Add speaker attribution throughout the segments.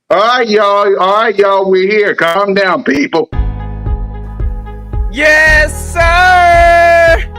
Speaker 1: All right, y'all. All right, y'all. We're here. Calm down, people.
Speaker 2: Yes, sir!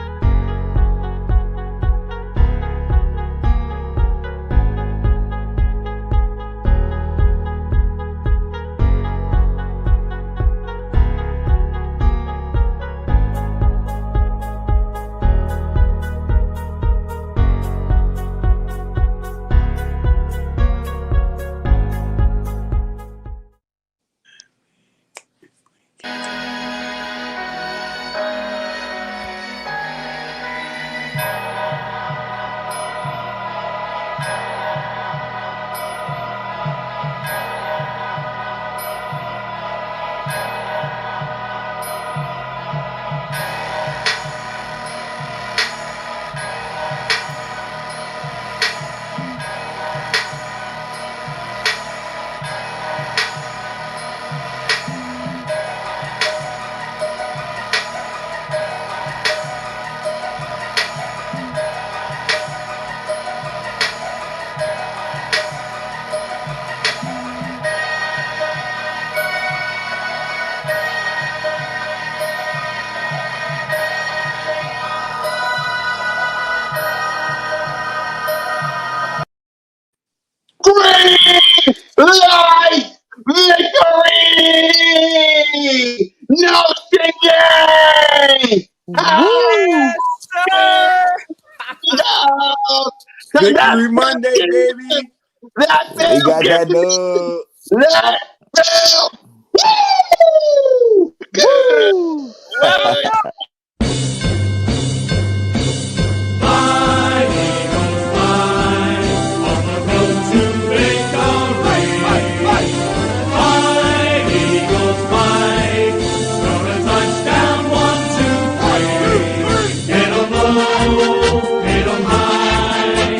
Speaker 1: Green light victory! No singing!
Speaker 3: Woo!
Speaker 2: Yes, sir!
Speaker 1: No!
Speaker 3: Victory Monday, baby.
Speaker 1: That
Speaker 3: We
Speaker 1: bell
Speaker 3: got
Speaker 1: gets
Speaker 3: that
Speaker 1: me!
Speaker 3: dub.
Speaker 1: That bell! Woo! Good!
Speaker 3: Woo!
Speaker 2: Let's
Speaker 1: Good!
Speaker 2: go!
Speaker 4: Fly, Eagles, fly, on the road to victory. Fly, Eagles, fly, score a touchdown, 1, 2, 3. Hit 'em low, hit 'em high,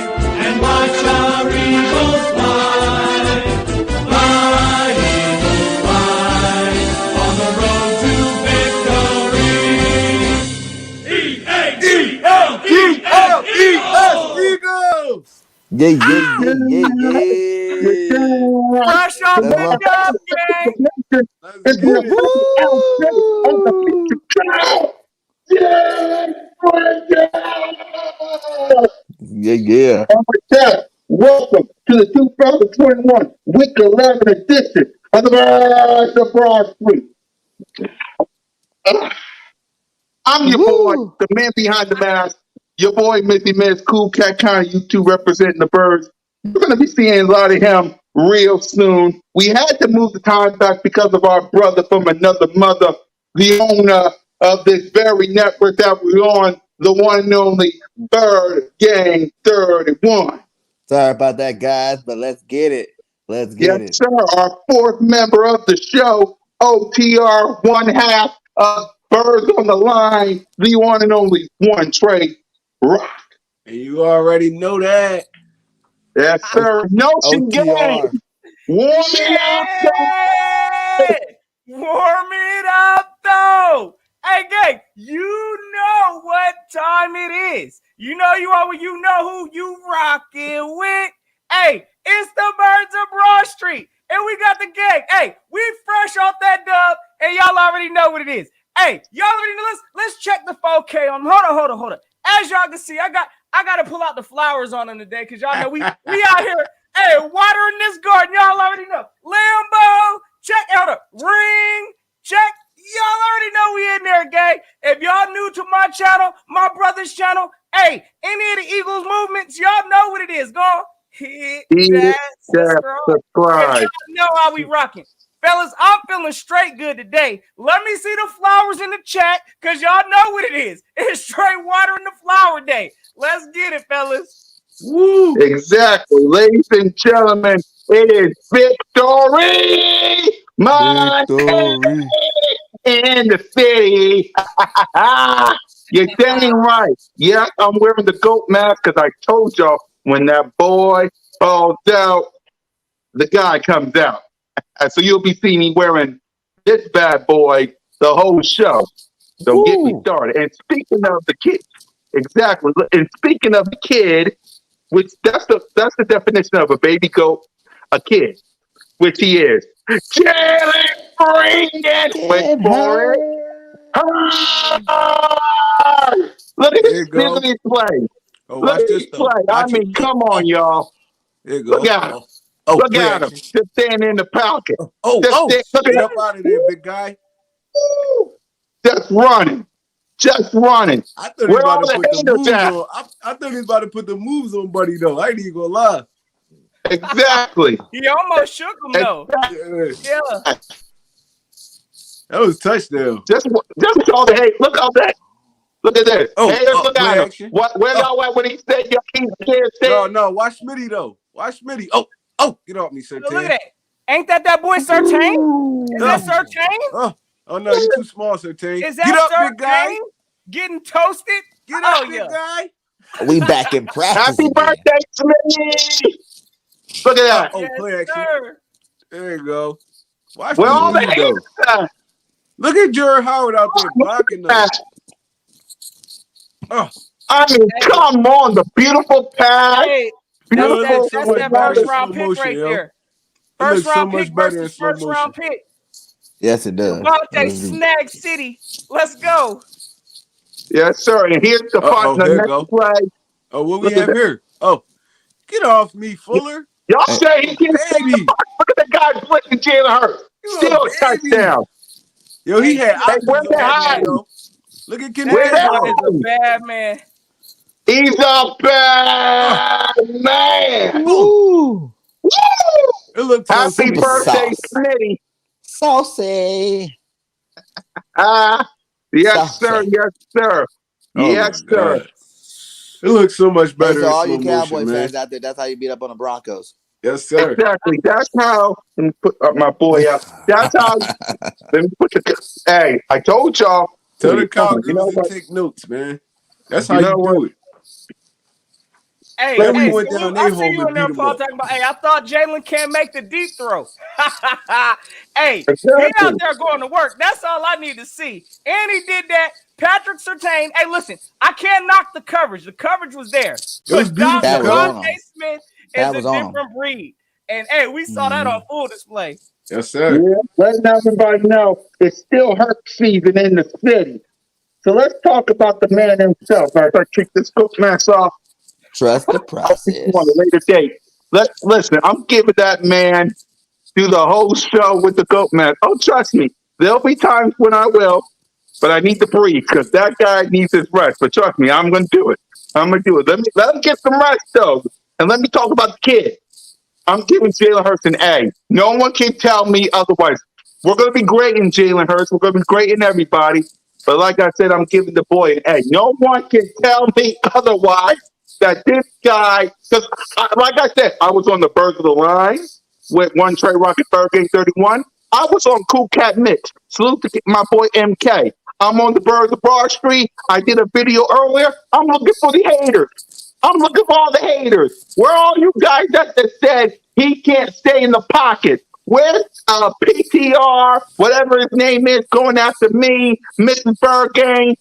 Speaker 4: and watch our Eagles fly. Fly, Eagles, fly, on the road to victory.
Speaker 3: E-A-G-L-E-S, Eagles! Yeah, yeah, yeah, yeah, yeah.
Speaker 2: Fresh off
Speaker 3: That's
Speaker 2: the
Speaker 3: my.
Speaker 2: dub, gang!
Speaker 3: Let's get it.
Speaker 1: Woo! Yeah!
Speaker 3: Yeah, yeah.
Speaker 1: Welcome to the 2021 Week 11 edition of the Birds of Broad Street. I'm your boy,
Speaker 3: Woo!
Speaker 1: the man behind the mask, your boy, Missy Miss Cool Cat County, you two representing the birds. You're going to be seeing a lot of him real soon. We had to move the time back because of our brother from another mother, the owner of this very network that we're on, the one and only Bird Gang 31.
Speaker 3: Sorry about that, guys, but let's get it. Let's
Speaker 1: Yes,
Speaker 3: get it.
Speaker 1: sir. Our fourth member of the show, OTR, one half of Birds on the Line, the one and only one Trey Rock.
Speaker 3: And you already know that.
Speaker 1: Yes, sir. Notion Gang,
Speaker 3: OTR.
Speaker 1: warming up.
Speaker 2: Yeah! Warm it up, though! Hey, gang, you know what time it is. You know you know who you rocking with. Hey, it's the Birds of Broad Street, and we got the gang. Hey, we fresh off that dub, and y'all already know what it is. Hey, y'all already know. Let's check the 4K on them. Hold on. As y'all can see, I got to pull out the flowers on them today because y'all know we out here. Hey, watering this garden. Y'all already know. Lambo, check out a ring. Check. Y'all already know we in there, gang. If y'all new to my channel, my brother's channel, hey, any of the Eagles movements, y'all know what it is. Go hit that subscribe. And
Speaker 1: Subscribe.
Speaker 2: y'all know how we rocking. Fellas, I'm feeling straight good today. Let me see the flowers in the chat because y'all know what it is. It's straight watering the flower day. Let's get it, fellas.
Speaker 3: Woo!
Speaker 1: Exactly. Ladies and gentlemen, it is victory! My
Speaker 3: Victory.
Speaker 1: in the city. You're dang right. Yeah, I'm wearing the goat mask because I told y'all when that boy falls out, the guy comes out. So you'll be seeing me wearing this bad boy the whole show. So get me
Speaker 3: Woo!
Speaker 1: started. And speaking of the kid, exactly. And speaking of the kid, which that's the definition of a baby goat, a kid. which he is. Jalen, bring it. Wait
Speaker 3: Get
Speaker 1: for it.
Speaker 3: her.
Speaker 1: Ah! Look at
Speaker 5: There you
Speaker 1: this. Look
Speaker 5: go.
Speaker 1: at this play.
Speaker 5: Oh,
Speaker 1: Look
Speaker 5: watch
Speaker 1: at
Speaker 5: this
Speaker 1: this
Speaker 5: though.
Speaker 1: play. I
Speaker 5: Watch it.
Speaker 1: mean, come on,
Speaker 5: Oh,
Speaker 1: y'all.
Speaker 5: there you
Speaker 1: Look
Speaker 5: go.
Speaker 1: at him.
Speaker 5: Oh,
Speaker 1: Look
Speaker 5: play
Speaker 1: at him.
Speaker 5: action.
Speaker 1: Just standing in the pocket.
Speaker 5: Oh,
Speaker 1: Look at
Speaker 5: get
Speaker 1: him.
Speaker 5: up out of there, big guy.
Speaker 1: Woo! Just running. Just running.
Speaker 5: I thought he was
Speaker 1: Where
Speaker 5: about
Speaker 1: all
Speaker 5: to
Speaker 1: the
Speaker 5: put the
Speaker 1: haters
Speaker 5: moves
Speaker 1: at?
Speaker 5: on. I thought he was about to put the moves on Buddy though. I ain't even gonna lie.
Speaker 1: Exactly.
Speaker 2: He almost shook him though.
Speaker 5: Yeah,
Speaker 2: Yeah.
Speaker 5: that was a touchdown.
Speaker 1: Just all the hate. Look up that. Look at this. Haters, look
Speaker 5: Play
Speaker 1: at him.
Speaker 5: action.
Speaker 1: Where
Speaker 5: Oh,
Speaker 1: y'all at when he said y'all can't stay?
Speaker 5: no, watch Smitty though. Watch Smitty. Get off me,
Speaker 2: Look at
Speaker 5: Sertan.
Speaker 2: that. Ain't that boy Sertain? Is that
Speaker 5: Oh,
Speaker 2: Sertain?
Speaker 5: no, you too small, Sertan.
Speaker 2: Is
Speaker 5: Get
Speaker 2: that
Speaker 5: up, big guy.
Speaker 2: Sertain? Getting toasted?
Speaker 5: Get up,
Speaker 2: Oh,
Speaker 5: big
Speaker 2: yeah.
Speaker 5: guy.
Speaker 3: We back in practice
Speaker 1: Happy
Speaker 3: again.
Speaker 1: birthday, Smitty! Look at that.
Speaker 2: Yes,
Speaker 5: Play action.
Speaker 2: sir.
Speaker 5: There you go. Watch
Speaker 1: Where
Speaker 5: this
Speaker 1: all the
Speaker 5: dude though.
Speaker 1: haters at?
Speaker 5: Look at Jared Howard out there blocking them. Oh,
Speaker 1: I mean, come on, the beautiful pass.
Speaker 2: Hey,
Speaker 5: yo, it
Speaker 2: that's
Speaker 5: looks so
Speaker 2: that,
Speaker 5: much
Speaker 2: that's that
Speaker 5: better
Speaker 2: first
Speaker 5: in slow
Speaker 2: round pick
Speaker 5: motion,
Speaker 2: right
Speaker 5: yo.
Speaker 2: there.
Speaker 5: It
Speaker 2: First
Speaker 5: looks so
Speaker 2: round
Speaker 5: much
Speaker 2: pick
Speaker 5: better in
Speaker 2: versus
Speaker 5: slow
Speaker 2: first round
Speaker 5: motion.
Speaker 2: pick.
Speaker 3: Yes, it does.
Speaker 2: Devontae Snag City. Let's go.
Speaker 1: Yes, sir. And here's the
Speaker 5: Uh-oh,
Speaker 1: the
Speaker 5: here we
Speaker 1: next
Speaker 5: go.
Speaker 1: play.
Speaker 5: Oh, what we
Speaker 1: Look at
Speaker 5: have
Speaker 1: that.
Speaker 5: here? Oh, get off me, Fuller.
Speaker 1: Y'all
Speaker 3: Hey.
Speaker 1: say he can't stay in the
Speaker 5: Baby.
Speaker 1: box. Look at the guy blitzing Jalen Hurts.
Speaker 5: You
Speaker 1: Still
Speaker 5: a
Speaker 1: a
Speaker 5: baby.
Speaker 1: touchdown.
Speaker 5: Yo, he
Speaker 2: Hey,
Speaker 5: had
Speaker 1: Hey,
Speaker 5: options
Speaker 1: where's
Speaker 5: on
Speaker 1: the
Speaker 5: that man,
Speaker 1: high?
Speaker 5: though. Look at Kenny
Speaker 1: Where's
Speaker 2: That
Speaker 1: that
Speaker 2: boy
Speaker 5: Gainwell.
Speaker 2: is a
Speaker 1: high?
Speaker 2: bad man.
Speaker 1: He's a
Speaker 5: Oh,
Speaker 1: bad man.
Speaker 5: boom.
Speaker 3: Woo!
Speaker 1: Woo!
Speaker 5: It looked so
Speaker 1: Happy
Speaker 3: Super
Speaker 5: simple.
Speaker 1: birthday,
Speaker 3: sauce.
Speaker 1: Smitty.
Speaker 3: Saucy.
Speaker 1: Yes, sir.
Speaker 3: Saucy.
Speaker 1: Yes, sir.
Speaker 5: Oh, my
Speaker 1: Yes, sir.
Speaker 5: God. It looks so much
Speaker 3: Hey,
Speaker 5: better
Speaker 3: so
Speaker 5: in
Speaker 3: all
Speaker 5: slow
Speaker 3: you Cowboy
Speaker 5: motion, man.
Speaker 3: fans out there, that's how you beat up on the Broncos.
Speaker 5: Yes, sir.
Speaker 1: Exactly. That's how. Let me put my boy up. That's how. Let me put the. Hey, I told y'all.
Speaker 5: Tell the
Speaker 1: You
Speaker 5: Cowgirls
Speaker 1: know
Speaker 5: to
Speaker 1: what?
Speaker 5: take notes, man. That's
Speaker 1: You
Speaker 5: how
Speaker 1: know
Speaker 5: you
Speaker 1: what?
Speaker 5: do it.
Speaker 2: Hey,
Speaker 1: Let
Speaker 5: Then we
Speaker 1: me.
Speaker 5: went down
Speaker 2: I
Speaker 5: their
Speaker 2: see
Speaker 5: home
Speaker 2: you
Speaker 5: and
Speaker 2: in there,
Speaker 5: beat them
Speaker 2: Paul,
Speaker 5: up.
Speaker 2: talking about, hey, I thought Jalen can't make the deep throw. Hey, he
Speaker 1: Exactly.
Speaker 2: out there going to work. That's all I need to see. And he did that. Patrick Surtain. Hey, listen, I can't knock the coverage. The coverage was there.
Speaker 5: It was
Speaker 2: But
Speaker 5: beautiful,
Speaker 3: That was
Speaker 5: though.
Speaker 3: on
Speaker 2: Devontae
Speaker 3: him.
Speaker 2: Smith
Speaker 3: That
Speaker 2: is a
Speaker 3: was on him.
Speaker 2: different breed. And, hey, we saw that on full display.
Speaker 5: Yes, sir.
Speaker 1: Yeah, letting everybody know it's still hurt season in the city. So let's talk about the man himself. As I kick this cook mess off
Speaker 3: Trust the
Speaker 1: on
Speaker 3: process.
Speaker 1: a later date. Let's listen. I'm giving that man do the whole show with the goat man. Oh, trust me, there'll be times when I will, but I need to breathe because that guy needs his rest. But trust me, I'm going to do it. I'm going to do it. Let him get some rest though, and let me talk about the kid. I'm giving Jalen Hurts an A. No one can tell me otherwise. We're going to be great in Jalen Hurts. We're going to be great in everybody. But like I said, I'm giving the boy an A. No one can tell me otherwise that this guy, because like I said, I was on the Birds of the Line with one Trey Rocket Bird Game 31. I was on Cool Cat Mix. Salute to my boy MK. I'm on the Birds of Broad Street. I did a video earlier. I'm looking for the haters. I'm looking for all the haters. Where are all you guys that said he can't stay in the pocket? Where's PTR, whatever his name is, going after me, Mrs. Burgang?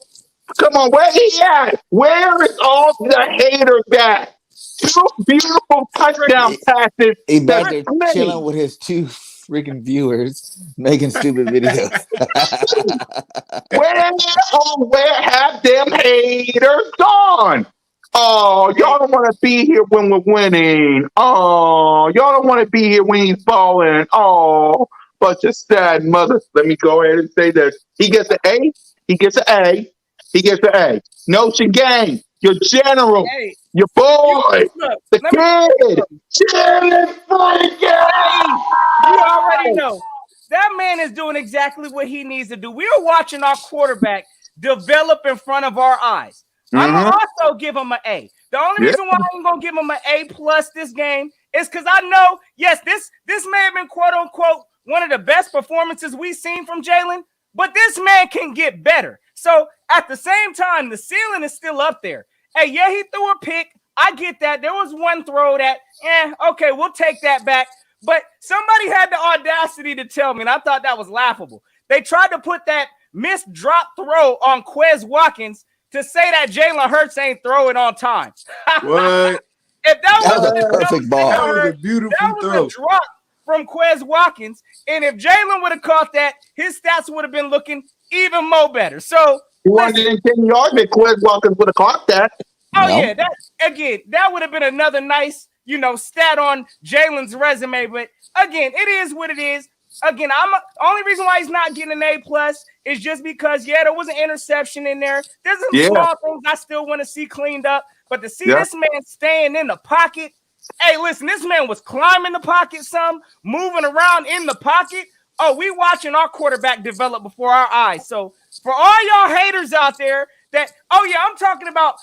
Speaker 1: Come on, where he at? Where is all the haters at? Two beautiful touchdown passes.
Speaker 3: He back
Speaker 1: That's
Speaker 3: there
Speaker 1: many.
Speaker 3: chilling with his 2 freaking viewers making stupid videos.
Speaker 1: Where have them haters gone? Oh, y'all don't want to be here when we're winning. Oh, y'all don't want to be here when he's balling. Oh, bunch of sad mothers. Let me go ahead and say this. He gets an A. He gets an A. He gets an A. Notion gang, your general,
Speaker 2: Hey,
Speaker 1: your boy,
Speaker 2: look,
Speaker 1: the
Speaker 2: let me
Speaker 1: kid, Jalen Freaking.
Speaker 2: you already know. That man is doing exactly what he needs to do. We are watching our quarterback develop in front of our eyes. I'm
Speaker 1: Mhm.
Speaker 2: gonna also give him an A. The only
Speaker 1: Yeah.
Speaker 2: reason why I'm gonna give him an A plus this game is because I know, yes, this may have been quote unquote one of the best performances we've seen from Jalen, but this man can get better. So at the same time, the ceiling is still up there. Hey, yeah, he threw a pick. I get that. There was one throw that, okay, we'll take that back. But somebody had the audacity to tell me, and I thought that was laughable. They tried to put that missed drop throw on Quez Watkins to say that Jalen Hurts ain't throw it on time.
Speaker 5: What?
Speaker 2: If that
Speaker 3: That was a
Speaker 2: wasn't
Speaker 3: perfect ball.
Speaker 5: That was a beautiful
Speaker 2: that was
Speaker 5: throw.
Speaker 2: a drop. from Quez Watkins. And if Jalen would have caught that, his stats would have been looking even more better. So,
Speaker 1: He wanted in 10 yards, and Quez Watkins would have caught that.
Speaker 2: oh,
Speaker 3: Yep.
Speaker 2: yeah, that would have been another nice, stat on Jalen's resume. But again, it is what it is. Again, only reason why he's not getting an A+ is just because, there was an interception in there. There's some small things I still want to see cleaned up. But to see this man staying in the pocket, hey, listen, this man was climbing the pocket some, moving around in the pocket. Oh, we watching our quarterback develop before our eyes. So for all y'all haters out there I'm talking about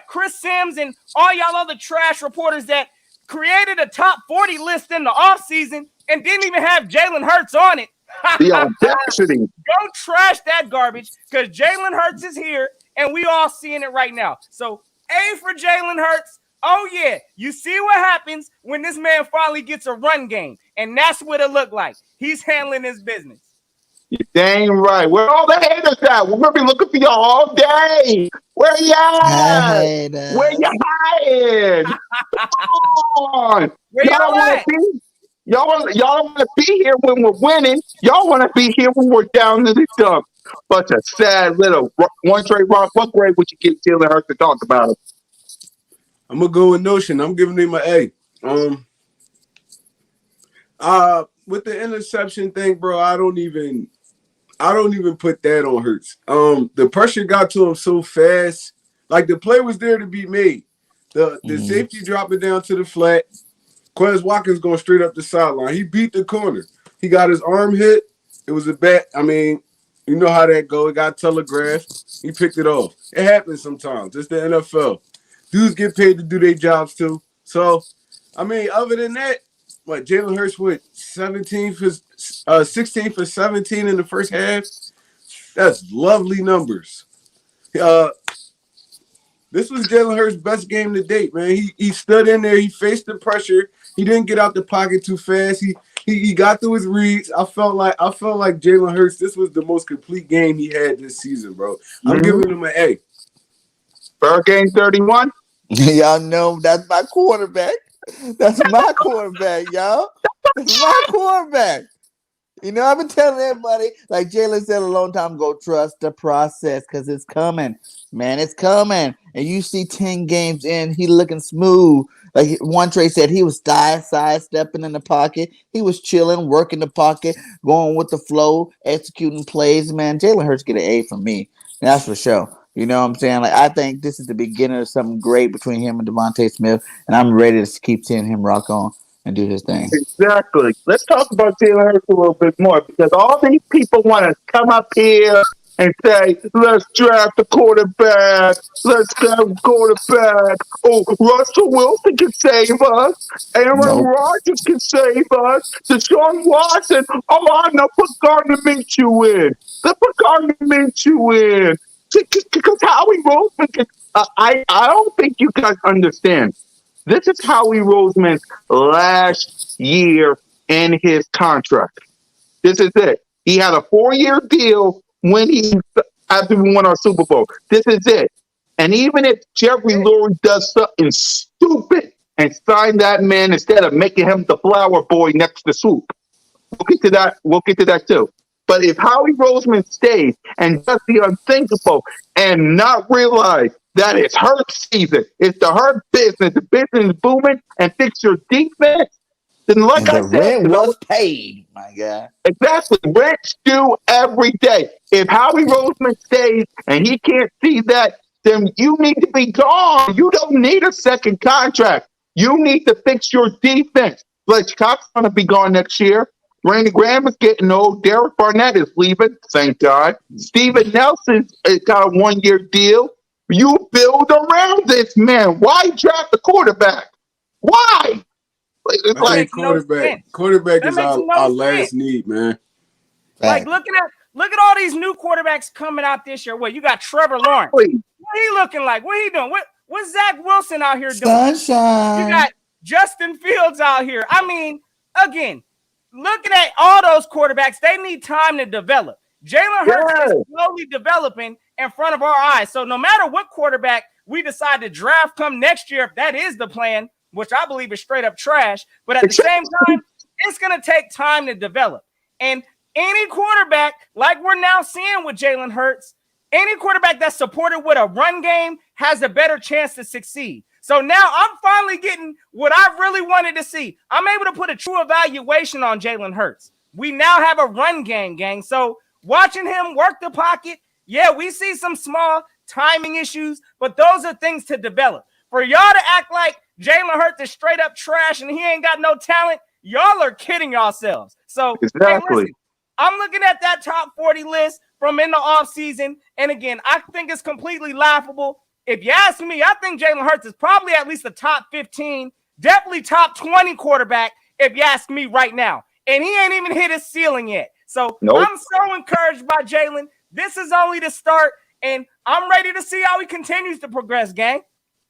Speaker 2: Chris Sims and all y'all other trash reporters that created a top 40 list in the offseason and didn't even have Jalen Hurts on it.
Speaker 1: The audacity.
Speaker 2: Go trash that garbage because Jalen Hurts is here and we all seeing it right now. So A for Jalen Hurts. Oh, yeah. You see what happens when this man finally gets a run game. And that's what it looked like. He's handling his business.
Speaker 1: You're dang right. Where all the haters at? We're going to be looking for y'all all day. Where y'all at? Where you hiding? Come on.
Speaker 2: Where
Speaker 1: Y'all
Speaker 2: y'all
Speaker 1: want
Speaker 2: at?
Speaker 1: to be? Y'all don't want to be here when we're winning. Y'all want to be here when we're down to the dumps. Bunch of sad little one trade rock. What grade would you give Jalen Hurts to talk about it?
Speaker 5: I'm gonna go with Notion. I'm giving him an A. With the interception thing, bro, I don't even put that on Hurts. The pressure got to him so fast. Like the play was there to be made. The safety dropping down to the flat. Quez Watkins going straight up the sideline. He beat the corner. He got his arm hit. It was a bat. I mean, you know how that go. It got telegraphed. He picked it off. It happens sometimes. It's the NFL. Dudes get paid to do their jobs too. So, I mean, other than that, Jalen Hurts with 16 for 17 in the first half. That's lovely numbers. This was Jalen Hurts' best game to date, man. He stood in there. He faced the pressure. He didn't get out the pocket too fast. He got through his reads. I felt like Jalen Hurts. This was the most complete game he had this season, bro. I'm giving him an A.
Speaker 1: Per game 31.
Speaker 3: Y'all know that's my quarterback. That's my quarterback, y'all. That's my quarterback. I've been telling everybody, like Jalen said a long time ago, trust the process because it's coming. Man, it's coming. And you see 10 games in, he looking smooth. Like one Trey said, he was sidestepping in the pocket. He was chilling, working the pocket, going with the flow, executing plays. Man, Jalen Hurts get an A from me. That's for sure. You know what I'm saying? Like, I think this is the beginning of something great between him and Devontae Smith, and I'm ready to keep seeing him rock on and do his thing.
Speaker 1: Exactly. Let's talk about Jalen Hurts a little bit more because all these people want to come up here and say, let's draft the quarterback. Let's get a quarterback. Oh, Russell Wilson can save us. Aaron Rodgers can save us. Deshaun Watson. Oh, I know. Put Gardner Minshew in. Let's put Gardner Minshew in. Because Howie Roseman, I don't think you guys understand. This is Howie Roseman's last year in his contract. This is it. He had a 4-year deal after we won our Super Bowl. This is it. And even if Jerry Lurie does something stupid and sign that man instead of making him the flower boy next to Swoop, we'll get to that. We'll get to that too. But if Howie Roseman stays and does the unthinkable and not realize that it's Hurts season, it's the Hurt business, the business is booming, and fix your defense, then like
Speaker 3: and
Speaker 1: I
Speaker 3: the
Speaker 1: said,
Speaker 3: rent was paid, my guy.
Speaker 1: Exactly. Rent's due every day. If Howie Roseman stays and he can't see that, then you need to be gone. You don't need a second contract. You need to fix your defense. Fletch Cox's going to be gone next year. Randy Graham is getting old. Derek Barnett is leaving. Same time. Steven Nelson got a 1-year deal. You build around this man. Why draft the quarterback? Why? It's
Speaker 5: like quarterback is our last need, man.
Speaker 2: Like look at all these new quarterbacks coming out this year. What you got? Trevor Lawrence. What he looking like? What he doing? What's Zach Wilson out here doing?
Speaker 3: Sunshine.
Speaker 2: You got Justin Fields out here. I mean, again, looking at all those quarterbacks, they need time to develop. Jalen Hurts is slowly developing in front of our eyes. So no matter what quarterback we decide to draft come next year, if that is the plan, which I believe is straight up trash, but at the same time, it's going to take time to develop. And any quarterback, like we're now seeing with Jalen Hurts, any quarterback that's supported with a run game has a better chance to succeed. So now I'm finally getting what I really wanted to see. I'm able to put a true evaluation on Jalen Hurts. We now have a run game, gang. So watching him work the pocket, yeah, we see some small timing issues, but those are things to develop. For y'all to act like Jalen Hurts is straight up trash and he ain't got no talent, y'all are kidding yourselves. So,
Speaker 1: Exactly.
Speaker 2: hey, listen, I'm looking at that top 40 list from in the offseason, and again, I think it's completely laughable. If you ask me, I think Jalen Hurts is probably at least a top 15, definitely top 20 quarterback, if you ask me right now. And he ain't even hit his ceiling yet. So
Speaker 1: Nope.
Speaker 2: I'm so encouraged by Jalen. This is only the start, and I'm ready to see how he continues to progress, gang.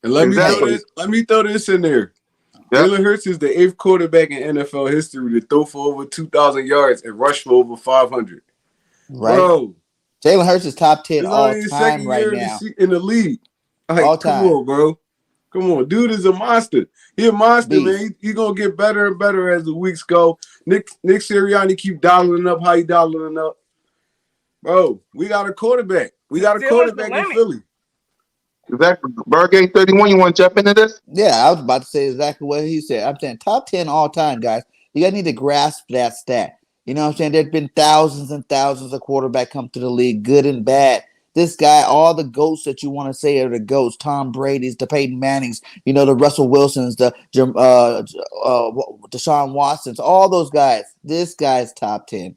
Speaker 5: And let
Speaker 1: Exactly.
Speaker 5: me throw this in there.
Speaker 1: Yep.
Speaker 5: Jalen Hurts is the 8th quarterback in NFL history to throw for over 2,000 yards and rush for over 500.
Speaker 3: Right.
Speaker 5: Bro,
Speaker 3: Jalen Hurts is top 10
Speaker 5: it's
Speaker 3: all
Speaker 5: only his
Speaker 3: time
Speaker 5: second
Speaker 3: right
Speaker 5: year
Speaker 3: now.
Speaker 5: in the league. Like,
Speaker 3: All
Speaker 5: come
Speaker 3: time.
Speaker 5: on, bro. Come on. Dude is a monster. He a monster,
Speaker 3: Beast.
Speaker 5: man. He going to get better and better as the weeks go. Nick Sirianni keep dialing up how he dialing up. Bro, we got a quarterback. We got a
Speaker 2: Still is the
Speaker 5: quarterback in
Speaker 2: limit.
Speaker 5: Philly.
Speaker 1: Exactly. Burgate 31, you want to jump into this?
Speaker 3: Yeah, I was about to say exactly what he said. I'm saying top 10 all time, guys. You guys need to grasp that stat. You know what I'm saying? There's been thousands and thousands of quarterbacks come to the league, good and bad. This guy, all the GOATs that you want to say are the GOATs. Tom Brady's, the Peyton Mannings, you know, the Russell Wilsons, the Deshaun Watsons, all those guys. This guy's top 10,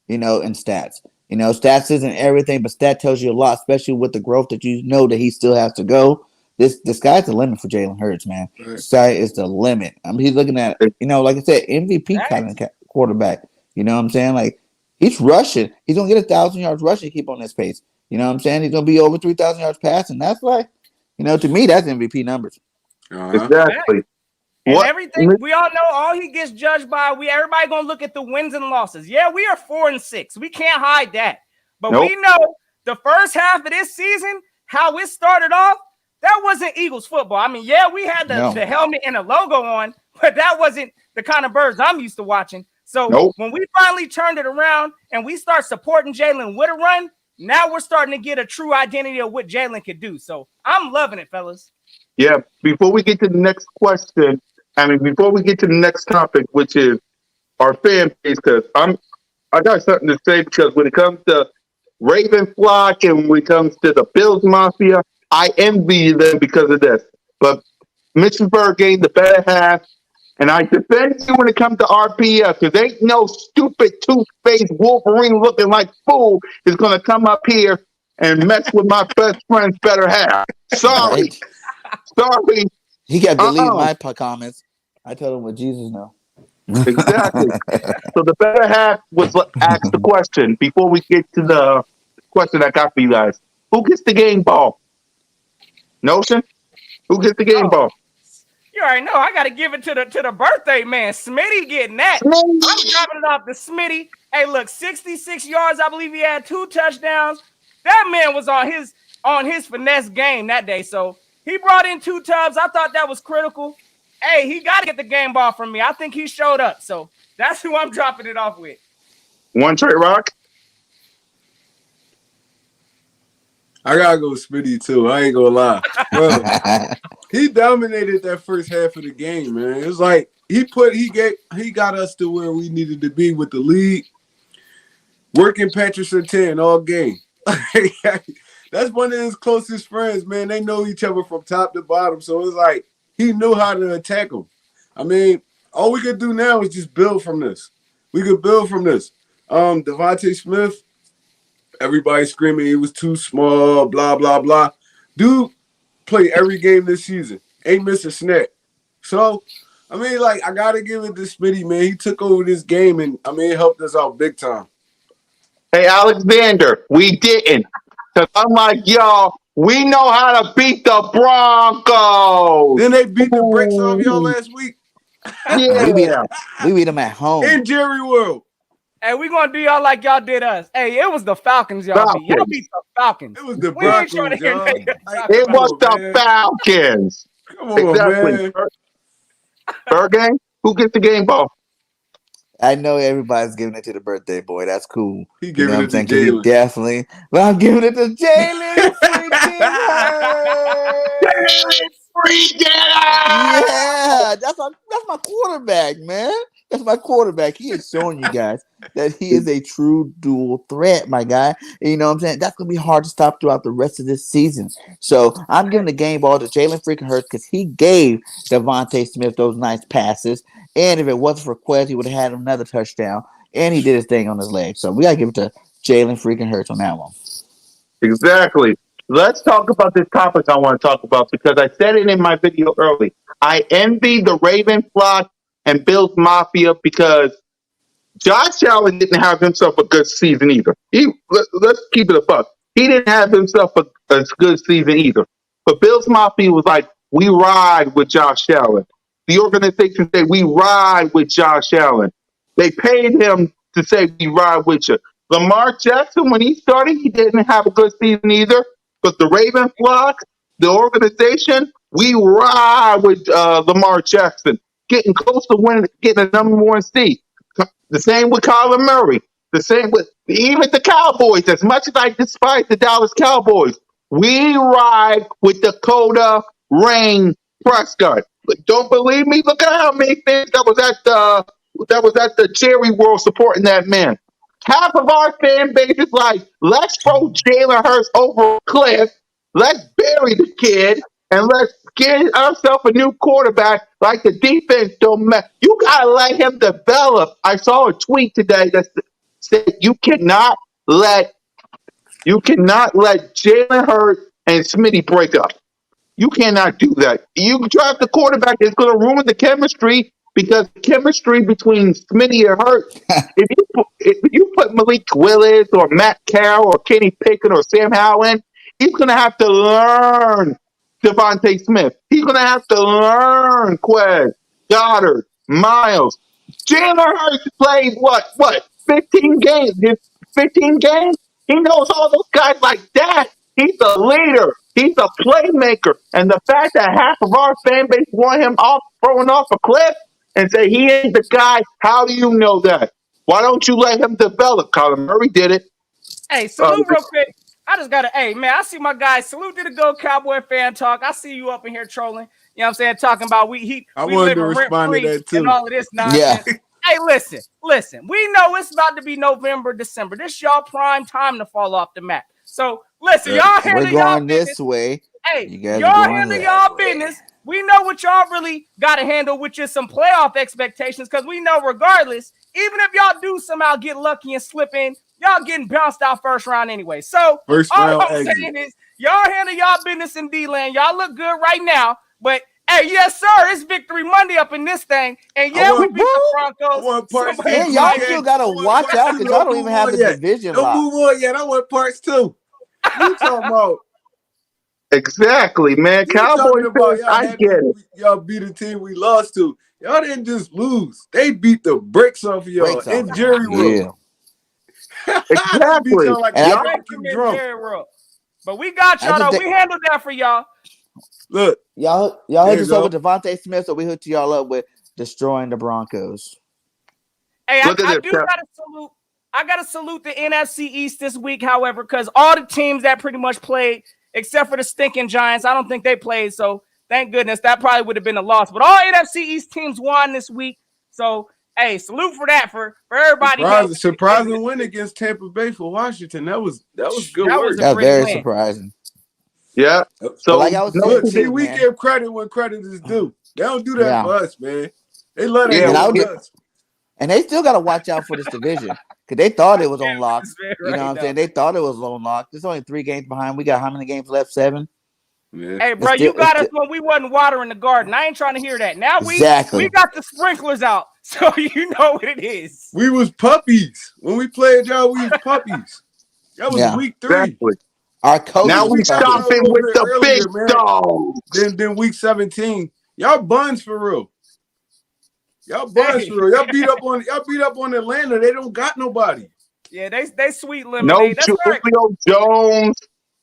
Speaker 3: you know, in stats. You know, stats isn't everything, but stat tells you a lot, especially with the growth that you know that he still has to go. This guy's the limit for Jalen Hurts, man.
Speaker 5: Right.
Speaker 3: This guy is the limit. I mean, he's looking at, you know, like I said, MVP kind of quarterback. You know what I'm saying? Like, he's rushing. He's going to get 1,000 yards rushing, keep on this pace. You know what I'm saying? He's going to be over 3,000 yards passing. That's like, you know, to me, that's MVP numbers.
Speaker 5: Uh-huh.
Speaker 1: Exactly.
Speaker 2: And
Speaker 1: What?
Speaker 2: everything we all know, all he gets judged by. Everybody gonna look at the wins and losses. Yeah, we are 4-6. We can't hide that. But
Speaker 1: Nope.
Speaker 2: we know the first half of this season, how it started off, that wasn't Eagles football. I mean, yeah, we had the helmet and the logo on, but that wasn't the kind of Birds I'm used to watching. So
Speaker 1: Nope.
Speaker 2: when we finally turned it around and we start supporting Jalen with a run, now we're starting to get a true identity of what Jalen could do. So I'm loving it, fellas.
Speaker 1: Yeah. Before we get to the next question, before we get to the next topic, which is our fan base, because I got something to say, because when it comes to Raven Flock and when it comes to the Bills Mafia, I envy them because of this. But Mr. Burgate, the better half, and I defend you when it comes to RPF, because ain't no stupid two-faced Wolverine looking like fool is going to come up here and mess with my best friend's better half. Sorry.
Speaker 3: Right?
Speaker 1: Sorry.
Speaker 3: He kept deleting my comments. I told him what Jesus know.
Speaker 1: Exactly. So the better half was asked the question before we get to the question I got for you guys. Who gets the game ball? Notion? Who gets the game ball?
Speaker 2: You already know I got to give it to the birthday man. Smitty getting that. I'm dropping it off to Smitty. Hey, look, 66 yards. I believe he had 2 touchdowns. That man was on his finesse game that day. So he brought in 2 tubs. I thought that was critical. Hey, he got to get the game ball from me. I think he showed up. So that's who I'm dropping it off with.
Speaker 1: One Trey Rock?
Speaker 5: I gotta go Smitty too. I ain't gonna lie. Bro, he dominated that first half of the game, man. It's like he got us to where we needed to be with the lead. Working Patrick Surtain all game. That's one of his closest friends, man. They know each other from top to bottom. So it's like he knew how to attack him. I mean, all we could do now is just build from this. We could build from this. Devontae Smith, everybody screaming he was too small, blah, blah, blah. Dude played every game this season. Ain't missed a snap. So, I mean, like, I got to give it to Smitty, man. He took over this game, and, I mean, it helped us out big time.
Speaker 1: Hey, Alexander, we didn't. Because unlike y'all, we know how to beat the Broncos.
Speaker 5: Then they beat the brakes off y'all last week.
Speaker 1: Yeah.
Speaker 3: We beat them at home.
Speaker 5: In Jerry World.
Speaker 2: Hey, we gonna do y'all like y'all did us. Hey, it was the Falcons y'all beat. Y'all beat the Falcons.
Speaker 5: It was the
Speaker 2: We ain't trying
Speaker 5: Broncos,
Speaker 2: to hear
Speaker 5: y'all.
Speaker 2: that.
Speaker 5: Like,
Speaker 1: It was
Speaker 5: come
Speaker 1: the
Speaker 5: on, man.
Speaker 1: Falcons.
Speaker 5: Come on,
Speaker 1: Exactly.
Speaker 5: man.
Speaker 1: Third game? Who gets the game ball?
Speaker 3: I know everybody's giving it to the birthday boy. That's cool.
Speaker 5: He
Speaker 3: You know
Speaker 5: giving
Speaker 3: what I'm
Speaker 5: it to
Speaker 3: saying? Because he
Speaker 5: Jalen.
Speaker 3: definitely. But I'm giving it to Jalen freaking Hurts. Yeah, that's my quarterback, man. That's my quarterback. He is showing you guys that he is a true dual threat, my guy. And you know what I'm saying? That's gonna be hard to stop throughout the rest of this season. So I'm giving the game ball to Jalen freaking Hurts because he gave Devontae Smith those nice passes. And if it wasn't for Quez, he would have had another touchdown. And he did his thing on his leg. So we gotta give it to Jalen freaking Hurts on that one.
Speaker 1: Exactly. Let's talk about this topic I want to talk about because I said it in my video early. I envy the Raven flock and Bills Mafia because Josh Allen didn't have himself a good season either. Let's keep it a buck. He didn't have himself a good season either. But Bills Mafia was like, we ride with Josh Allen. The organization said, we ride with Josh Allen. They paid him to say, we ride with you. Lamar Jackson, when he started, he didn't have a good season either. But the Raven flock, the organization, we ride with Lamar Jackson, getting close to winning, getting a number one seed. The same with Kyler Murray. The same with even the Cowboys. As much as I despise the Dallas Cowboys, we ride with Dakota Rain Prescott. But don't believe me? Look at how many fans that was at the Jerry World supporting that man. Half of our fan base is like, let's throw Jalen Hurts over a cliff. Let's bury the kid and let's get ourselves a new quarterback. Like the defense don't matter. You gotta let him develop. I saw a tweet today that said let you cannot let Jalen Hurts and Smitty break up. You cannot do that. You draft a quarterback that's going to ruin the chemistry because the chemistry between Smitty and Hurt. If you put Malik Willis or Matt Carroll or Kenny Pickett or Sam Howell in, he's going to have to learn Devontae Smith. He's going to have to learn Quez, Goddard, Miles. Jalen Hurts played what 15 games? His 15 games. He knows all those guys like that. He's a leader. He's a playmaker. And the fact that half of our fan base want him off, throwing off a cliff and say he ain't the guy, how do you know that? Why don't you let him develop? Colin Murray did it.
Speaker 2: Hey, salute real quick. I just gotta, hey man, I see my guy. Salute to the Go Cowboy fan talk. I see you up in here trolling. You know what I'm saying? Talking about we
Speaker 5: wanted
Speaker 2: living
Speaker 5: to
Speaker 2: rent
Speaker 5: respond to
Speaker 2: free
Speaker 5: that too.
Speaker 2: and all of this
Speaker 3: Yeah.
Speaker 2: nonsense. Hey, listen. We know it's about to be November, December. This y'all prime time to fall off the map. So listen, y'all handle
Speaker 3: We're
Speaker 2: y'all
Speaker 3: going
Speaker 2: business.
Speaker 3: this way.
Speaker 2: Hey,
Speaker 3: You guys
Speaker 2: y'all
Speaker 3: are going
Speaker 2: handle
Speaker 3: that
Speaker 2: y'all
Speaker 3: way.
Speaker 2: business. We know what y'all really got to handle, which is some playoff expectations, because we know regardless, even if y'all do somehow get lucky and slip in, y'all getting bounced out first round anyway. So
Speaker 5: First
Speaker 2: all
Speaker 5: round
Speaker 2: I'm
Speaker 5: exit.
Speaker 2: saying is y'all handle y'all business in D-Land. Y'all look good right now, but hey, yes, sir, it's Victory Monday up in this thing. And yeah, we beat the Broncos.
Speaker 5: I want parts
Speaker 2: Somebody-
Speaker 5: two.
Speaker 3: And y'all
Speaker 5: Cool
Speaker 3: still
Speaker 5: Cat.
Speaker 3: gotta
Speaker 5: I want
Speaker 3: watch
Speaker 5: parts
Speaker 3: out
Speaker 5: two.
Speaker 3: because y'all don't even have the
Speaker 5: yet.
Speaker 3: division
Speaker 5: Don't
Speaker 3: locked.
Speaker 5: move on yet. I want parts two. What you talking about?
Speaker 1: Exactly, man.
Speaker 5: You talking
Speaker 1: Cowboys
Speaker 5: about
Speaker 1: fans,
Speaker 5: y'all
Speaker 1: I
Speaker 5: happy
Speaker 1: get it.
Speaker 5: y'all beat a team we lost to. Y'all didn't just lose. They beat the brakes off of y'all
Speaker 3: Breaks
Speaker 5: in
Speaker 3: off.
Speaker 5: Jerry World.
Speaker 3: Yeah.
Speaker 5: They beat
Speaker 1: Exactly.
Speaker 5: y'all like
Speaker 3: And
Speaker 5: a
Speaker 3: I,
Speaker 2: Thank you,
Speaker 5: fucking
Speaker 2: Miss
Speaker 5: drum.
Speaker 2: Jerry World. But we got
Speaker 3: I
Speaker 2: y'all,
Speaker 3: just
Speaker 2: though.
Speaker 3: think
Speaker 2: We handled that for y'all.
Speaker 5: Look,
Speaker 3: y'all
Speaker 5: there
Speaker 3: hooked
Speaker 5: you
Speaker 3: us up
Speaker 5: go.
Speaker 3: with Devontae Smith, so we hooked y'all up with destroying the Broncos.
Speaker 2: Hey,
Speaker 1: Look at
Speaker 2: I
Speaker 1: this.
Speaker 2: do gotta salute. I gotta salute the NFC East this week, however, because all the teams that pretty much played, except for the stinking Giants, I don't think they played. So thank goodness that probably would have been a loss. But all NFC East teams won this week. So hey, salute for that for everybody.
Speaker 5: Surprising win against Tampa Bay for Washington. That was good
Speaker 2: That
Speaker 5: work.
Speaker 2: was a
Speaker 3: That's
Speaker 2: great
Speaker 3: very
Speaker 2: win.
Speaker 3: surprising.
Speaker 1: Yeah.
Speaker 3: But
Speaker 1: So
Speaker 3: like I was
Speaker 1: no,
Speaker 3: saying
Speaker 5: Look, see,
Speaker 3: too,
Speaker 5: we
Speaker 3: man.
Speaker 5: give credit when credit is due. They don't do that
Speaker 3: Yeah.
Speaker 5: for us, man. They love to
Speaker 1: yeah,
Speaker 5: hate
Speaker 3: And I
Speaker 5: on
Speaker 3: would,
Speaker 5: us.
Speaker 3: and they still gotta watch out for this division because they thought it was on lock.
Speaker 2: That's very
Speaker 3: You know
Speaker 2: right,
Speaker 3: what I'm
Speaker 2: though.
Speaker 3: saying? They thought it was on lock. There's only 3 games behind. We got how many games left? 7.
Speaker 5: Yeah.
Speaker 2: Hey, bro, you got us when we wasn't watering the garden. I ain't trying to hear that. Now we
Speaker 3: Exactly.
Speaker 2: got the sprinklers out, so you know what it is.
Speaker 5: We was puppies. When we played y'all, we was puppies. That was
Speaker 3: Yeah.
Speaker 5: week 3.
Speaker 1: exactly.
Speaker 3: Our
Speaker 5: I
Speaker 1: Now
Speaker 5: wish
Speaker 3: coaches
Speaker 1: we
Speaker 5: we
Speaker 3: was
Speaker 5: got y'all a
Speaker 3: puppies.
Speaker 1: stomping
Speaker 5: little
Speaker 1: with
Speaker 5: bit
Speaker 1: the big
Speaker 5: earlier, man.
Speaker 1: dogs.
Speaker 5: Then week 17. Y'all buns for real. Y'all buns
Speaker 2: Hey.
Speaker 5: for real. Y'all beat up on Atlanta. They don't got nobody.
Speaker 2: Yeah, they sweet
Speaker 1: No
Speaker 2: lemonade. That's right.
Speaker 1: Julio Jones.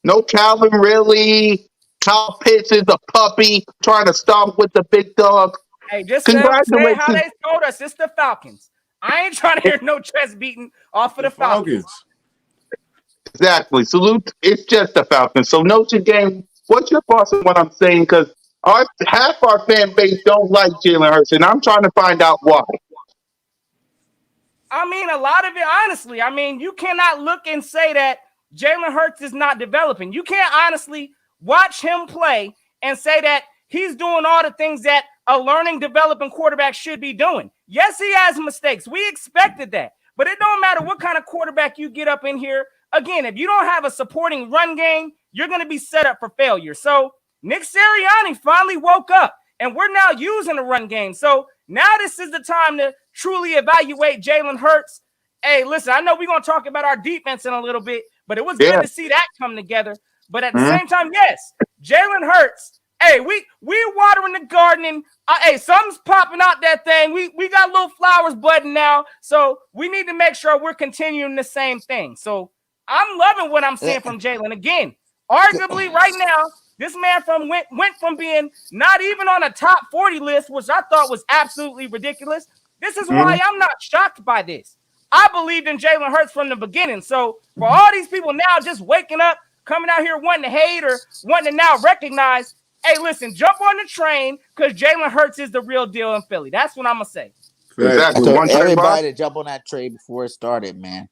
Speaker 1: No Calvin Ridley. Kyle Pitts is a puppy trying to stomp with the big dog.
Speaker 2: Hey, just say it how
Speaker 1: Congratulations.
Speaker 2: they told us. It's the Falcons. I ain't trying to hear no chest beating off of the Falcons.
Speaker 1: Exactly. Salute. It's just the Falcons. So, Notre Dame, what's your thoughts on what I'm saying? Because half our fan base don't like Jalen Hurts, and I'm trying to find out why.
Speaker 2: I mean, a lot of it, honestly. I mean, you cannot look and say that Jalen Hurts is not developing. You can't honestly watch him play and say that he's doing all the things that a learning, developing quarterback should be doing. Yes, he has mistakes. We expected that. But it don't matter what kind of quarterback you get up in here. Again, if you don't have a supporting run game, you're going to be set up for failure. So Nick Sirianni finally woke up, and we're now using the run game. So now this is the time to truly evaluate Jalen Hurts. Hey, listen, I know we're going to talk about our defense in a little bit, but it was good to see that come together. But at the same time, yes, Jalen Hurts. Hey, we watering the garden, and hey, something's popping out that thing. We got little flowers budding now, so we need to make sure we're continuing the same thing. So I'm loving what I'm seeing from Jalen. Again, arguably right now, this man went from being not even on a top 40 list, which I thought was absolutely ridiculous. This is why I'm not shocked by this. I believed in Jalen Hurts from the beginning. So for all these people now just waking up, coming out here wanting to hate or wanting to now recognize, hey, listen, jump on the train because Jalen Hurts is the real deal in Philly. That's what I'm going to say.
Speaker 1: Exactly.
Speaker 3: I told everybody to jump on that trade before it started, man.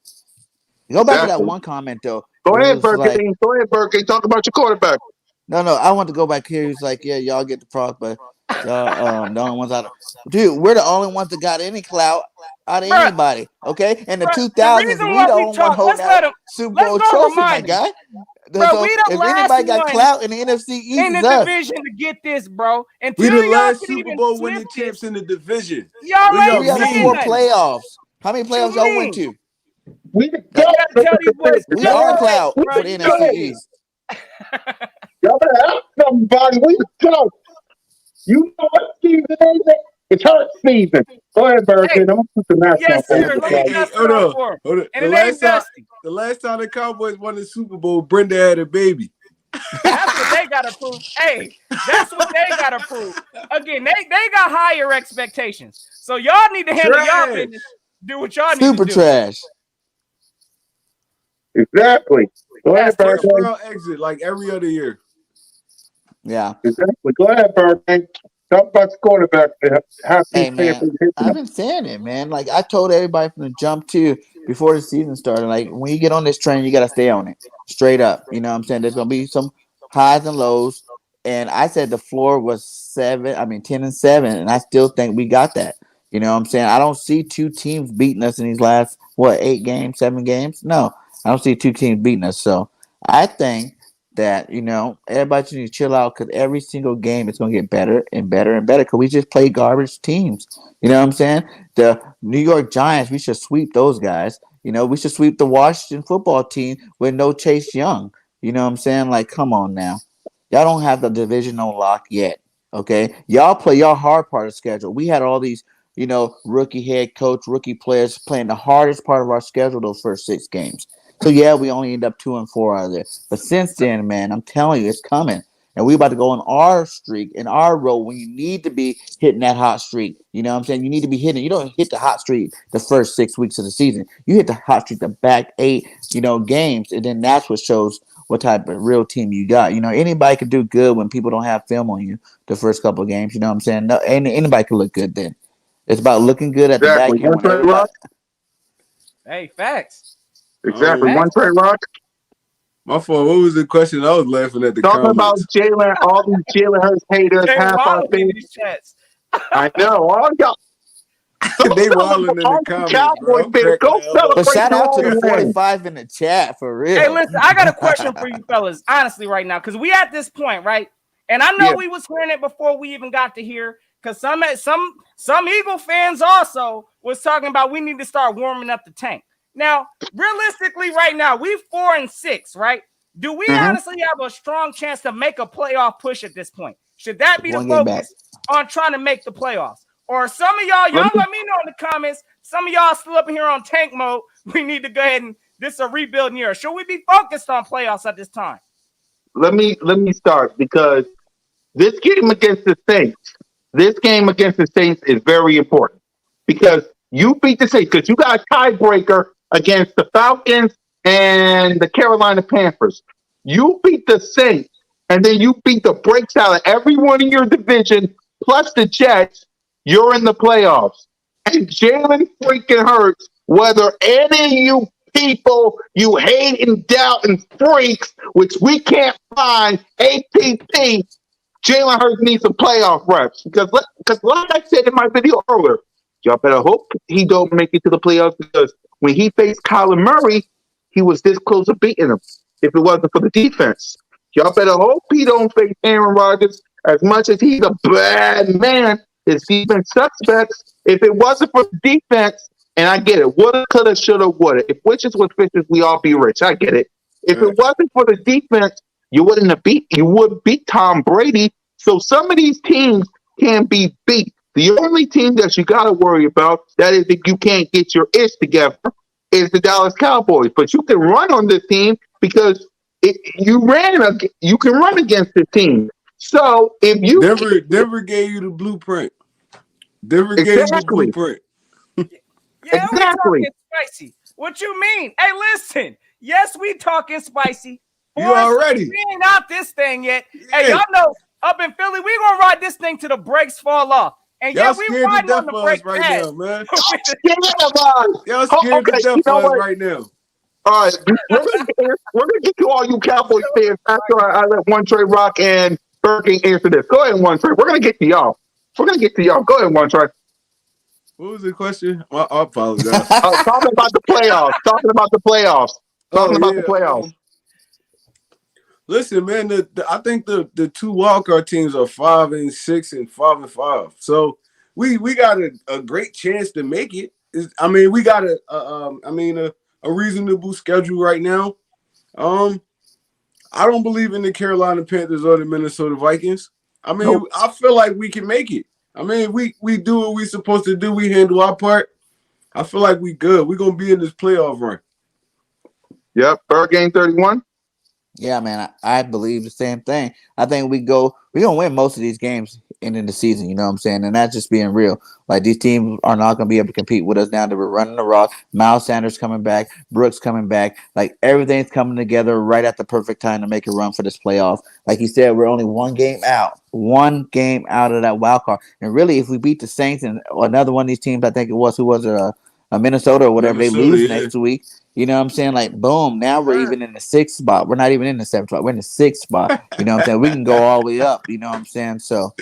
Speaker 3: Go back to that one comment, though.
Speaker 1: Go ahead, Burger. Go ahead, Burger. Talk about your quarterback.
Speaker 3: No, I want to go back here. He's like, yeah, y'all get the props, but y'all the only ones out of dude, we're the only ones that got any clout out of anybody. Okay, in the 2000s, we the only one holding out Super Bowl trophy, my guy.
Speaker 2: Bro,
Speaker 3: so
Speaker 2: we the
Speaker 3: if
Speaker 2: last
Speaker 3: anybody got
Speaker 2: one
Speaker 3: clout in the NFC East,
Speaker 2: in the division to get this, bro.
Speaker 5: We the last Super Bowl winning champs in the division.
Speaker 2: Y'all ain't
Speaker 3: saying 4 playoffs. How many playoffs y'all went to?
Speaker 1: We the
Speaker 2: tell these boys
Speaker 3: we are clout for the NFC East.
Speaker 1: Y'all better ask somebody. We the clout. You know what season is it? It's Hurt season. Go ahead, Burger. I'm gonna put the mask
Speaker 2: yes,
Speaker 1: on.
Speaker 2: Sir. Let me dust it off for him.
Speaker 5: Hold on.
Speaker 2: And it ain't Dusty.
Speaker 5: The last time the Cowboys won the Super Bowl, Brenda had a baby.
Speaker 2: That's what they got to prove. Hey, that's what they got to prove. Again, they got higher expectations. So y'all need to handle y'all business. Do what y'all need to do.
Speaker 3: Super trash.
Speaker 1: Exactly. Go ahead, Burger.
Speaker 5: Exit like every other year.
Speaker 3: Yeah.
Speaker 1: Exactly. Go ahead, Burger. Talk about the quarterback.
Speaker 3: Hey, man, I've been saying it, man. Like, I told everybody from the jump, too, before the season started, like, when you get on this train, you got to stay on it. Straight up. You know what I'm saying? There's going to be some highs and lows. And I said the floor was 10-7, and I still think we got that. You know what I'm saying? I don't see 2 teams beating us in these last, 8 games, 7 games? No, I don't see 2 teams beating us. So I think that, everybody needs to chill out because every single game is going to get better and better and better because we just play garbage teams. You know what I'm saying? The New York Giants, we should sweep those guys. We should sweep the Washington football team with no Chase Young. You know what I'm saying? Like, come on now. Y'all don't have the divisional lock yet, okay? Y'all play your hard part of the schedule. We had all these, rookie head coach, rookie players playing the hardest part of our schedule those first 6 games. So, yeah, we only end up 2-4 out of there. But since then, man, I'm telling you, it's coming. And we about to go on our streak, in our road, when you need to be hitting that hot streak. You know what I'm saying? You need to be hitting. You don't hit the hot streak the first 6 weeks of the season. You hit the hot streak the back 8, games, and then that's what shows what type of real team you got. Anybody can do good when people don't have film on you the first couple of games. You know what I'm saying? No, anybody can look good then. It's about looking good at the back end.
Speaker 2: Hey, facts.
Speaker 1: Exactly. One trade rock.
Speaker 5: My fault. What was the question? I was laughing at the
Speaker 1: talking
Speaker 5: comments.
Speaker 1: about Jalen. All these Jalen Hurts haters, half our fans. I know. All y'all.
Speaker 5: They wilding in the comments, bro.
Speaker 1: Go celebrate.
Speaker 3: But shout out to the 45 in the chat for real.
Speaker 2: Hey, listen, I got a question for you fellas, honestly, right now, because we at this point, right? And I know we was hearing it before we even got to here, because some Eagle fans also was talking about we need to start warming up the tank. Now, realistically, right now, we 4-6, right? Do we honestly have a strong chance to make a playoff push at this point? Should that be the focus on trying to make the playoffs? Or some of y'all let me know in the comments. Some of y'all still up in here on tank mode. We need to go ahead and this is a rebuilding year. Should we be focused on playoffs at this time?
Speaker 1: Let me start because this game against the Saints is very important because You beat the Saints because you got a tiebreaker against the Falcons and the Carolina Panthers. You beat the Saints, and then you beat the brakes out of everyone in your division, plus the Jets. You're in the playoffs. And Jalen freaking Hurts, whether any of you people you hate and doubt and freaks, which we can't find, APP, Jalen Hurts needs some playoff reps because like I said in my video earlier, y'all better hope he don't make it to the playoffs because when he faced Kyler Murray, he was this close to beating him. If it wasn't for the defense, y'all better hope he don't face Aaron Rodgers as much as he's a bad man. His defense suspects. If it wasn't for the defense, and I get it, woulda, coulda, shoulda, woulda. If wishes was fishes, we all be rich. I get it. If it wasn't for the defense, you wouldn't have beat. You would beat Tom Brady. So some of these teams can be beat. The only team that you got to worry about that is if you can't get your ish together is the Dallas Cowboys. But you can run on this team because you can run against this team. So if you
Speaker 5: Denver gave you the blueprint. Denver gave you the blueprint.
Speaker 2: Yeah, we talking spicy. What you mean? Hey, listen. Yes, we talking spicy.
Speaker 5: You already.
Speaker 2: We ain't out this thing yet. Yeah. Hey, y'all know up in Philly, we gonna ride this thing till the brakes fall off. And
Speaker 5: y'all
Speaker 2: we riding on the brake
Speaker 5: right
Speaker 2: pad.
Speaker 5: now, man.
Speaker 1: Y'all scared to death of us
Speaker 5: right now.
Speaker 1: All right, we're gonna get to all you Cowboys fans after I let One Trey Rock and Burger King answer this. Go ahead, One Trey. We're gonna get to y'all. Go ahead, One Trey.
Speaker 5: What was the question? I apologize.
Speaker 1: Talking about the playoffs.
Speaker 5: Listen, man. I think the two wildcard teams are 5-6 and 5-5. So we got a great chance to make it. We got a reasonable schedule right now. I don't believe in the Carolina Panthers or the Minnesota Vikings. Nope. I feel like we can make it. We do what we're supposed to do. We handle our part. I feel like we good. We're going to be in this playoff run.
Speaker 1: Yep. Bird Game 31.
Speaker 3: Yeah, man, I believe the same thing. I think we're going to win most of these games in the season, you know what I'm saying? And that's just being real. Like, these teams are not going to be able to compete with us now that we're running the rock. Miles Sanders coming back, Brooks coming back. Like, everything's coming together right at the perfect time to make a run for this playoff. Like you said, we're only one game out of that wild card. And really, if we beat the Saints and another one of these teams, I think it was, a Minnesota or whatever, they lose next week. You know what I'm saying? Like, boom, now we're even in the 6th spot. We're not even in the 7th spot. We're in the 6th spot. You know what I'm saying? We can go all the way up. You know what I'm saying? So,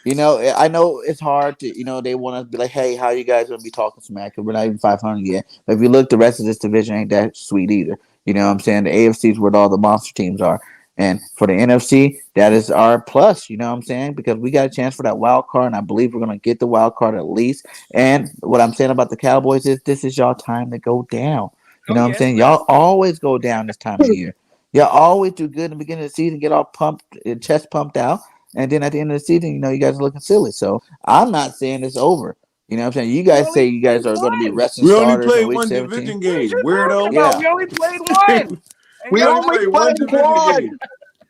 Speaker 3: I know it's hard to, they want to be like, hey, how you guys going to be talking smack? Because we're not even 500 yet. But if you look, the rest of this division ain't that sweet either. You know what I'm saying? The AFC is where all the monster teams are. And for the NFC, that is our plus, you know what I'm saying? Because we got a chance for that wild card, and I believe we're going to get the wild card at least. And what I'm saying about the Cowboys is this is y'all time to go down. You know what I'm saying? Y'all always go down this time of year. Y'all always do good in the beginning of the season, get all pumped, chest pumped out. And then at the end of the season, you guys are looking silly. So I'm not saying it's over. You know what I'm saying? You guys say you guys are going to be resting starters.
Speaker 5: We only played one division game. Weirdo.
Speaker 2: Yeah. We only played one.
Speaker 1: We only played one.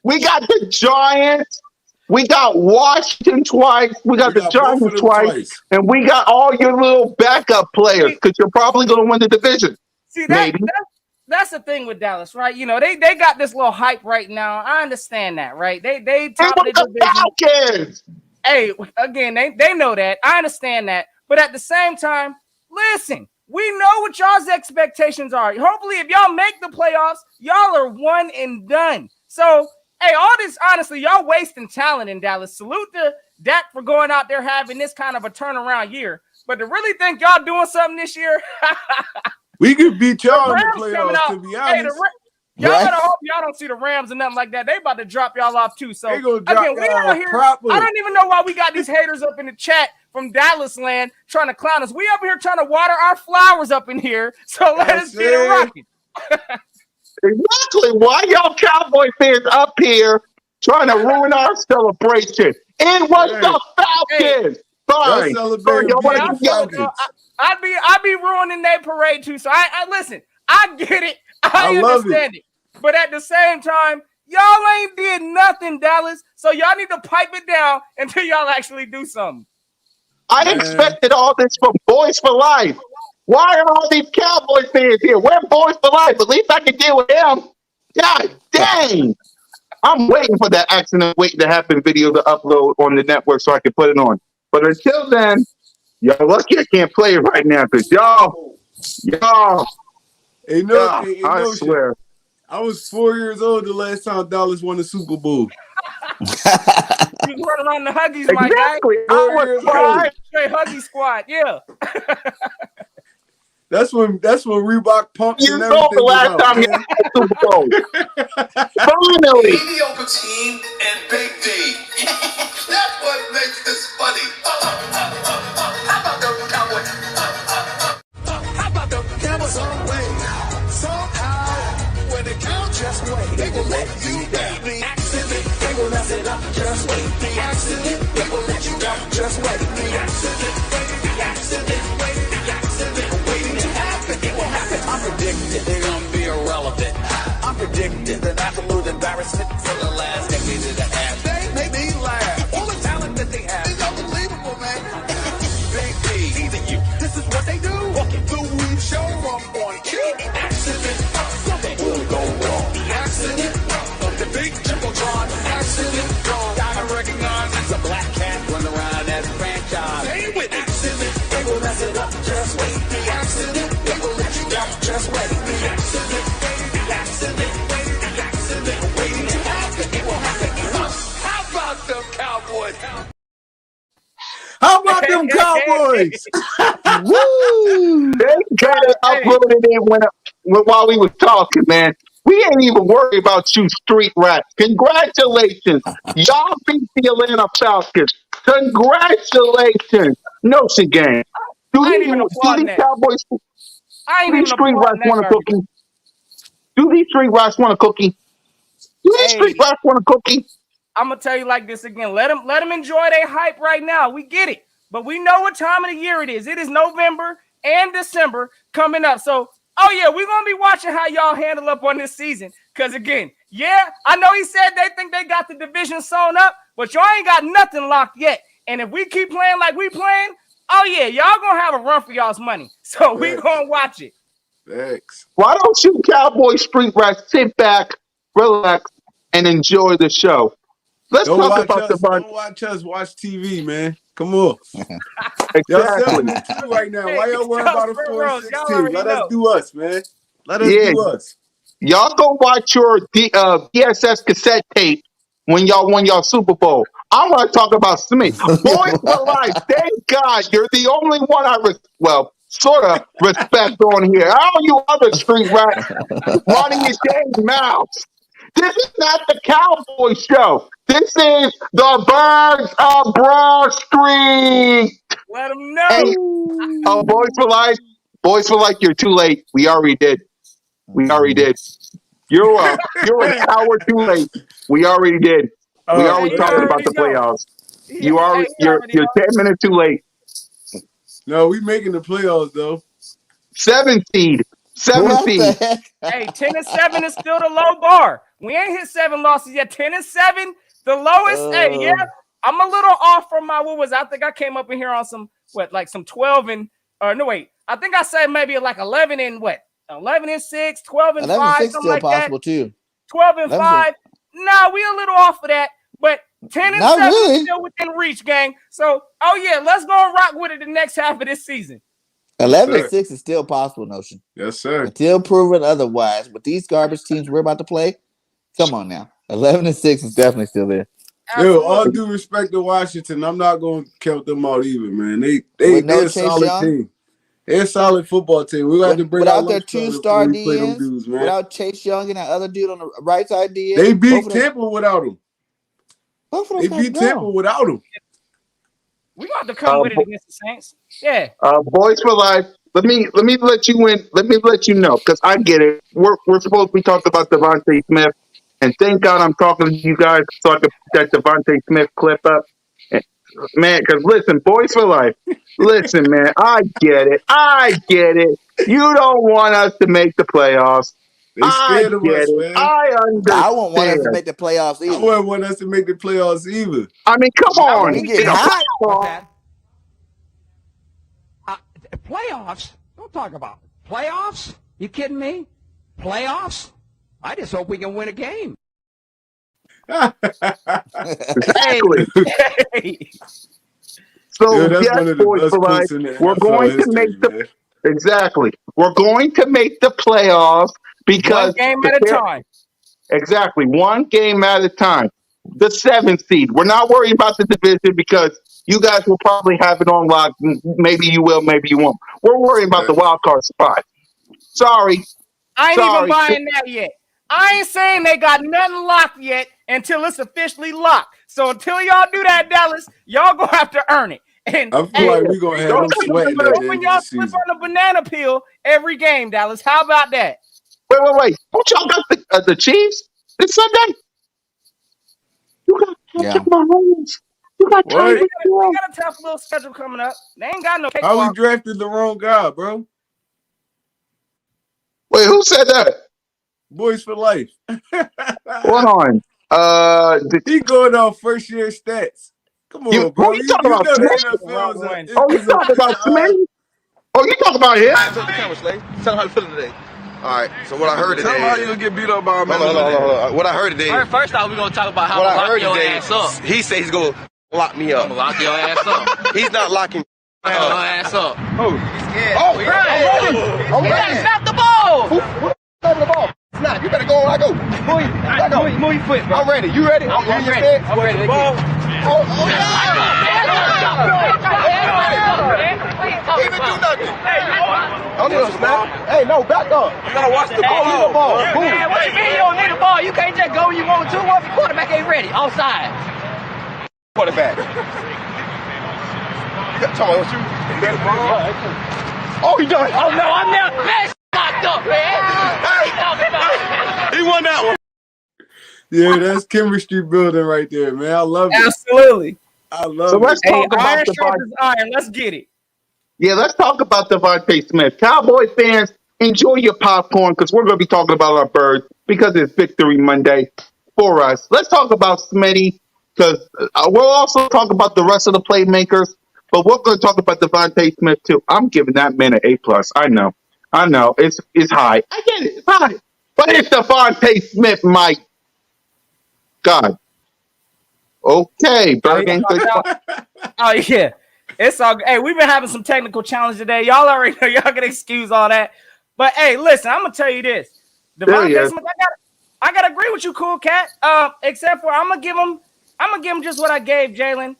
Speaker 1: We got the Giants. We got Washington twice. We got the Giants twice. And we got all your little backup players because you're probably going to win the division.
Speaker 2: See, that's the thing with Dallas, right? They got this little hype right now. I understand that, right? They top of the division. Hey, again, they know that. I understand that. But at the same time, listen, we know what y'all's expectations are. Hopefully, if y'all make the playoffs, y'all are one and done. So, hey, all this, honestly, y'all wasting talent in Dallas. Salute to Dak for going out there having this kind of a turnaround year. But to really think y'all doing something this year,
Speaker 5: we could beat y'all in the playoffs, to be honest.
Speaker 2: Y'all better hope y'all don't see the Rams and nothing like that. They about to drop y'all off too. So again, we out here. I don't even know why we got these haters up in the chat from Dallas land trying to clown us. We up here trying to water our flowers up in here. So let us get it rocking.
Speaker 1: Exactly. Why y'all Cowboy fans up here trying to ruin our celebration? And what's the Falcons? Fine.
Speaker 2: I'd be ruining their parade too. So I listen. I get it. I understand it. But at the same time, y'all ain't did nothing, Dallas. So y'all need to pipe it down until y'all actually do something.
Speaker 1: I expected all this from Boys for Life. Why are all these Cowboys fans here? We're boys for life. At least I can deal with them. God dang. I'm waiting for that accident waiting to happen video to upload on the network so I can put it on. But until then, y'all lucky I can't play it right now because y'all,
Speaker 5: Hey,
Speaker 1: I
Speaker 5: no,
Speaker 1: swear.
Speaker 5: I was 4 years old the last time Dallas won the Super Bowl.
Speaker 2: You run around the Huggies, my guy.
Speaker 1: Exactly.
Speaker 5: 4
Speaker 1: I was
Speaker 5: years
Speaker 1: five.
Speaker 5: old.
Speaker 2: Straight Huggy squad, yeah.
Speaker 5: That's when Reebok pumps and
Speaker 1: Years old the
Speaker 5: everything was
Speaker 1: last
Speaker 5: out,
Speaker 1: time you
Speaker 5: man.
Speaker 1: had a Super Bowl. Finally.
Speaker 6: Mediocre team and Big D. That's what makes this funny. How about them Cowboys? How about them Cowboys on way? Somehow, when they count, just wait. They will let you down. The accident, they will mess it up. Just wait. The accident, they will let you down. Just wait. The accident, the accident, the accident, waiting to happen. It will happen. I'm predicting they're gonna be irrelevant. I'm predicting an absolute embarrassment for the last decade and a half. They make me laugh. All the talent that they have is unbelievable, man. Big D, even you. This is what they do. Walking through, we show up on cue. Accident, something will go wrong. The accident of the big Jumbotron. Accident, gone. Gotta recognize it's a black cat run around that franchise. Stay with accident, they will mess it up. Just wait. The accident, they will let you down. Just wait. The accident, the accident, the accident, waiting to happen. It will happen. How about them Cowboys?
Speaker 5: How about them Cowboys?
Speaker 3: Woo!
Speaker 1: They got it uploaded in while we was talking, man. We ain't even worried about you street rats. Congratulations. Y'all beat the Atlanta Falcons. Congratulations. Notion game. Do
Speaker 2: I ain't
Speaker 1: these,
Speaker 2: even
Speaker 1: do
Speaker 2: applauding
Speaker 1: these
Speaker 2: that.
Speaker 1: Cowboys,
Speaker 2: I ain't
Speaker 1: do these
Speaker 2: even
Speaker 1: street rats
Speaker 2: applauding that
Speaker 1: want a
Speaker 2: garbage.
Speaker 1: cookie? Do these street rats want a cookie? Do these street
Speaker 2: Hey,
Speaker 1: rats want a cookie?
Speaker 2: I'm gonna tell you like this again. Let them enjoy their hype right now. We get it, but we know what time of the year it is. It is November and December coming up. So, oh yeah, we're gonna be watching how y'all handle up on this season. Cause again, yeah, I know he said they think they got the division sewn up, but y'all ain't got nothing locked yet. And if we keep playing like we playing, oh yeah, y'all gonna have a run for y'all's money. So we gonna watch it.
Speaker 5: Thanks.
Speaker 1: Why don't you Cowboy street rats sit back, relax, and enjoy the show? Let's
Speaker 5: Don't
Speaker 1: talk
Speaker 5: watch
Speaker 1: about the
Speaker 5: us.
Speaker 1: bunch.
Speaker 5: Don't watch us. Watch TV, man. Come on. Y'all
Speaker 1: Exactly.
Speaker 5: 7-2 right now.
Speaker 2: Hey,
Speaker 5: Why y'all worry about a
Speaker 2: Spur
Speaker 5: 4
Speaker 2: Rose,
Speaker 5: and
Speaker 2: y'all
Speaker 5: 16?
Speaker 2: already
Speaker 5: Let us
Speaker 2: know.
Speaker 5: do us, man. Let us
Speaker 1: Yeah.
Speaker 5: do us.
Speaker 1: Y'all go watch your VSS cassette tape when y'all won y'all Super Bowl. I want to talk about Smith. Boys for life. Thank God you're the only one sort of respect on here. All you other street rats running your dang mouths. This is not the Cowboy show. This is the Birds of Broad Street.
Speaker 2: Let them
Speaker 1: Hey,
Speaker 2: know.
Speaker 1: Boys for life. Boys for life, you're too late. We already did. We already did. You're an hour too late. We already did. We
Speaker 5: Oh,
Speaker 2: Hey,
Speaker 1: already
Speaker 2: he
Speaker 1: talked
Speaker 5: man.
Speaker 1: about
Speaker 2: already
Speaker 1: the
Speaker 2: know.
Speaker 1: playoffs.
Speaker 2: He already
Speaker 1: You're
Speaker 2: know.
Speaker 1: 10 minutes too late.
Speaker 5: No, we making the playoffs, though.
Speaker 1: 7 seed. 7
Speaker 3: What the
Speaker 1: seed.
Speaker 3: heck?
Speaker 2: Hey, 10-7 is still the low bar. We ain't hit 7 losses yet. 10-7, the lowest. Hey, yeah, I'm a little off from my I think I came up in here on some 12 and no wait. I think I said maybe like 11 and 11 and 6, 12 and
Speaker 3: 11 and
Speaker 2: 5,
Speaker 3: 6
Speaker 2: something
Speaker 3: still
Speaker 2: like that.
Speaker 3: possible too.
Speaker 2: 12 and
Speaker 3: 11
Speaker 2: 5. Nah, we a little off of that, but 10 and
Speaker 3: Not
Speaker 2: 7
Speaker 3: really.
Speaker 2: is still within reach, gang. So, oh yeah, let's go and rock with it the next half of this season.
Speaker 3: 11
Speaker 5: Yes,
Speaker 3: and 6 is still possible, Notion.
Speaker 5: Yes, sir.
Speaker 3: Until proven otherwise. With these garbage teams we're about to play, come on now. 11 and 6 is definitely still there.
Speaker 5: Yo, all
Speaker 2: Absolutely.
Speaker 5: due respect to Washington, I'm not going to count them out either, man.
Speaker 3: With no
Speaker 5: They're a
Speaker 3: Chase
Speaker 5: solid
Speaker 3: Young?
Speaker 5: team. They're a solid football team. We're going to have to bring our
Speaker 3: Without their
Speaker 5: lunch cover
Speaker 3: 2-star
Speaker 5: when we play them
Speaker 3: DNs,
Speaker 5: dudes, man.
Speaker 3: without Chase Young and that other dude on the right side DN,
Speaker 5: They
Speaker 3: both
Speaker 5: beat
Speaker 3: of them,
Speaker 5: Tampa without him.
Speaker 3: both of
Speaker 5: They
Speaker 3: those guys
Speaker 5: beat Tampa
Speaker 3: gone.
Speaker 5: without him.
Speaker 2: We got to come with it against the Saints. Yeah.
Speaker 1: Boys for life. Let me let you in. Let me let you know because I get it. We're supposed to be talking about Devontae Smith, and thank God I'm talking to you guys so I can put that Devontae Smith clip up. Man, because listen, boys for life. Listen, man, I get it. I get it. You don't want us to make the playoffs.
Speaker 5: They
Speaker 1: I
Speaker 5: scared of
Speaker 1: get
Speaker 5: us,
Speaker 1: it.
Speaker 5: man.
Speaker 1: I
Speaker 3: I won't want us to
Speaker 1: understand.
Speaker 3: make the playoffs
Speaker 5: I
Speaker 3: either.
Speaker 5: wouldn't want us to make the playoffs either.
Speaker 1: I mean, come
Speaker 2: Not
Speaker 1: on.
Speaker 3: We
Speaker 2: when
Speaker 3: getting
Speaker 1: In a
Speaker 3: hot.
Speaker 1: playoff,
Speaker 7: Playoffs? Don't talking about? Playoffs? You kidding me? Playoffs? I just hope we can win a game.
Speaker 1: Exactly.
Speaker 2: Hey,
Speaker 1: So
Speaker 5: That's
Speaker 1: yes,
Speaker 5: one of the
Speaker 1: boys
Speaker 5: best
Speaker 1: for life,
Speaker 5: quotes in the
Speaker 1: we're
Speaker 5: NFL
Speaker 1: going to make
Speaker 5: history,
Speaker 1: the
Speaker 5: man.
Speaker 1: exactly. We're going to make the playoffs because
Speaker 2: one game
Speaker 1: the
Speaker 2: at a time.
Speaker 1: exactly one game at a time. The 7th seed. We're not worried about the division because you guys will probably have it on lock. Maybe you will, maybe you won't. We're worrying about the wild card spot. Sorry,
Speaker 2: I ain't even
Speaker 1: sorry.
Speaker 2: buying that yet. I ain't saying they got nothing locked yet until it's officially locked. So until y'all do that, Dallas, y'all gonna have to earn it. And
Speaker 5: I feel
Speaker 2: hey,
Speaker 5: like we're going to have them sweating at the
Speaker 2: when
Speaker 5: end of
Speaker 2: y'all
Speaker 5: the
Speaker 2: slip
Speaker 5: season.
Speaker 2: on the banana peel every game, Dallas. How about that?
Speaker 1: Wait. Don't y'all got the Chiefs this Sunday? You got
Speaker 3: Yeah.
Speaker 1: Patrick Mahomes. You got
Speaker 5: What?
Speaker 1: Tyreek
Speaker 2: They
Speaker 1: Hill.
Speaker 2: got a tough little schedule coming up. They ain't got no
Speaker 5: How we
Speaker 2: cakewalk.
Speaker 5: drafted the wrong guy, bro?
Speaker 1: Wait, who said that?
Speaker 5: Boys for life.
Speaker 1: Hold on.
Speaker 5: He going off first year stats. Come
Speaker 1: You
Speaker 5: on,
Speaker 1: who
Speaker 5: bro.
Speaker 1: you
Speaker 5: You,
Speaker 1: talking
Speaker 5: you
Speaker 1: about?
Speaker 5: know the
Speaker 1: Smith?
Speaker 5: NFL
Speaker 2: Wrong one.
Speaker 1: You talking
Speaker 5: is
Speaker 1: about
Speaker 5: a odd.
Speaker 1: Smith? Oh, you talking about him?
Speaker 8: Tell the camera, Slay. Tell him how you feeling today. All right. So what I heard today. Tell him how you gonna get beat up by a man. Hold on. What I heard today.
Speaker 9: First off, we're gonna talk about how
Speaker 8: What
Speaker 9: to
Speaker 8: I
Speaker 9: lock
Speaker 8: heard
Speaker 9: your
Speaker 8: today.
Speaker 9: ass up.
Speaker 8: He said he's gonna lock me up.
Speaker 9: I'm gonna lock your ass up.
Speaker 8: He's not locking.
Speaker 9: Lock your ass up.
Speaker 8: Who? Oh,
Speaker 9: Right.
Speaker 8: I'm ready.
Speaker 9: You gotta snap the ball.
Speaker 8: Who the ball? Snap. You better go when I go.
Speaker 9: Move your foot, bro.
Speaker 8: I'm ready. You ready?
Speaker 9: I'm ready. I'm ready.
Speaker 8: Ball. Oh, even do nothing. I need a snap. Hey, no, back up. You gotta watch the ball. Need the ball. Boom.
Speaker 9: Man, what you mean you don't need the ball? You can't just go when you want to. What if your quarterback ain't ready? Offside.
Speaker 8: Quarterback. Tell me what you. Oh, he done.
Speaker 9: Oh no, I'm not. Man, locked up, man.
Speaker 8: He won that one.
Speaker 5: Yeah, that's chemistry building right there, man. I love it.
Speaker 2: Absolutely.
Speaker 5: I love
Speaker 1: So
Speaker 5: it.
Speaker 1: let's
Speaker 2: Hey,
Speaker 1: talk about
Speaker 2: iron
Speaker 1: the
Speaker 2: sharpens iron. Let's get it.
Speaker 1: yeah, let's talk about Devontae Smith. Cowboy fans, enjoy your popcorn because we're going to be talking about our birds because it's Victory Monday for us. Let's talk about Smitty because we'll also talk about the rest of the playmakers, but we're going to talk about Devontae Smith too. I'm giving that man an A plus. I know, it's high. I get it, it's high, but it's Devontae Smith, my God. Okay, Bergen.
Speaker 2: Oh yeah, it's all. Hey, we've been having some technical challenge today. Y'all already know. Y'all can excuse all that. But hey, listen, I'm gonna tell you this.
Speaker 1: There he
Speaker 2: Devontae
Speaker 1: is.
Speaker 2: Smith, I gotta agree with you, cool cat. Except for I'm gonna give him just what I gave Jalen.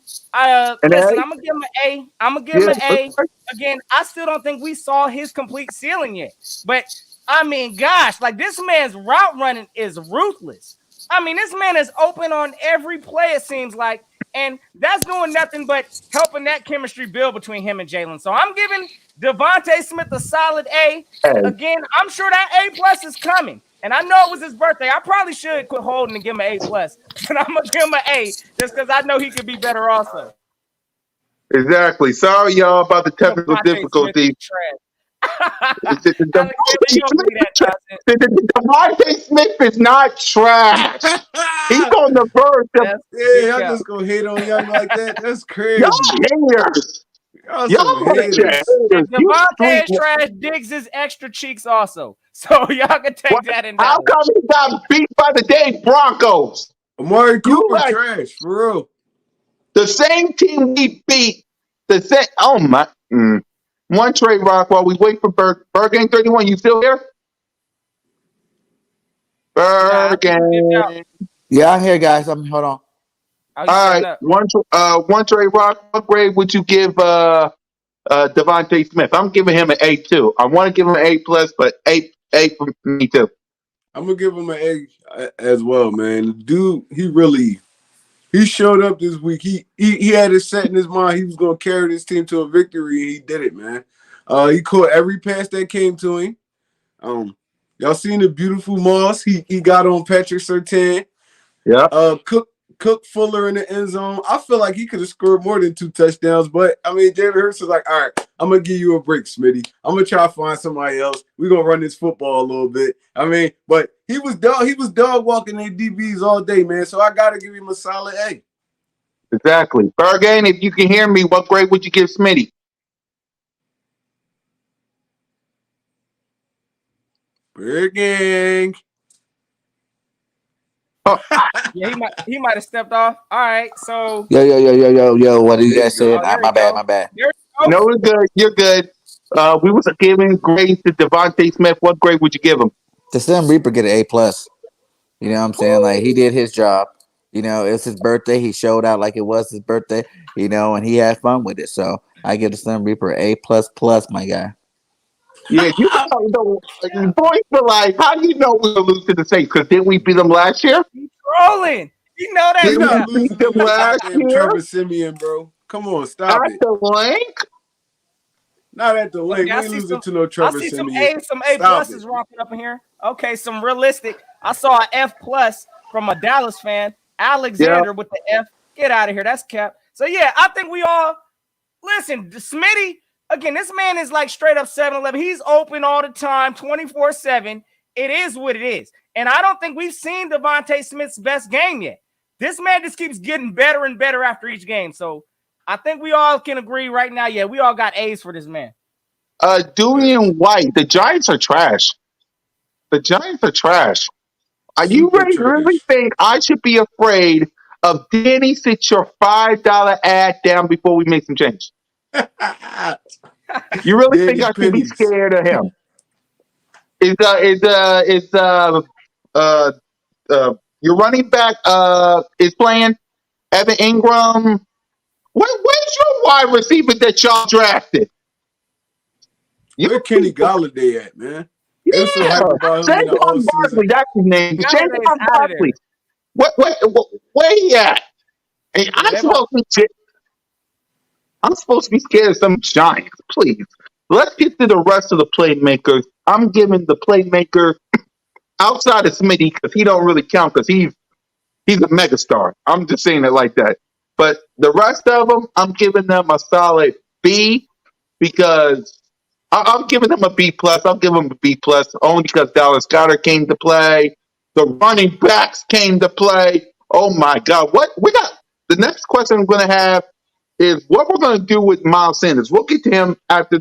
Speaker 2: Listen, I'm gonna give him an A. I'm gonna give him an A. Again, I still don't think we saw his complete ceiling yet. But I mean, gosh, like this man's route running is ruthless. I mean, this man is open on every play, it seems like, and that's doing nothing but helping that chemistry build between him and Jalen. So I'm giving Devontae Smith a solid A. Again, I'm sure that A plus is coming. And I know it was his birthday. I probably should quit holding and give him an A plus, but I'm gonna give him an A just because I know he could be better also.
Speaker 1: Exactly. Sorry, y'all, about the technical
Speaker 2: Devontae Smith
Speaker 1: difficulties.
Speaker 2: is trash.
Speaker 1: The
Speaker 2: Alex, you don't believe that nonsense.
Speaker 1: Devontae Smith is not trash. He's on the verge of
Speaker 2: That's
Speaker 5: Yeah,
Speaker 2: big
Speaker 5: y'all just gonna hate on young like that. That's
Speaker 1: y'all
Speaker 5: crazy.
Speaker 1: haters.
Speaker 5: Y'all
Speaker 1: Y'all
Speaker 5: some
Speaker 1: bunch of
Speaker 5: haters.
Speaker 1: haters.
Speaker 2: If
Speaker 1: You
Speaker 2: Devontae is
Speaker 1: street-
Speaker 2: trash, Diggs is extra cheeks also. So y'all can take
Speaker 1: What?
Speaker 2: that in
Speaker 1: How
Speaker 2: that.
Speaker 1: come he got beat by the Dave Broncos?
Speaker 5: Amari
Speaker 1: You
Speaker 5: Cooper
Speaker 1: like
Speaker 5: trash, for real.
Speaker 1: the same team we beat. The same. Oh my. One trade rock while we wait for Bergen 31. You still here? Bergen.
Speaker 3: Yeah, I'm here, guys. Hold on.
Speaker 2: Oh,
Speaker 1: All right. One trade rock. What grade would you give Devontae Smith? I'm giving him an A too. I want to give him an A plus, but A for me too.
Speaker 5: I'm gonna give him an A as well, man. The dude, he showed up this week. He had it set in his mind he was gonna carry this team to a victory, and he did it, man. He caught every pass that came to him. Y'all seen the beautiful Moss he got on Patrick Surtain.
Speaker 1: Yeah.
Speaker 5: Cook Fuller in the end zone. I feel like he could have scored more than 2 touchdowns, but I mean, Jalen Hurts was like, all right, I'm gonna give you a break, Smitty. I'm gonna try to find somebody else. We're gonna run this football a little bit. I mean, but he was dog walking their DBs all day, man. So I gotta give him a solid A.
Speaker 1: Exactly. Bergen, if you can hear me, what grade would you give Smitty?
Speaker 5: Bear gang.
Speaker 1: Oh,
Speaker 2: Yeah, he might have stepped off. All right, so
Speaker 3: Yo. What did you
Speaker 5: There you
Speaker 3: guys say?
Speaker 5: go.
Speaker 2: oh, there
Speaker 3: My
Speaker 2: you
Speaker 3: bad.
Speaker 2: go.
Speaker 3: My bad.
Speaker 2: There you
Speaker 1: no,
Speaker 2: go.
Speaker 1: we're good. You're good. We was giving grades to Devontae Smith. What grade would you give him?
Speaker 3: The Slim Reaper get an A+. You know what I'm saying? Like he did his job. You know, it's his birthday. He showed out like it was his birthday. You know, and he had fun with it. So I give the Slim Reaper A++, my guy.
Speaker 1: Yeah, you know, boys were like, how do you know we're gonna lose to the Saints? Because didn't we beat them last year?
Speaker 2: He trolling. You know that
Speaker 5: We
Speaker 1: Didn't we
Speaker 5: not
Speaker 2: cap.
Speaker 1: beat
Speaker 5: losing
Speaker 1: them
Speaker 5: to no
Speaker 1: last
Speaker 5: goddamn
Speaker 1: year
Speaker 5: Trevor Simeon, bro. Come on,
Speaker 1: at
Speaker 5: stop it.
Speaker 1: the link?
Speaker 5: Not at the link.
Speaker 2: Okay,
Speaker 5: We ain't losing to no
Speaker 2: I
Speaker 5: Trevor
Speaker 2: see
Speaker 5: Simeon.
Speaker 2: some A
Speaker 5: Stop it.
Speaker 2: pluses rocking up in here. Okay, some realistic. I saw an F plus from a Dallas fan,
Speaker 1: Yeah.
Speaker 2: Alexander with the F. Get out of here. That's cap. So yeah, I think we all listen. Smitty again. This man is like straight up 7-Eleven. He's open all the time, 24/7. It is what it is, and I don't think we've seen Devontae Smith's best game yet. This man just keeps getting better and better after each game. So I think we all can agree right now. Yeah, we all got A's for this man.
Speaker 1: Dewey and White. The Giants are trash. The Giants are trash. Are you
Speaker 5: Super
Speaker 1: really
Speaker 5: trash.
Speaker 1: think I should be afraid of Danny? Sit your $5 ad down before we make some change. You really think
Speaker 5: Danny
Speaker 1: I should be
Speaker 5: Pennies.
Speaker 1: scared of him? Is your running back is playing Evan Ingram? Where's your wide receiver that y'all drafted? You
Speaker 5: Where Kenny Galladay at, man? They was so
Speaker 1: yeah,
Speaker 5: hype about him in the
Speaker 1: Saquon
Speaker 5: offseason.
Speaker 1: Barkley. That's his name.
Speaker 2: Galladay is
Speaker 1: Saquon
Speaker 2: out of there.
Speaker 1: Barkley. Where he at? And
Speaker 2: Yeah, they about
Speaker 1: I'm supposed to be scared of some Giants. Please, let's get to the rest of the playmakers. I'm giving the playmaker outside of Smitty because he don't really count because he's a megastar. I'm just saying it like that. But the rest of them, I'm giving them a solid B because I'm giving them a B plus. I'll give them a B plus only because Dallas Goddard came to play. The running backs came to play. Oh my God! What we got? The next question I'm going to have is what we're going to do with Miles Sanders. We'll get to him after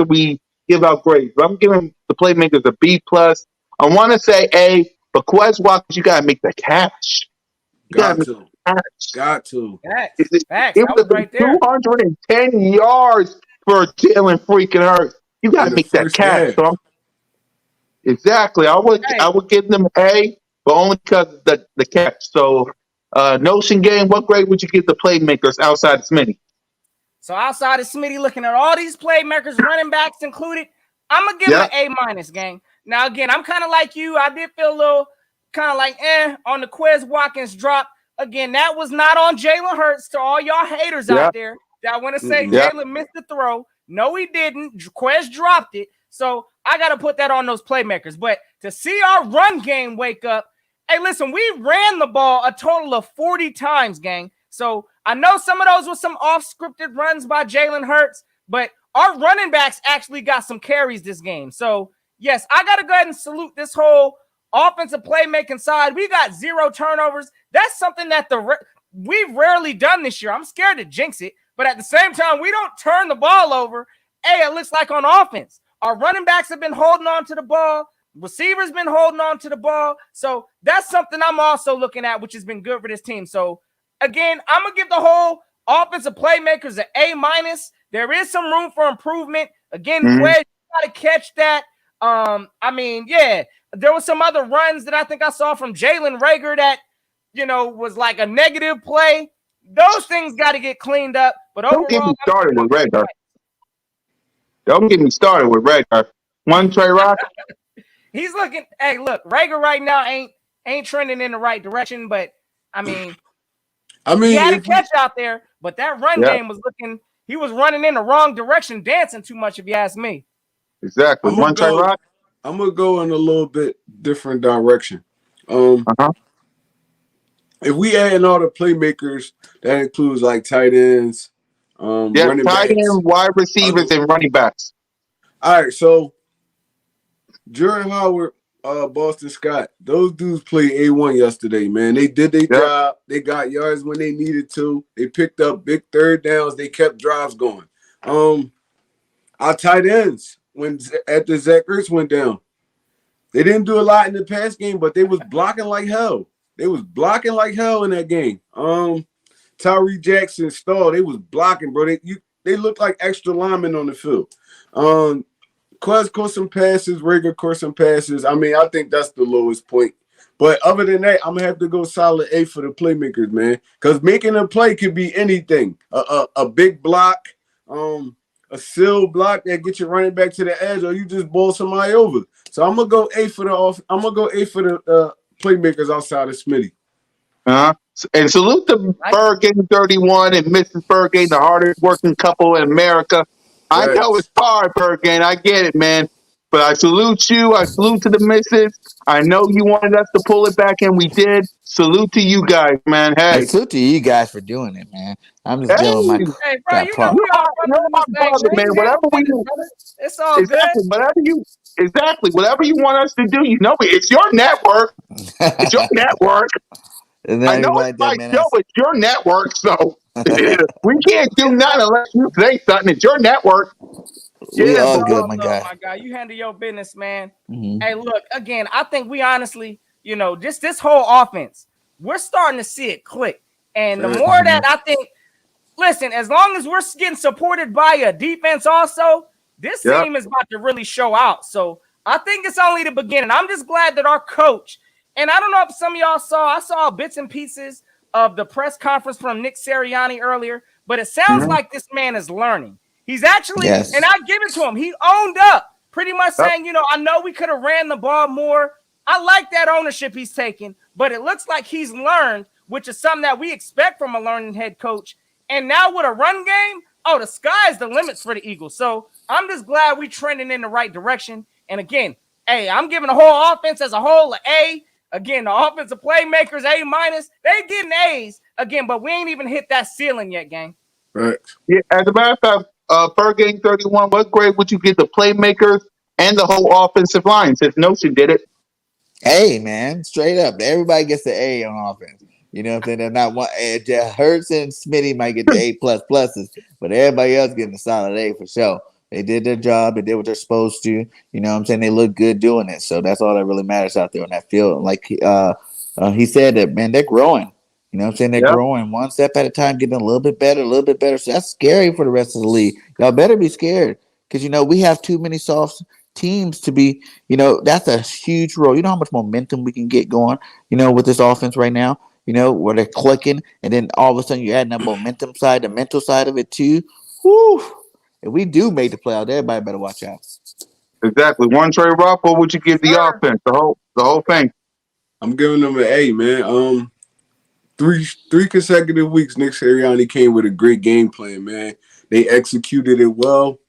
Speaker 1: we give out grades. But I'm giving the playmakers a B plus. I want to say A, but Quez Watkins, you got to make the cash. You got to
Speaker 5: Got
Speaker 1: make
Speaker 5: to.
Speaker 1: the cash.
Speaker 5: Got to.
Speaker 2: facts. Facts.
Speaker 1: It
Speaker 2: That
Speaker 1: would
Speaker 2: was
Speaker 1: have been
Speaker 2: right there.
Speaker 1: 210 yards for Jalen freaking Hurts. You got
Speaker 5: In
Speaker 1: to
Speaker 5: the
Speaker 1: make that
Speaker 5: first
Speaker 1: cash.
Speaker 5: half.
Speaker 1: So exactly. I
Speaker 2: Hey,
Speaker 1: would give them A, but only because of the catch. So Notion game, what grade would you give the playmakers outside of Smitty?
Speaker 2: so outside of Smitty, looking at all these playmakers, running backs included, I'm gonna give him
Speaker 1: Yeah.
Speaker 2: an A minus, gang. Now again, I'm kind of like you. I did feel a little kind of like on the Quez Watkins drop. Again, that was not on Jalen Hurts. To all y'all haters
Speaker 1: Yeah.
Speaker 2: out there that want to say
Speaker 5: Mm-mm.
Speaker 1: Yeah.
Speaker 2: Jalen missed the throw, no, he didn't. Quez dropped it, so I got to put that on those playmakers. But to see our run game wake up, hey, listen, we ran the ball a total of 40 times, gang. So I know some of those were some off-scripted runs by Jalen Hurts, but our running backs actually got some carries this game. So yes, I got to go ahead and salute this whole offensive playmaking side. We got 0 turnovers. That's something that we've rarely done this year. I'm scared to jinx it, but at the same time, we don't turn the ball over. Hey, it looks like on offense, our running backs have been holding on to the ball. Receivers been holding on to the ball. So that's something I'm also looking at, which has been good for this team. So again, I'm going to give the whole offensive playmakers an A minus. There is some room for improvement. Again,
Speaker 1: Mhm.
Speaker 2: Quez, you got to catch that. I mean, yeah, there was some other runs that I think I saw from Jalen Reagor that, was like a negative play. Those things got to get cleaned up. But
Speaker 1: Don't get me
Speaker 2: overall,
Speaker 1: started with Redgar. Don't get me started with Redgar. One Trey Rock.
Speaker 2: he's looking. Hey, look, Reagor right now ain't trending in the right direction. But I mean,
Speaker 5: I
Speaker 2: he
Speaker 5: mean,
Speaker 2: had a
Speaker 5: if
Speaker 2: catch out there, but that run
Speaker 1: Yeah.
Speaker 2: game was looking. He was running in the wrong direction, dancing too much, if you ask me.
Speaker 1: Exactly.
Speaker 5: I'm gonna
Speaker 1: One Trey
Speaker 5: go,
Speaker 1: Rock.
Speaker 5: I'm gonna go in a little bit different direction.
Speaker 1: Uh-huh.
Speaker 5: If we add in all the playmakers, that includes like tight ends,
Speaker 1: Yeah,
Speaker 5: running
Speaker 1: tight
Speaker 5: backs.
Speaker 1: end, wide receivers, and running backs.
Speaker 5: All right, so Jordan Howard, Boston Scott, those dudes played A1 yesterday, man. They did their
Speaker 1: Yeah.
Speaker 5: job. They got yards when they needed to. They picked up big third downs. They kept drives going. Our tight ends, when after Zach Ertz went down, They didn't do a lot in the pass game, but they was blocking like hell. They was blocking like hell in that game. Tyree Jackson, Stall, they was blocking, bro. They looked like extra linemen on the field. Quez caught some passes, Rager caught some passes. I mean, I think that's the lowest point. But other than that, I'm gonna have to go solid A for the playmakers, man. Because making a play could be anything. A big block, a seal block that gets you running back to the edge, or you just bowl somebody over. So I'm gonna go A for the playmakers outside of Smitty.
Speaker 1: And salute to Bird Game 31 and Mrs. Bird Game, the hardest working couple in America. I know it's
Speaker 5: Facts.
Speaker 1: hard, Bird Game. I get it, man. But I salute you. I salute to the missus. I know you wanted us to pull it back, and we did. Salute to you guys, man.
Speaker 3: And
Speaker 1: Hey,
Speaker 3: salute to you guys for doing it, man. I'm just
Speaker 1: hey,
Speaker 3: dealing with my
Speaker 2: Hey, bro,
Speaker 3: got
Speaker 2: you know
Speaker 3: problem.
Speaker 2: we all
Speaker 1: you're
Speaker 2: brothers in
Speaker 1: my
Speaker 2: this thing,
Speaker 1: brother, man.
Speaker 2: man. You
Speaker 1: Whatever
Speaker 2: handle
Speaker 1: we
Speaker 2: business,
Speaker 1: do,
Speaker 2: brother. It's all good.
Speaker 1: whatever you want us to do, you know, it's your network. It's your network.
Speaker 3: And
Speaker 1: I
Speaker 3: not
Speaker 1: know
Speaker 3: even
Speaker 1: it's
Speaker 3: like that,
Speaker 1: my
Speaker 3: man.
Speaker 1: show. It's your network, so we can't do nothing unless you say something. It's your network.
Speaker 3: We
Speaker 1: Yeah,
Speaker 3: all
Speaker 1: but
Speaker 3: good,
Speaker 2: Oh,
Speaker 3: my
Speaker 2: love,
Speaker 3: guy.
Speaker 2: my guy. You handle your business, man.
Speaker 3: Hmm.
Speaker 2: Hey, look, again, I think we honestly, just this whole offense, we're starting to see it click. And the
Speaker 5: Facts.
Speaker 2: more that I think, listen, as long as we're getting supported by a defense also, this
Speaker 1: yeah,
Speaker 2: team is about to really show out. So I think it's only the beginning. I'm just glad that our coach, and I don't know if some of y'all I saw bits and pieces of the press conference from Nick Sirianni earlier, but it sounds
Speaker 1: mhm,
Speaker 2: like this man is learning. He's actually, and
Speaker 3: Yes.
Speaker 2: I give it to him, he owned up, pretty much
Speaker 1: yep,
Speaker 2: saying, I know we could have ran the ball more. I like that ownership he's taking, but it looks like he's learned, which is something that we expect from a learning head coach. And now with a run game, the sky's the limits for the Eagles. So I'm just glad we trending in the right direction. And again, hey, I'm giving the whole offense as a whole an A. Again, the offensive playmakers A minus. They getting A's again, but we ain't even hit that ceiling yet, gang.
Speaker 5: Facts.
Speaker 1: yeah. As a matter of fact, per game 31, what grade would you give the playmakers and the whole offensive line? Since Notion did it.
Speaker 3: A, man, straight up. Everybody gets the A on offense. You know what I'm saying? They're not one. Hurts and Smitty might get the A plus pluses, but everybody else getting a solid A for sure. They did their job. They did what they're supposed to. You know what I'm saying? They look good doing it. So that's all that really matters out there on that field. Like he said that, man, they're growing. You know what I'm saying? They're
Speaker 1: Yep.
Speaker 3: growing one step at a time, getting a little bit better, a little bit better. So that's scary for the rest of the league. Y'all better be scared because, we have too many soft teams to be, that's a huge role. You know how much momentum we can get going, with this offense right now, where they're clicking, and then all of a sudden you're adding that momentum side, the mental side of it too. Whew. If we do make the playoffs, everybody better watch out.
Speaker 1: Exactly. One Trey Rock, what would you give the
Speaker 2: Sir.
Speaker 1: offense? The whole thing.
Speaker 5: I'm giving them an A, man. Three consecutive weeks, Nick Sirianni came with a great game plan, man. They executed it well.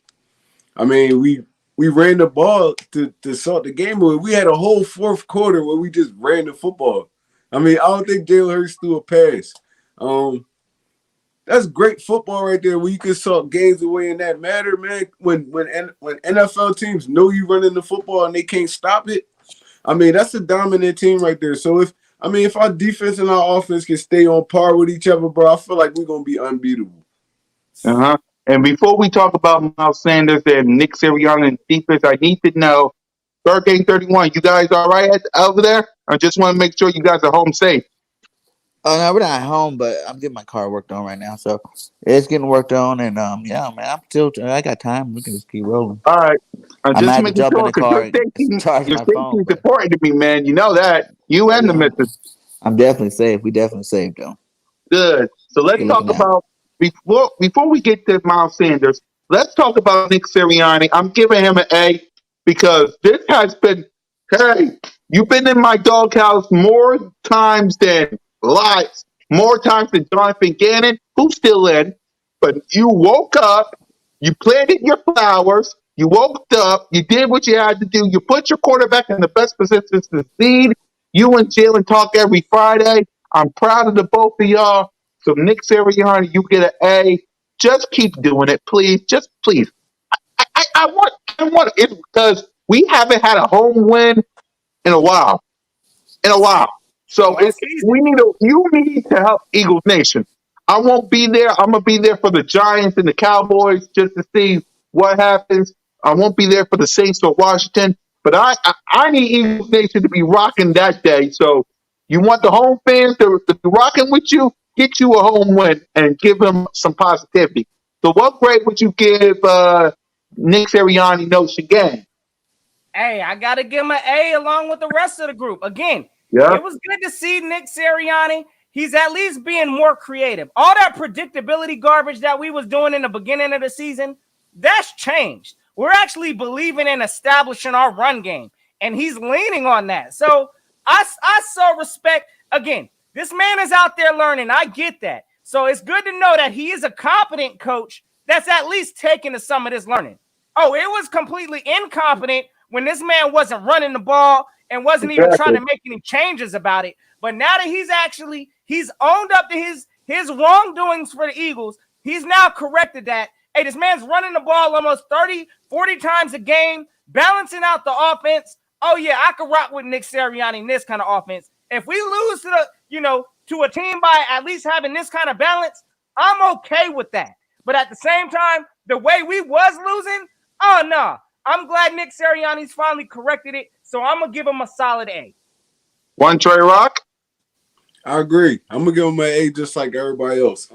Speaker 5: I mean, we ran the ball to salt the game away. We had a whole fourth quarter where we just ran the football. I mean, I don't think Jalen Hurts threw a pass. That's great football right there, where you can salt games away in that matter, man. When NFL teams know you running the football and they can't stop it, I mean, that's a dominant team right there. So if our defense and our offense can stay on par with each other, bro, I feel like we're gonna be unbeatable.
Speaker 1: Uh-huh. And before we talk about Miles Sanders and Nick Sirianni and defense, I need to know, Bird Game 31, you guys all right over there? I just want to make sure you guys are home safe.
Speaker 3: Oh no, we're not at home, but I'm getting my car worked on right now, so it's getting worked on, and yeah, man, I got time. We can just keep rolling.
Speaker 1: All right. I'm
Speaker 3: I might
Speaker 1: just
Speaker 3: have to
Speaker 1: making
Speaker 3: jump in
Speaker 1: sure
Speaker 3: the
Speaker 1: because
Speaker 3: car and charge
Speaker 1: your
Speaker 3: my
Speaker 1: safety
Speaker 3: phone,
Speaker 1: is
Speaker 3: but
Speaker 1: important to me, man. You know that. You and the
Speaker 3: yeah,
Speaker 1: missus.
Speaker 3: I'm definitely safe. We definitely safe though.
Speaker 1: Good. So let's
Speaker 3: Good
Speaker 1: talk
Speaker 3: looking out.
Speaker 1: about before we get to Miles Sanders. Let's talk about Nick Sirianni. I'm giving him an A because this has been. Hey, you've been in my doghouse more times than lots, more times than Jonathan Gannon, who's still in. But you woke up, you planted your flowers, you woke up, you did what you had to do. You put your quarterback in the best position to succeed. You and Jalen talk every Friday. I'm proud of the both of y'all. So Nick Sirianni, you get an A. Just keep doing it, please. Just please. I want it because we haven't had a home win in a while. In a while. So
Speaker 2: All season.
Speaker 1: you need to help Eagles Nation. I won't be there. I'm gonna be there for the Giants and the Cowboys just to see what happens. I won't be there for the Saints or Washington. But I need Eagles Nation to be rocking that day. So you want the home fans to be rocking with you? Get you a home win and give them some positivity. So what grade would you give Nick Sirianni notes again?
Speaker 2: Hey, I got to give him an A along with the rest of the group. Again,
Speaker 1: Yeah.
Speaker 2: it was good to see Nick Sirianni. He's at least being more creative. All that predictability garbage that we was doing in the beginning of the season, that's changed. We're actually believing in establishing our run game, and he's leaning on that. So I so respect. Again, this man is out there learning. I get that. So it's good to know that he is a competent coach that's at least taking to some of this learning. Oh, it was completely incompetent when this man wasn't running the ball and wasn't even trying to make any changes about it. But now that he's owned up to his wrongdoings for the Eagles, he's now corrected that. Hey, this man's running the ball almost 30, 40 times a game, balancing out the offense. Oh, yeah, I could rock with Nick Sirianni in this kind of offense. If we lose to a team by at least having this kind of balance, I'm okay with that. But at the same time, the way we was losing, oh, no. I'm glad Nick Sirianni's finally corrected it, so I'm going to give him a solid A.
Speaker 1: One Trey Rock?
Speaker 5: I agree. I'm going to give him an A just like everybody else.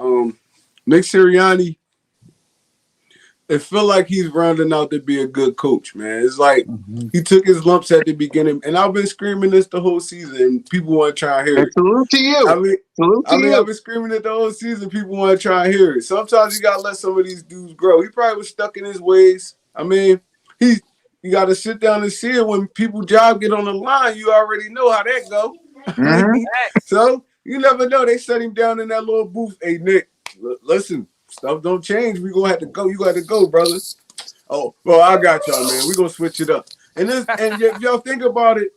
Speaker 5: Nick Sirianni, it feel like he's rounding out to be a good coach, man. It's like he took his lumps at the beginning, and I've been screaming this the whole season, and people want to try and hear it.
Speaker 1: Salute to you.
Speaker 5: I've been screaming it the whole season. People want to try and hear it. Sometimes you got to let some of these dudes grow. He probably was stuck in his ways. I mean, you got to sit down and see it. When people job get on the line, you already know how that go. So you never know. They set him down in that little booth. Hey, Nick, listen, stuff don't change. We gonna have to go. You got to go, brother. Oh, well, I got y'all, man. We gonna switch it up. And if y'all think about it,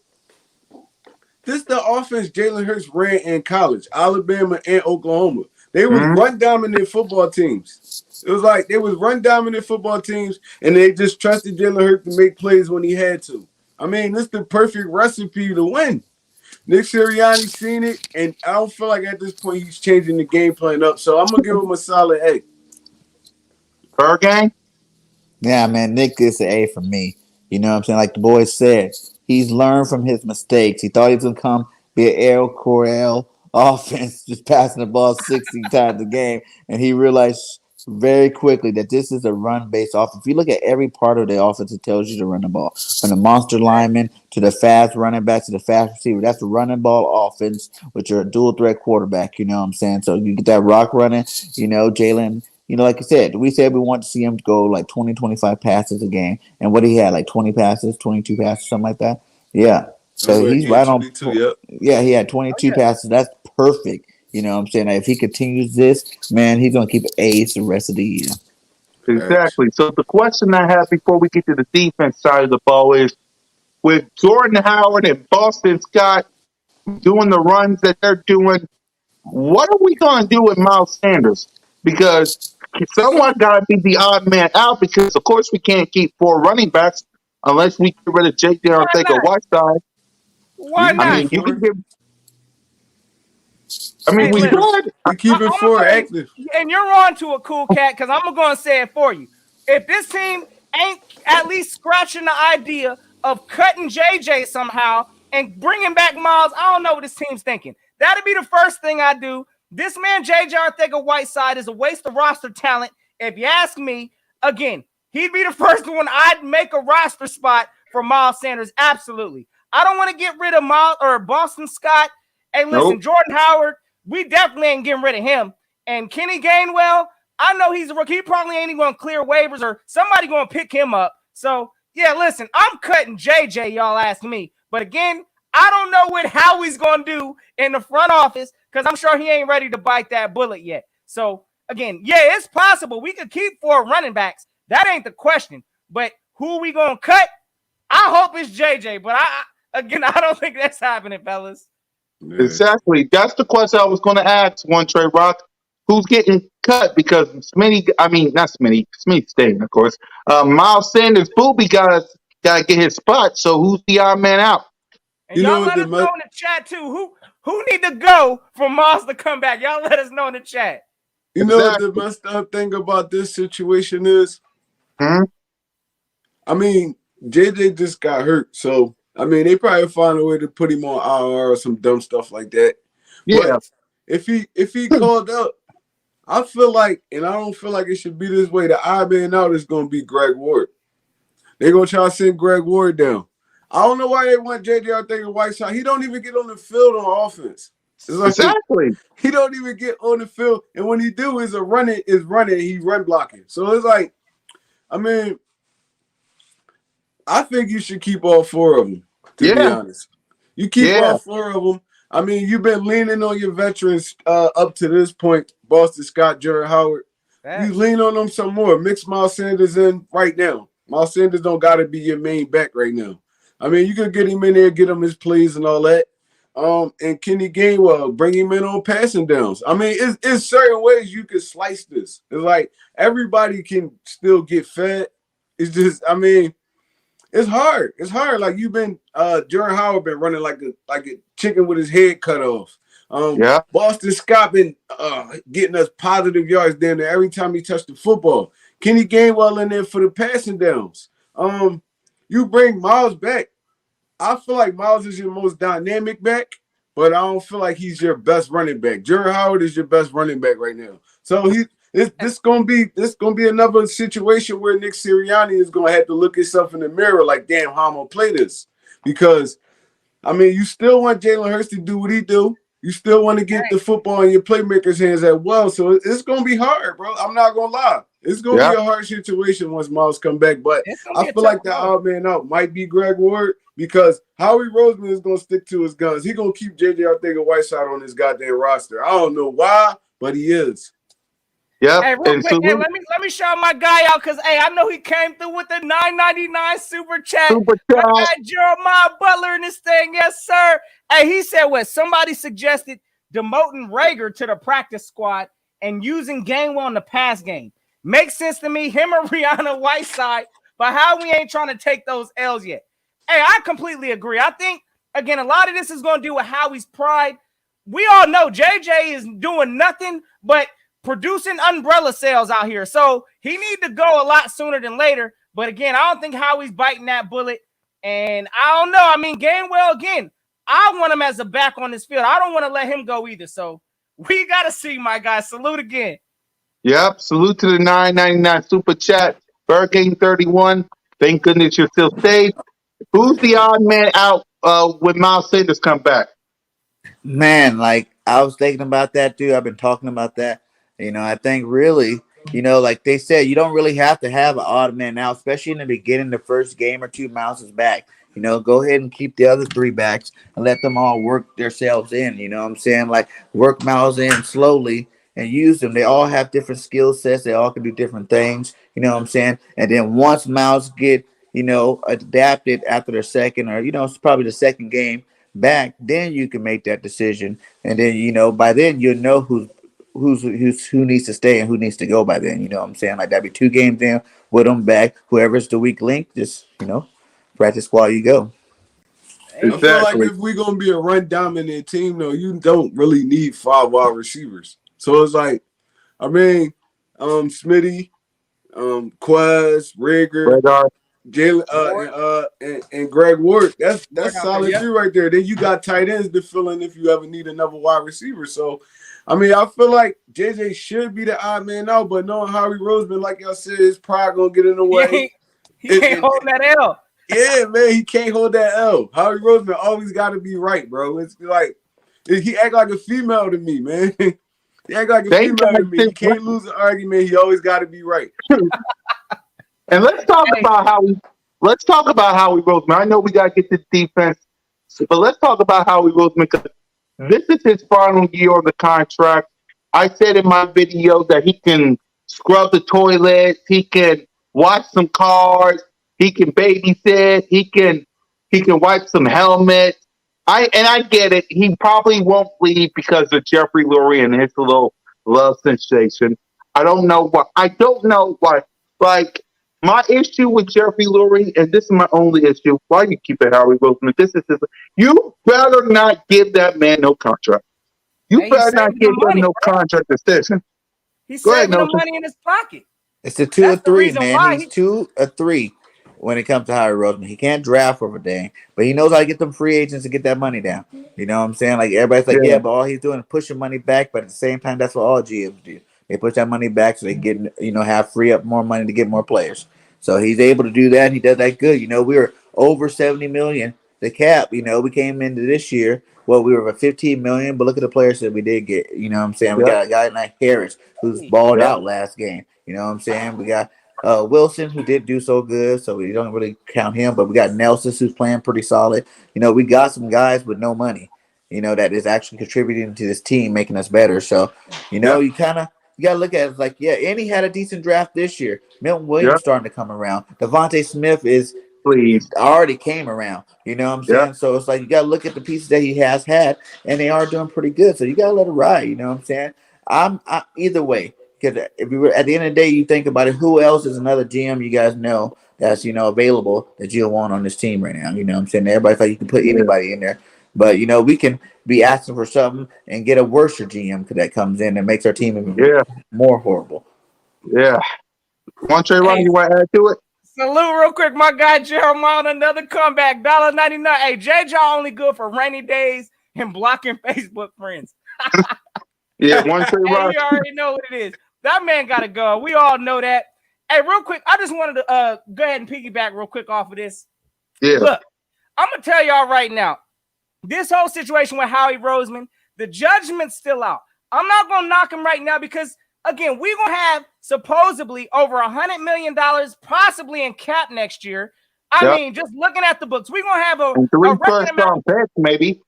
Speaker 5: this the offense Jalen Hurts ran in college, Alabama and Oklahoma. They was run dominant football teams. It was like they was run dominant football teams, and they just trusted Jalen Hurts to make plays when he had to. I mean, this is the perfect recipe to win. Nick Sirianni seen it, and I don't feel like at this point he's changing the game plan up. So I'm gonna give him a solid A.
Speaker 1: Per game?
Speaker 3: Yeah, man, Nick is an A for me. You know what I'm saying? Like the boys said, he's learned from his mistakes. He thought he was going to come be an Air Coryell offense, just passing the ball 60 times a game. And he realized very quickly that this is a run-based offense. If you look at every part of the offense, it tells you to run the ball. From the monster lineman to the fast running back to the fast receiver. That's the running ball offense with your dual-threat quarterback. You know what I'm saying? So you get that rock running, Jalen. Like you said, we said we want to see him go like 20, 25 passes a game. And what he had, like 20 passes, 22 passes, something like that. Yeah. So he's right on.
Speaker 5: Yep.
Speaker 3: Yeah, he had 22 passes. That's perfect. You know what I'm saying? If he continues this, man, he's going to keep A's the rest of the year.
Speaker 1: Exactly. So the question I have before we get to the defense side of the ball is, with Jordan Howard and Boston Scott doing the runs that they're doing, what are we going to do with Miles Sanders? Because someone got to be the odd man out, because, of course, we can't keep 4 running backs unless we get rid of Jake there and take a Whiteside.
Speaker 2: Why not?
Speaker 1: I mean, you can give. I mean, we
Speaker 5: could. We keeping 4 active.
Speaker 2: And you're on to a cool cat, because I'm going to say it for you. If this team ain't at least scratching the idea of cutting JJ somehow and bringing back Miles, I don't know what this team's thinking. That'd be the first thing I do. This man, J.J. Arcega-Whiteside, is a waste of roster talent. If you ask me, again, he'd be the first one I'd make a roster spot for Miles Sanders. Absolutely. I don't want to get rid of Miles or Boston Scott. Hey, listen, Jordan Howard, we definitely ain't getting rid of him. And Kenny Gainwell, I know he's a rookie. He probably ain't even going to clear waivers, or somebody going to pick him up. So, yeah, listen, I'm cutting J.J., y'all ask me. But again, I don't know what Howie's going to do in the front office, because I'm sure he ain't ready to bite that bullet yet. So, again, yeah, it's possible. We could keep 4 running backs. That ain't the question. But who we going to cut? I hope it's JJ. But, I don't think that's happening, fellas.
Speaker 1: Exactly. That's the question I was going to ask, One Trey Rock. Who's getting cut? Because Smitty, not Smitty. Smitty's staying, of course. Miles Sanders, Booby got to get his spot. So who's the odd man out?
Speaker 2: And y'all let us know in the chat, too. Who need to go for Miles to come back? Y'all let us know in the chat.
Speaker 5: You know what the messed up thing about this situation is?
Speaker 1: Hmm?
Speaker 5: I mean, JJ just got hurt, so I mean they probably find a way to put him on IR or some dumb stuff like that.
Speaker 1: Yeah.
Speaker 5: But if he called up, I feel like, and I don't feel like it should be this way. The odd man out is going to be Greg Ward. They're going to try to send Greg Ward down. I don't know why they want JJ Arcega-Whiteside. He don't even get on the field on offense. It's like,
Speaker 1: Exactly.
Speaker 5: he don't even get on the field, and when he do, is running. He run blocking. So it's like, I mean, I think you should keep all four of them. To be
Speaker 1: Yeah.
Speaker 5: honest, you keep
Speaker 1: Yeah.
Speaker 5: all four of them. I mean, you've been leaning on your veterans up to this point. Boston Scott, Jared Howard. You lean on them some more. Mix Miles Sanders in right now. Miles Sanders don't got to be your main back right now. I mean, you could get him in there, get him his plays and all that. And Kenny Gainwell, bring him in on passing downs. I mean, it's certain ways you can slice this. It's like everybody can still get fed. It's just, I mean, it's hard. It's hard. Like you've been, Jared Howard been running like a chicken with his head cut off.
Speaker 1: Yeah.
Speaker 5: Boston Scott been getting us positive yards down there every time he touched the football. Kenny Gainwell in there for the passing downs. You bring Miles back. I feel like Miles is your most dynamic back, but I don't feel like he's your best running back. Jared Howard is your best running back right now. So this gonna be another situation where Nick Sirianni is gonna have to look himself in the mirror like, damn, how I'm gonna play this? Because I mean, you still want Jalen Hurts to do what he do. You still want to get the football in your playmakers' hands as well. So it's gonna be hard, bro. I'm not gonna lie. It's gonna be a hard situation once Miles come back. But I feel like the odd man out might be Greg Ward because Howie Roseman is gonna stick to his guns. He's gonna keep JJ Arcega-Whiteside on his goddamn roster. I don't know why, but he is.
Speaker 1: Yep.
Speaker 2: Hey, real quick, hey, let me shout my guy out because I know he came through with the $9.99 super chat. My guy Jeremiah Butler in this thing, yes, sir. Hey, he said what? Somebody suggested demoting Rager to the practice squad and using Gainwell in the pass game. Makes sense to me, him or Rihanna Whiteside, but how we ain't trying to take those L's yet. Hey, I completely agree. I think, again, a lot of this is going to do with Howie's pride. We all know JJ is doing nothing but producing umbrella sales out here. So he need to go a lot sooner than later. But again, I don't think Howie's biting that bullet. And I don't know. I mean, Gainwell, again, I want him as a back on this field. I don't want to let him go either. So we got to see, my guy. Salute again.
Speaker 1: Yep. Salute to the $9.99 super chat. Bird Game 31. Thank goodness you're still safe. Who's the odd man out when Miles Sanders come back?
Speaker 3: Man, like I was thinking about that too. I've been talking about that. I think really, like they said, you don't really have to have an odd man out, especially in the beginning, the first game or two. Miles is back. Go ahead and keep the other three backs and let them all work themselves in. You know what I'm saying? Like work Miles in slowly and use them. They all have different skill sets. They all can do different things. You know what I'm saying? And then once Miles get, adapted after the second or, it's probably the second game back, then you can make that decision. And then, by then you'll know who needs to stay and who needs to go by then. You know what I'm saying? Like that'd be 2 games in with them back. Whoever's the weak link, just, practice while you go.
Speaker 5: I feel like if we're gonna be a run dominant team, though, you don't really need 5 wide receivers. So it's like, I mean, Smitty, Quaz, Rager, Jalen, and Greg Ward. That's solid 3 right there. Then you got tight ends to fill in if you ever need another wide receiver. So, I mean, I feel like JJ should be the odd man out, but knowing Howie Roseman, like y'all said, his pride gonna get in the way.
Speaker 2: He can't hold that L.
Speaker 5: Yeah, man, he can't hold that L. Howie Roseman always got to be right, bro. It's like he act like a female to me, man. He act like a female to me. He can't lose an argument. He always got to be right.
Speaker 1: And let's talk about Howie Roseman. I know we got to get the defense, but let's talk about Howie Roseman because this is his final year on the contract. I said in my video that he can scrub the toilets, he can watch some cars, he can babysit, he can wipe some helmets. I get it. He probably won't leave because of Jeffrey Lurie and his little love sensation. I don't know why. Like my issue with Jeffrey Lurie, and this is my only issue. Why you keep it, Howie Roseman? You better not give that man no contract. You better not give him no contract extension.
Speaker 2: He's saving the money in his pocket.
Speaker 3: It's a 2 or 3, man. He's 2 or 3. when it comes to Howie Roseman. He can't draft for a dang, but he knows how to get them free agents to get that money down. You know what I'm saying? Like everybody's like,
Speaker 1: Yeah.
Speaker 3: yeah, but all he's doing is pushing money back. But at the same time, that's what all GMs do. They push that money back so they can get have free up more money to get more players. So he's able to do that. And he does that good. We were over 70 million the cap. We came into this year. Well, we were at 15 million, but look at the players that we did get. You know what I'm saying? We
Speaker 1: Yeah.
Speaker 3: got a guy like Harris who's balled
Speaker 1: Yeah.
Speaker 3: out last game. You know what I'm saying? We got Wilson, who did do so good, so we don't really count him. But we got Nelson, who's playing pretty solid. We got some guys with no money, that is actually contributing to this team, making us better. So,
Speaker 1: Yeah.
Speaker 3: you gotta look at it like, yeah, and he had a decent draft this year. Milton
Speaker 1: Yeah.
Speaker 3: Williams starting to come around. Devontae Smith is
Speaker 1: Please.
Speaker 3: already came around. You know what I'm
Speaker 1: Yeah.
Speaker 3: saying? So it's like you gotta look at the pieces that he has had, and they are doing pretty good. So you gotta let it ride. You know what I'm saying? Either way, because if you were at the end of the day, you think about it. Who else is another GM you guys know that's available that you want on this team right now? You know what I'm saying? Everybody's like you can put
Speaker 1: Yeah.
Speaker 3: anybody in there, but we can be asking for something and get a worse GM that comes in and makes our team even
Speaker 1: Yeah.
Speaker 3: more horrible.
Speaker 1: Yeah. One Trey Ron,
Speaker 2: Hey,
Speaker 1: you want to add to it?
Speaker 2: salute real quick, my guy Jeremiah, another comeback, $1.99. Hey, JJ only good for rainy days and blocking Facebook friends.
Speaker 1: Yeah. One Trey
Speaker 2: Hey,
Speaker 1: Ron.
Speaker 2: you already know what it is. That man got to go. We all know that. Hey, real quick, I just wanted to go ahead and piggyback real quick off of this.
Speaker 1: Yeah.
Speaker 2: Look, I'm going to tell y'all right now, this whole situation with Howie Roseman, the judgment's still out. I'm not going to knock him right now because, again, we're going to have supposedly over $100 million possibly in cap next year. I
Speaker 1: Yep.
Speaker 2: mean, just looking at the books, we're going to have
Speaker 1: And
Speaker 2: a
Speaker 1: 3
Speaker 2: record
Speaker 1: first
Speaker 2: amount.
Speaker 1: round picks, maybe.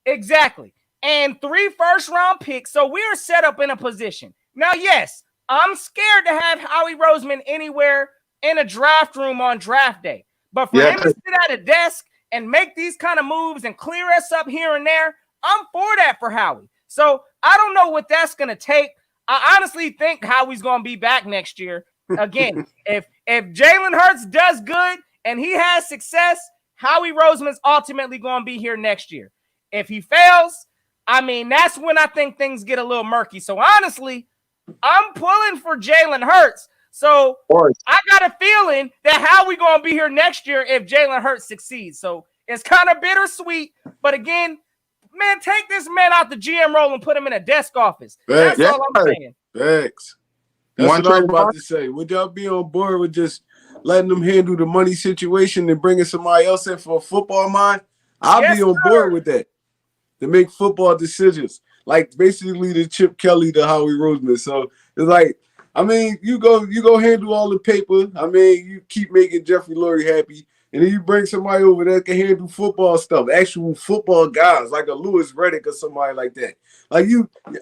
Speaker 2: Exactly. And 3 first-round picks. So we're set up in a position. Now, yes, I'm scared to have Howie Roseman anywhere in a draft room on draft day. But for him to sit at a desk and make these kind of moves and clear us up here and there, I'm for that for Howie. So I don't know what that's going to take. I honestly think Howie's going to be back next year. Again, if Jalen Hurts does good and he has success, Howie Roseman's ultimately going to be here next year. If he fails, I mean, that's when I think things get a little murky. So honestly, I'm pulling for Jalen Hurts. So I got a feeling that Howie going to be here next year if Jalen Hurts succeeds. So it's kind of bittersweet. But again, man, take this man out the GM role and put him in a desk office. That's all I'm saying.
Speaker 5: Facts. That's what I'm about to say. Would y'all be on board with just letting them handle the money situation and bringing somebody else in for a football mind? I'll be on board with that. To make football decisions. Like basically the Chip Kelly to Howie Roseman. So it's like, I mean, you go handle all the paper. I mean, you keep making Jeffrey Lurie happy. And then you bring somebody over that can handle football stuff, actual football guys, like a Lewis Reddick or somebody like that. Like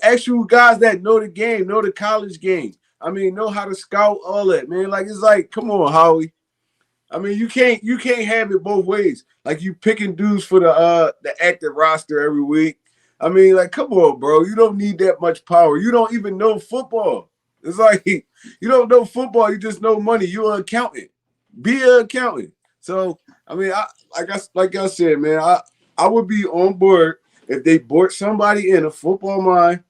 Speaker 5: actual guys that know the game, know the college game. I mean, know how to scout, all that, man. Like, it's like, come on, Howie. I mean, you can't have it both ways. Like, you picking dudes for the active roster every week. I mean, like, come on, bro. You don't need that much power. You don't even know football. It's like you don't know football. You just know money. You're an accountant. Be an accountant. So, I mean, like I said, man, I would be on board if they brought somebody in a football mind.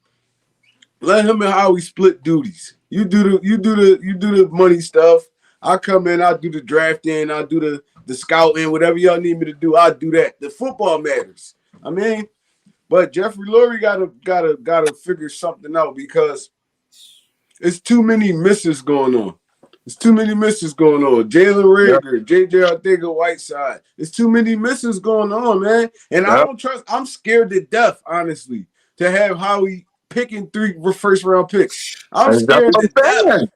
Speaker 5: Let him and Howie split duties. You do the money stuff. I come in, I'll do the drafting, I'll do the scouting, whatever y'all need me to do, I'll do that. The football matters. I mean, but Jeffrey Lurie gotta figure something out because it's too many misses going on. There's too many misses going on. Jalen Rager, JJ Arcega-Whiteside. There's too many misses going on, man. And I don't trust. I'm scared to death, honestly, to have Howie picking 3 first-round picks. I'm scared to death.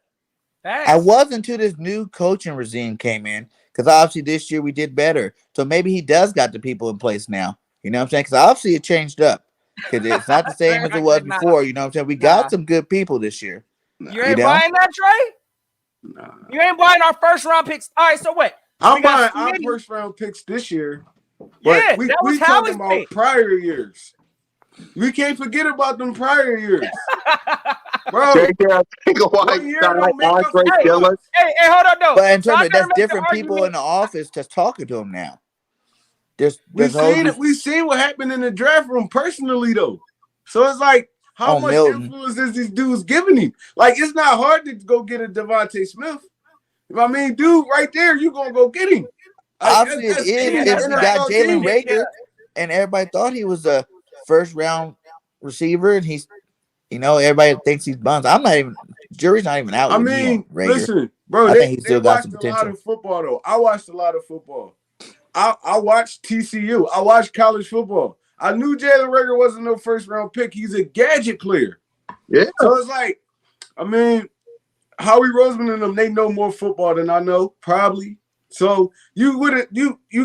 Speaker 3: I was until this new coaching regime came in, because obviously this year we did better. So maybe he does got the people in place now. You know what I'm saying? Because obviously it changed up. Because it's not the same as it was before. You know what I'm saying? We got some good people this year.
Speaker 2: You ain't buying that, Trey? Nah. You ain't buying our first-round picks? All right, so what?
Speaker 5: I'm buying our first-round picks this year. But we talking about prior years. We can't forget about them prior years. Bro,
Speaker 2: Hey, hold up, though.
Speaker 3: But in terms of that's different people in the office that's talking to him now.
Speaker 5: We seen what happened in the draft room personally, though. So it's like, how much influence is these dudes giving him? Like, it's not hard to go get a Devontae Smith. I mean, dude, right there, you gonna go get him.
Speaker 3: Obviously, it
Speaker 5: That's
Speaker 3: is
Speaker 5: any
Speaker 3: if you got
Speaker 5: NFL
Speaker 3: Jalen
Speaker 5: team.
Speaker 3: Rager, and everybody thought he was a first round receiver, and he's, everybody thinks he's buns. I'm not even. Jury's not even out
Speaker 5: I
Speaker 3: with me on
Speaker 5: mean,
Speaker 3: Rager.
Speaker 5: listen, bro,
Speaker 3: I think he
Speaker 5: they
Speaker 3: still got some
Speaker 5: watched a lot
Speaker 3: potential.
Speaker 5: of football though. I watched a lot of football. I watched TCU. I watched college football. I knew Jalen Rager wasn't no first round pick. He's a gadget player.
Speaker 1: Yeah.
Speaker 5: So it's like, I mean, Howie Roseman and them, they know more football than I know, probably. So you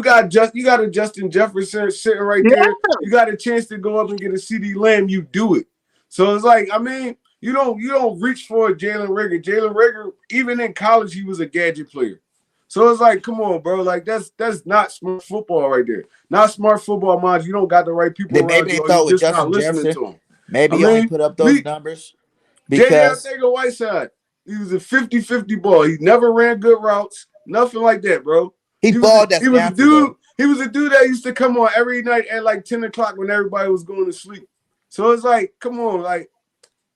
Speaker 5: got a Justin Jefferson sitting right
Speaker 1: Yeah.
Speaker 5: there. You got a chance to go up and get a CD Lamb. You do it. So it's like, I mean, you don't reach for a Jalen Rager. Jalen Rager, even in college, he was a gadget player. So it's like, come on, bro. Like that's not smart football right there. Not smart football, mind. You don't got the right people
Speaker 3: Then
Speaker 5: around
Speaker 3: maybe
Speaker 5: you,
Speaker 3: they
Speaker 5: or
Speaker 3: thought
Speaker 5: you
Speaker 3: with
Speaker 5: just not
Speaker 3: Justin
Speaker 5: listening
Speaker 3: Jefferson,
Speaker 5: to him.
Speaker 3: maybe
Speaker 5: I
Speaker 3: he only
Speaker 5: mean,
Speaker 3: put up those numbers
Speaker 5: J.J.
Speaker 3: because
Speaker 5: Arcega-Whiteside, he was a 50-50 ball. He never ran good routes, nothing like that, bro.
Speaker 3: he balled at
Speaker 5: He was a
Speaker 3: Stanford,
Speaker 5: dude.
Speaker 3: though.
Speaker 5: He was a dude that used to come on every night at like 10 o'clock when everybody was going to sleep. So it's like, come on, like,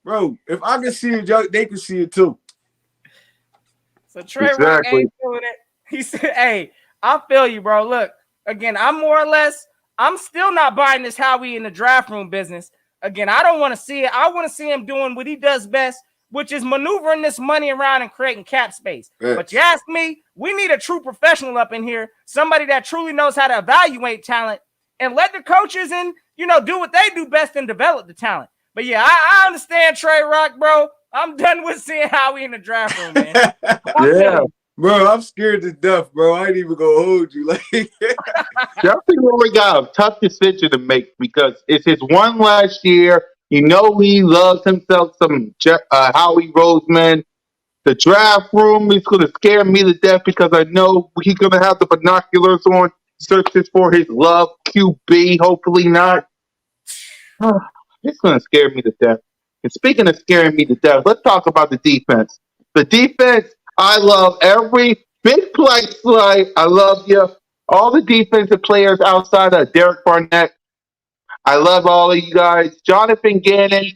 Speaker 5: bro, if I can see it, they can see it too.
Speaker 2: So Trey Rock ain't doing it. He said, hey, I feel you, bro. Look, again, I'm still not buying this Howie in the draft room business. Again, I don't want to see it. I want to see him doing what he does best, which is maneuvering this money around and creating cap space.
Speaker 5: Yeah.
Speaker 2: But you ask me, we need a true professional up in here, somebody that truly knows how to evaluate talent and let the coaches do what they do best and develop the talent. But yeah, I understand Trey Rock, bro. I'm done with seeing Howie in the draft room, man.
Speaker 1: Yeah.
Speaker 5: Bro, I'm scared to death, bro. I ain't even gonna hold you. Like,
Speaker 1: Justin really got a tough decision to make because it's his one last year. He loves himself some Howie Roseman. The draft room is going to scare me to death because I know he's going to have the binoculars on, searches for his love QB. Hopefully not. It's going to scare me to death. And speaking of scaring me to death, let's talk about the defense. The defense, I love every big play. I love you. All the defensive players outside of Derek Barnett. I love all of you guys. Jonathan Gannon,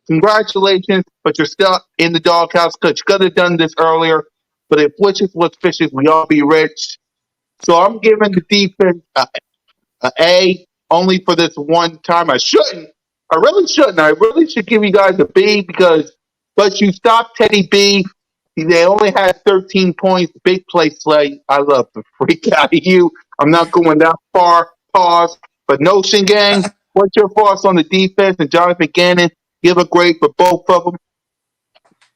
Speaker 1: congratulations, but you're still in the doghouse because you could have done this earlier. But if wishes was fishes, we all be rich. So I'm giving the defense a A only for this one time. I shouldn't. I really shouldn't. I really should give you guys a B but you stopped Teddy B. They only had 13 points. Big play Slay. I love the freak out of you. I'm not going that far. Pause. But Notion Gang, what's your thoughts on the defense and Jonathan Gannon? Give a grade for both of them.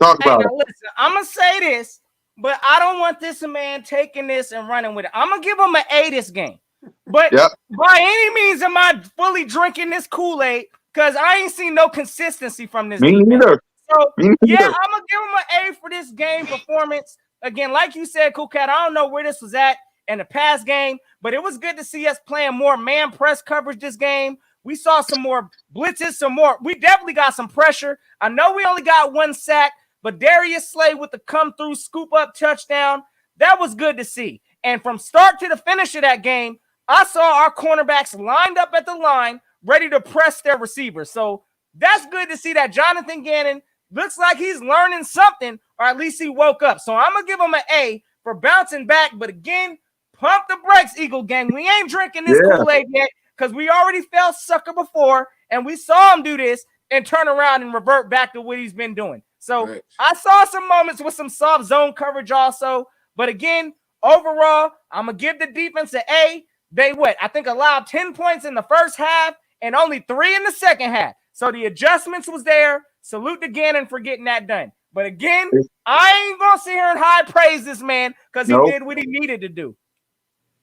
Speaker 1: Talk about it.
Speaker 2: Listen, I'm going to say this, but I don't want this man taking this and running with it. I'm going to give him an A this game. But by any means am I fully drinking this Kool-Aid because I ain't seen no consistency from this defense.
Speaker 1: Neither.
Speaker 2: So, yeah, I'm going to give him an A for this game performance. Again, like you said, Cool Cat, I don't know where this was at in the past game, but it was good to see us playing more man press coverage this game. We saw some more blitzes, we definitely got some pressure. I know we only got one sack, but Darius Slay with the come-through, scoop-up touchdown, that was good to see. And from start to the finish of that game, I saw our cornerbacks lined up at the line, ready to press their receivers. So that's good to see that Jonathan Gannon looks like he's learning something, or at least he woke up. So I'm going to give him an A for bouncing back. But again, pump the brakes, Eagle Gang. We ain't drinking this Kool-Aid yet because we already felt sucker before, and we saw him do this and turn around and revert back to what he's been doing. So I saw some moments with some soft zone coverage also. But again, overall, I'm going to give the defense an A. They I think allowed 10 points in the first half and only 3 in the second half. So the adjustments was there. Salute to Gannon for getting that done. But again, I ain't going to sit here and high praise this man because he did what he needed to do.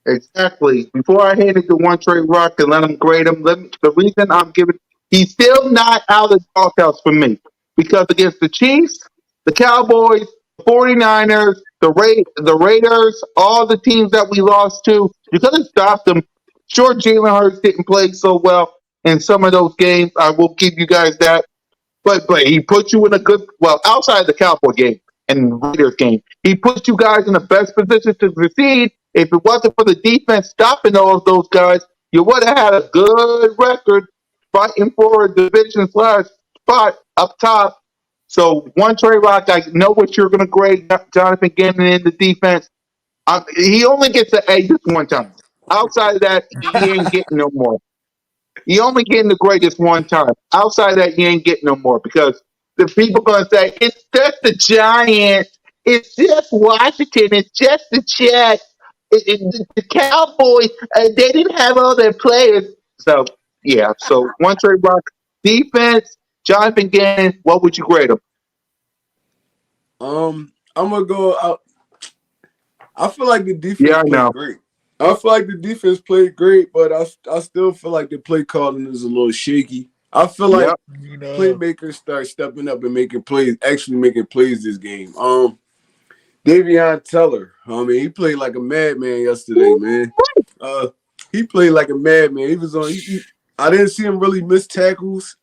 Speaker 1: Exactly. Before I hand it to One Trey Rock and let him grade him, the reason I'm giving, he's still not out of the doghouse for me. Because against the Chiefs, the Cowboys, the 49ers, the Raiders, all the teams that we lost to, you could have stopped them. Sure, Jalen Hurts didn't play so well in some of those games. I will give you guys that. But he put you in a good, outside the Cowboy game and Raiders game, he put you guys in the best position to succeed. If it wasn't for the defense stopping all of those guys, you would have had a good record fighting for a division / spot up top. So one Trey Rock, I know what you're going to grade Jonathan Gannon in the defense. He only gets an A this one time. Outside of that, he ain't getting no more. He only getting the grade this one time. Outside of that, he ain't getting no more because the people going to say, it's just the Giants. It's just Washington. It's just the Jets. The Cowboys, they didn't have all their players. So, yeah. So, one Trey Rock. Defense, Jonathan Gannon, what would you grade him?
Speaker 5: I'm gonna go out. I feel like the defense
Speaker 1: Yeah, I
Speaker 5: played
Speaker 1: know.
Speaker 5: great. I feel like the defense played great, but I still feel like the play calling is a little shaky. I feel like
Speaker 1: Yep.
Speaker 5: playmakers start stepping up and making plays, actually making plays this game. Davion Teller, I mean, he played like a madman yesterday, man. He played like a madman. He was on. I didn't see him really miss tackles.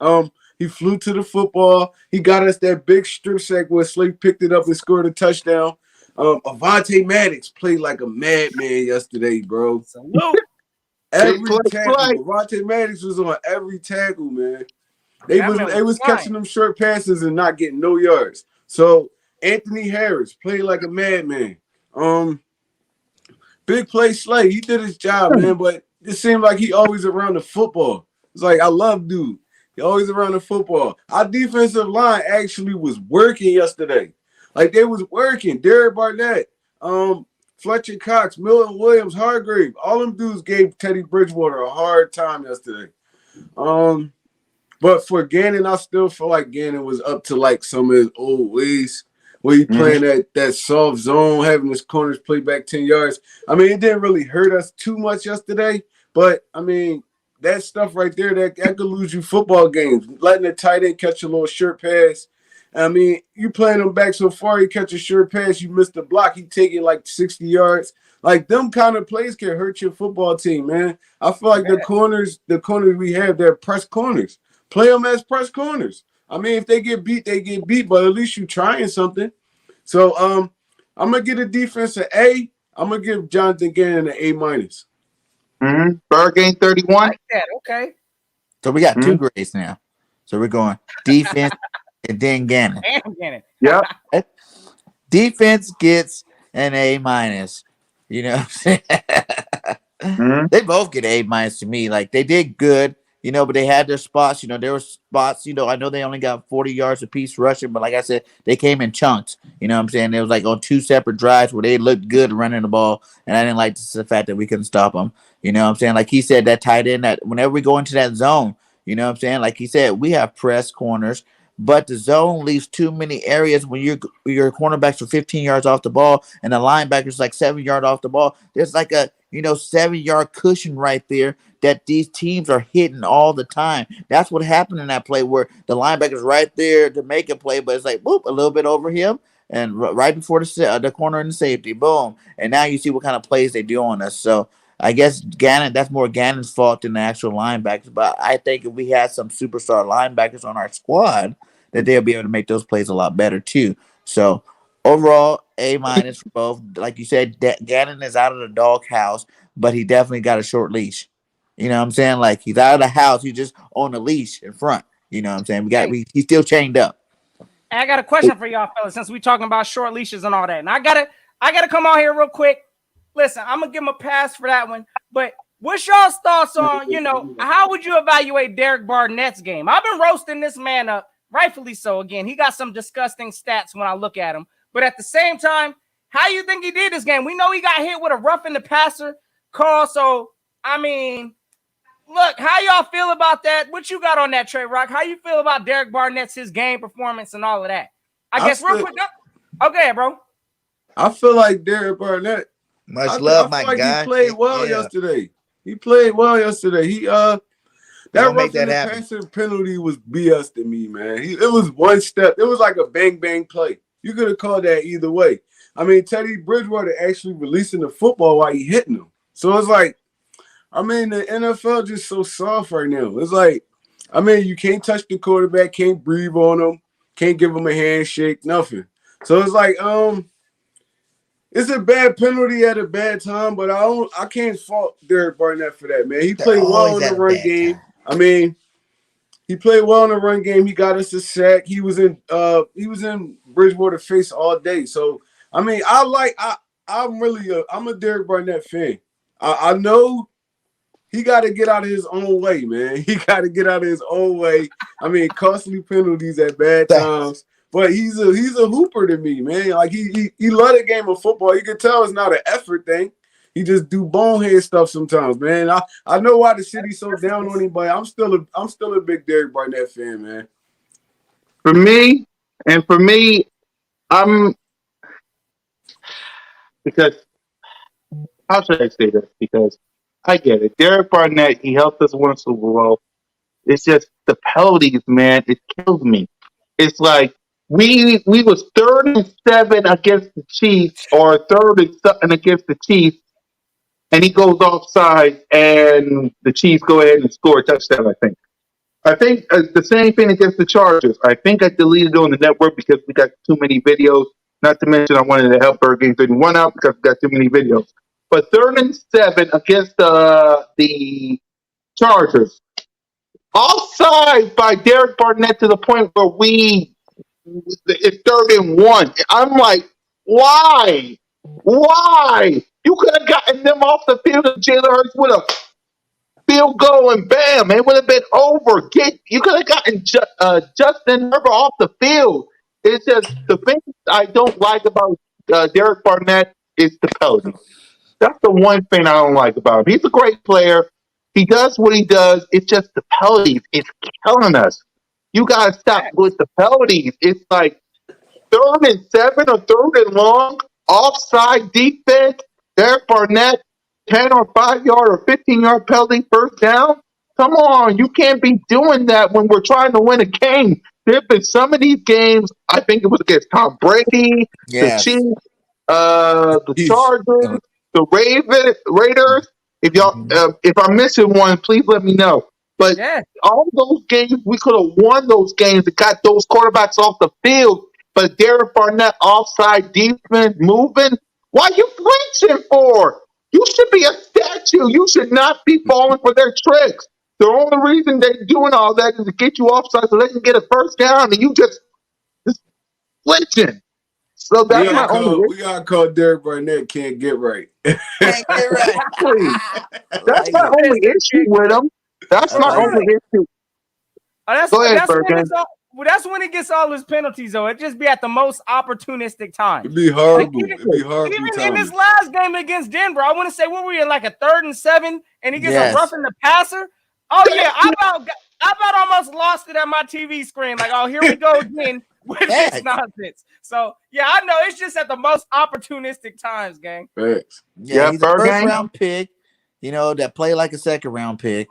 Speaker 5: He flew to the football. He got us that big strip sack where Slade picked it up and scored a touchdown. Avonte Maddox played like a madman yesterday, bro.
Speaker 2: Salute.
Speaker 5: Every tackle, Avonte Maddox was on every tackle, man. They was catching them short passes and not getting no yards. So Anthony Harris played like a madman. Big play Slay, he did his job, man. But it seemed like he always around the football. It's like I love dude. He always around the football. Our defensive line actually was working yesterday. Like they was working. Derek Barnett, Fletcher Cox, Milton Williams, Hargrave, all them dudes gave Teddy Bridgewater a hard time yesterday. But for Gannon, I still feel like Gannon was up to like some of his old ways where he playing that soft zone, having his corners play back 10 yards. I mean, it didn't really hurt us too much yesterday, but I mean, that stuff right there, that could lose you football games. Letting the tight end catch a little short pass. I mean, you playing him back so far, he catch a short pass, you miss the block, he take it like 60 yards. Like them kind of plays can hurt your football team, man. I feel like the corners we have, they're press corners. Play them as press corners. I mean, if they get beat, they get beat, but at least you trying something. So I'm gonna give the defense an A. I'm gonna give Jonathan Gannon an A minus.
Speaker 1: Bird game 31.
Speaker 2: Like that, okay.
Speaker 3: So we got two grades now. So we're going defense and then Gannon.
Speaker 2: Damn, Gannon.
Speaker 1: Yep.
Speaker 3: Defense gets an A minus. You know what I'm saying? They both get A minus to me. Like they did good, you know, but they had their spots. You know, there were spots, you know, I know they only got 40 yards apiece rushing, but like I said, they came in chunks. You know what I'm saying? It was like on two separate drives where they looked good running the ball, and I didn't like the fact that we couldn't stop them. You know what I'm saying? Like he said, that tight end, that whenever we go into that zone, you know what I'm saying? Like he said, we have press corners, but the zone leaves too many areas when your cornerbacks are 15 yards off the ball and the linebacker's like 7 yards off the ball. There's like a 7-yard cushion right there that these teams are hitting all the time. That's what happened in that play where the linebacker's right there to make a play, but it's like boop, a little bit over him and right before the corner and the safety, boom. And now you see what kind of plays they do on us. So I guess Gannon, that's more Gannon's fault than the actual linebackers. But I think if we had some superstar linebackers on our squad, that they'll be able to make those plays a lot better too. So overall, A minus for both. Like you said, Gannon is out of the doghouse, but he definitely got a short leash. You know what I'm saying? Like he's out of the house, he's just on the leash in front. You know what I'm saying? He's still chained up.
Speaker 2: I got a question for y'all fellas, since we talking about short leashes and all that. And I gotta come out here real quick. Listen, I'm gonna give him a pass for that one. But what's y'all's thoughts on, how would you evaluate Derek Barnett's game? I've been roasting this man up, rightfully so. Again, he got some disgusting stats when I look at him. But at the same time, how you think he did this game? We know he got hit with a roughing the passer call. So, I mean, look, how y'all feel about that? What you got on that, Trey Rock? How you feel about Derek Barnett's his game performance and all of that? I guess real quick. Okay, bro.
Speaker 5: I feel like Derek Barnett.
Speaker 3: Much love, my guy.
Speaker 5: He played well yesterday. He played well yesterday. That roughing the passer penalty was BS to me, man. It was one step. It was like a bang play. You could have called that either way. I mean, Teddy Bridgewater actually releasing the football while he hitting him. So it's like, I mean, the NFL just so soft right now. It's like, I mean, you can't touch the quarterback, can't breathe on him, can't give him a handshake, nothing. So it's like, it's a bad penalty at a bad time, but I can't fault Derek Barnett for that, man. He played well in the run game. I mean, He played well in the run game. He got us a sack. He was in Bridgewater face all day. So I mean, I'm a Derek Barnett fan. I know he got to get out of his own way, man. He got to get out of his own way. I mean, costly penalties at bad times, but he's a hooper to me, man. Like he love the game of football. You can tell it's not an effort thing. He just do bonehead stuff sometimes, man. I know why the city's so down on him, but I'm still a big Derek Barnett fan, man.
Speaker 1: For me, I'm because how should I say this? Because I get it. Derek Barnett, he helped us win a Super Bowl. It's just the penalties, man. It kills me. It's like we was 3rd and 7 against the Chiefs, or 3rd and something against the Chiefs, and he goes offside, and the Chiefs go ahead and score a touchdown. I think the same thing against the Chargers. I think I deleted it on the network because we got too many videos. Not to mention I wanted to help Bird Game 31 out because we got too many videos. But 3rd and 7 against the Chargers. Offside by Derek Barnett to the point where it's 3rd and 1. I'm like, why? Why? You could have gotten them off the field if Jalen Hurts would have field goal and bam, it would have been over. You could have gotten Justin Herbert off the field. It's just the thing I don't like about Derek Barnett is the penalty. That's the one thing I don't like about him. He's a great player. He does what he does. It's just the penalties. It's killing us. You got to stop with the penalties. It's like 3rd and 7 or 3rd and long, offside defense. Derek Barnett, 10 or 5 yard or 15-yard penalty, first down. Come on, you can't be doing that when we're trying to win a game. There have been some of these games. I think it was against Tom Brady, the Chiefs, the Chargers, the Raiders. If I'm missing one, please let me know. But all those games, we could have won those games and got those quarterbacks off the field. But Derek Barnett offside defense moving. Why are you flinching for? You should be a statue. You should not be falling for their tricks. The only reason they're doing all that is to get you offside so they can get a first down, and you just flinching. So that's my only.
Speaker 5: We gotta call Derek Barnett can't get right.
Speaker 3: Can't get right.
Speaker 1: That's my only issue with him. That's my only issue. Go ahead, Bergen.
Speaker 2: That's when he gets all his penalties, though. It just be at the most opportunistic time.
Speaker 5: It'd be horrible. It'd be horrible.
Speaker 2: Even in this last game against Denver, I want to say, what were we in, like a 3rd and 7, and he gets a roughing the passer? Oh, yeah. I about almost lost it at my TV screen. Like, oh, here we go again with this nonsense. So, yeah, I know. It's just at the most opportunistic times, gang.
Speaker 5: Thanks.
Speaker 3: Yeah, he's a first-round pick, that play like a second-round pick.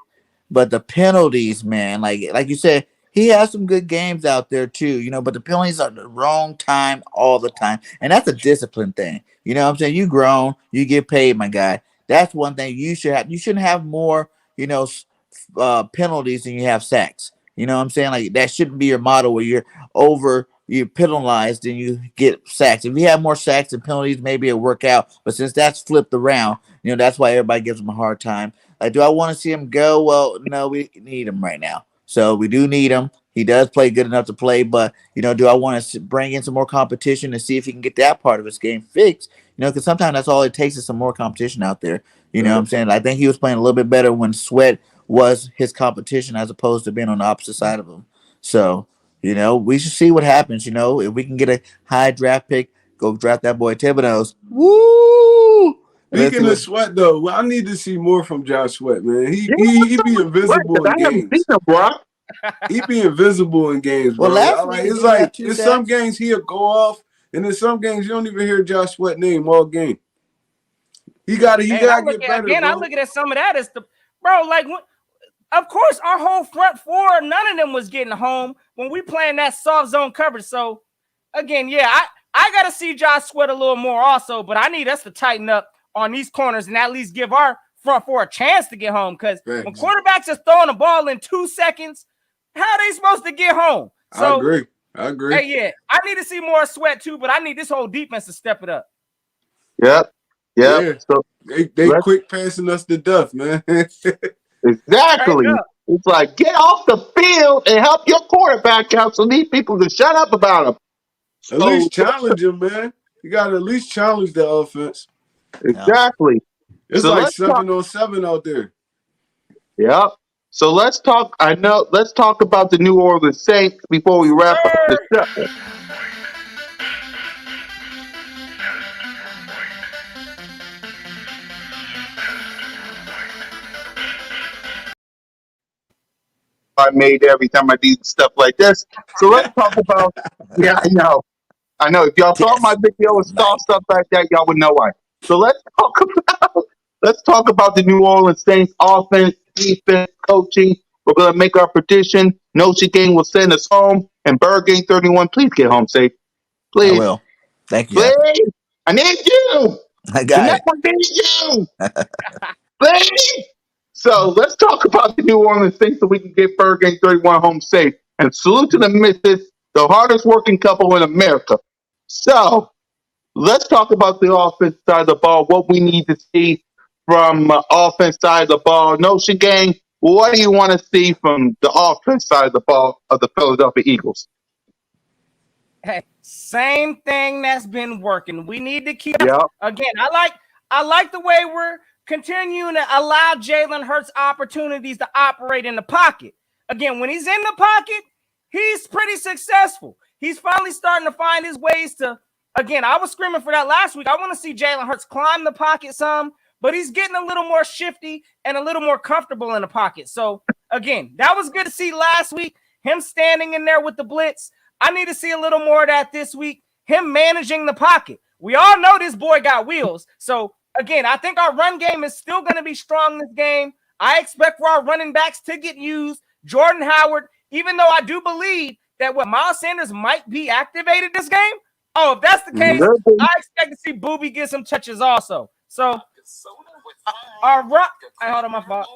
Speaker 3: But the penalties, man, like you said, he has some good games out there too, but the penalties are at the wrong time all the time. And that's a discipline thing. You know what I'm saying? You grown, you get paid, my guy. That's one thing you should have. You shouldn't have more, penalties than you have sacks. You know what I'm saying? Like that shouldn't be your model where you're penalized and you get sacks. If you have more sacks and penalties, maybe it'll work out. But since that's flipped around, that's why everybody gives him a hard time. Like, do I want to see him go? Well, no, we need him right now. So we do need him. He does play good enough to play, but do I want to bring in some more competition and see if he can get that part of his game fixed? Because sometimes that's all it takes is some more competition out there. You know what I'm saying? I think he was playing a little bit better when Sweat was his competition as opposed to being on the opposite side of him. So, we should see what happens. If we can get a high draft pick, go draft that boy Thibodeau's. Woo!
Speaker 5: Speaking of Sweat, though, I need to see more from Josh Sweat, man. He be invisible in games. He be invisible in games, bro. It's some games he'll go off, and in some games you don't even hear Josh Sweat name all game. He gotta get better.
Speaker 2: Again,
Speaker 5: bro.
Speaker 2: I'm looking at some of that as of course, our whole front four, none of them was getting home when we playing that soft zone coverage. So, again, I got to see Josh Sweat a little more also, but I need us to tighten up on these corners and at least give our front four a chance to get home. Because when quarterbacks are throwing the ball in 2 seconds, how are they supposed to get home? So,
Speaker 5: I agree.
Speaker 2: Hey, I need to see more Sweat too, but I need this whole defense to step it up.
Speaker 1: Yep.
Speaker 5: Yeah. So they quick passing us to death, man.
Speaker 1: Exactly. It's like, get off the field and help your quarterback out so these people can shut up about him.
Speaker 5: At
Speaker 1: So,
Speaker 5: least challenge him, man. You got to at least challenge the offense.
Speaker 3: Yeah.
Speaker 1: exactly.
Speaker 5: It's
Speaker 1: So
Speaker 5: like
Speaker 1: let's talk.
Speaker 5: 7-on-7 out there.
Speaker 1: Yep. So let's talk. Let's talk about the New Orleans Saints before we wrap up the
Speaker 2: Sir.
Speaker 1: show. I made every time I do stuff like this. So let's talk about. Yeah, I know. I know. If y'all saw my
Speaker 3: Test
Speaker 1: video and saw
Speaker 3: night.
Speaker 1: stuff like that, y'all would know why. So let's talk about the New Orleans Saints offense, defense, coaching. We're gonna make our prediction. Notre Game will send us home, and Bird Game 31. Please get home safe.
Speaker 3: I
Speaker 1: Please,
Speaker 3: will. Thank you, Happy.
Speaker 1: please. I need you.
Speaker 3: I
Speaker 1: The
Speaker 3: got it.
Speaker 1: network needs you. Please. So let's talk about the New Orleans Saints so we can get Bird Game 31 home safe. And salute to the missus, the hardest working couple in America. So let's talk about the offense side of the ball, what we need to see from offense side of the ball. Notion gang, what do you want to see from the offense side of the ball of the Philadelphia Eagles?
Speaker 2: Hey, same thing that's been working. We need to keep
Speaker 1: Yeah.
Speaker 2: again. I like the way we're continuing to allow Jalen Hurts opportunities to operate in the pocket. Again, when he's in the pocket, he's pretty successful. He's finally starting to find his ways to. Again, I was screaming for that last week. I want to see Jalen Hurts climb the pocket some, but he's getting a little more shifty and a little more comfortable in the pocket. So again, that was good to see last week. Him standing in there with the blitz. I need to see a little more of that this week. Him managing the pocket. We all know this boy got wheels. So, again, I think our run game is still going to be strong this game. I expect for our running backs to get used. Jordan Howard, even though I do believe that Miles Sanders might be activated this game. Oh, if that's the case, I expect to see Booby get some touches also. So, our run, hold on, my fault.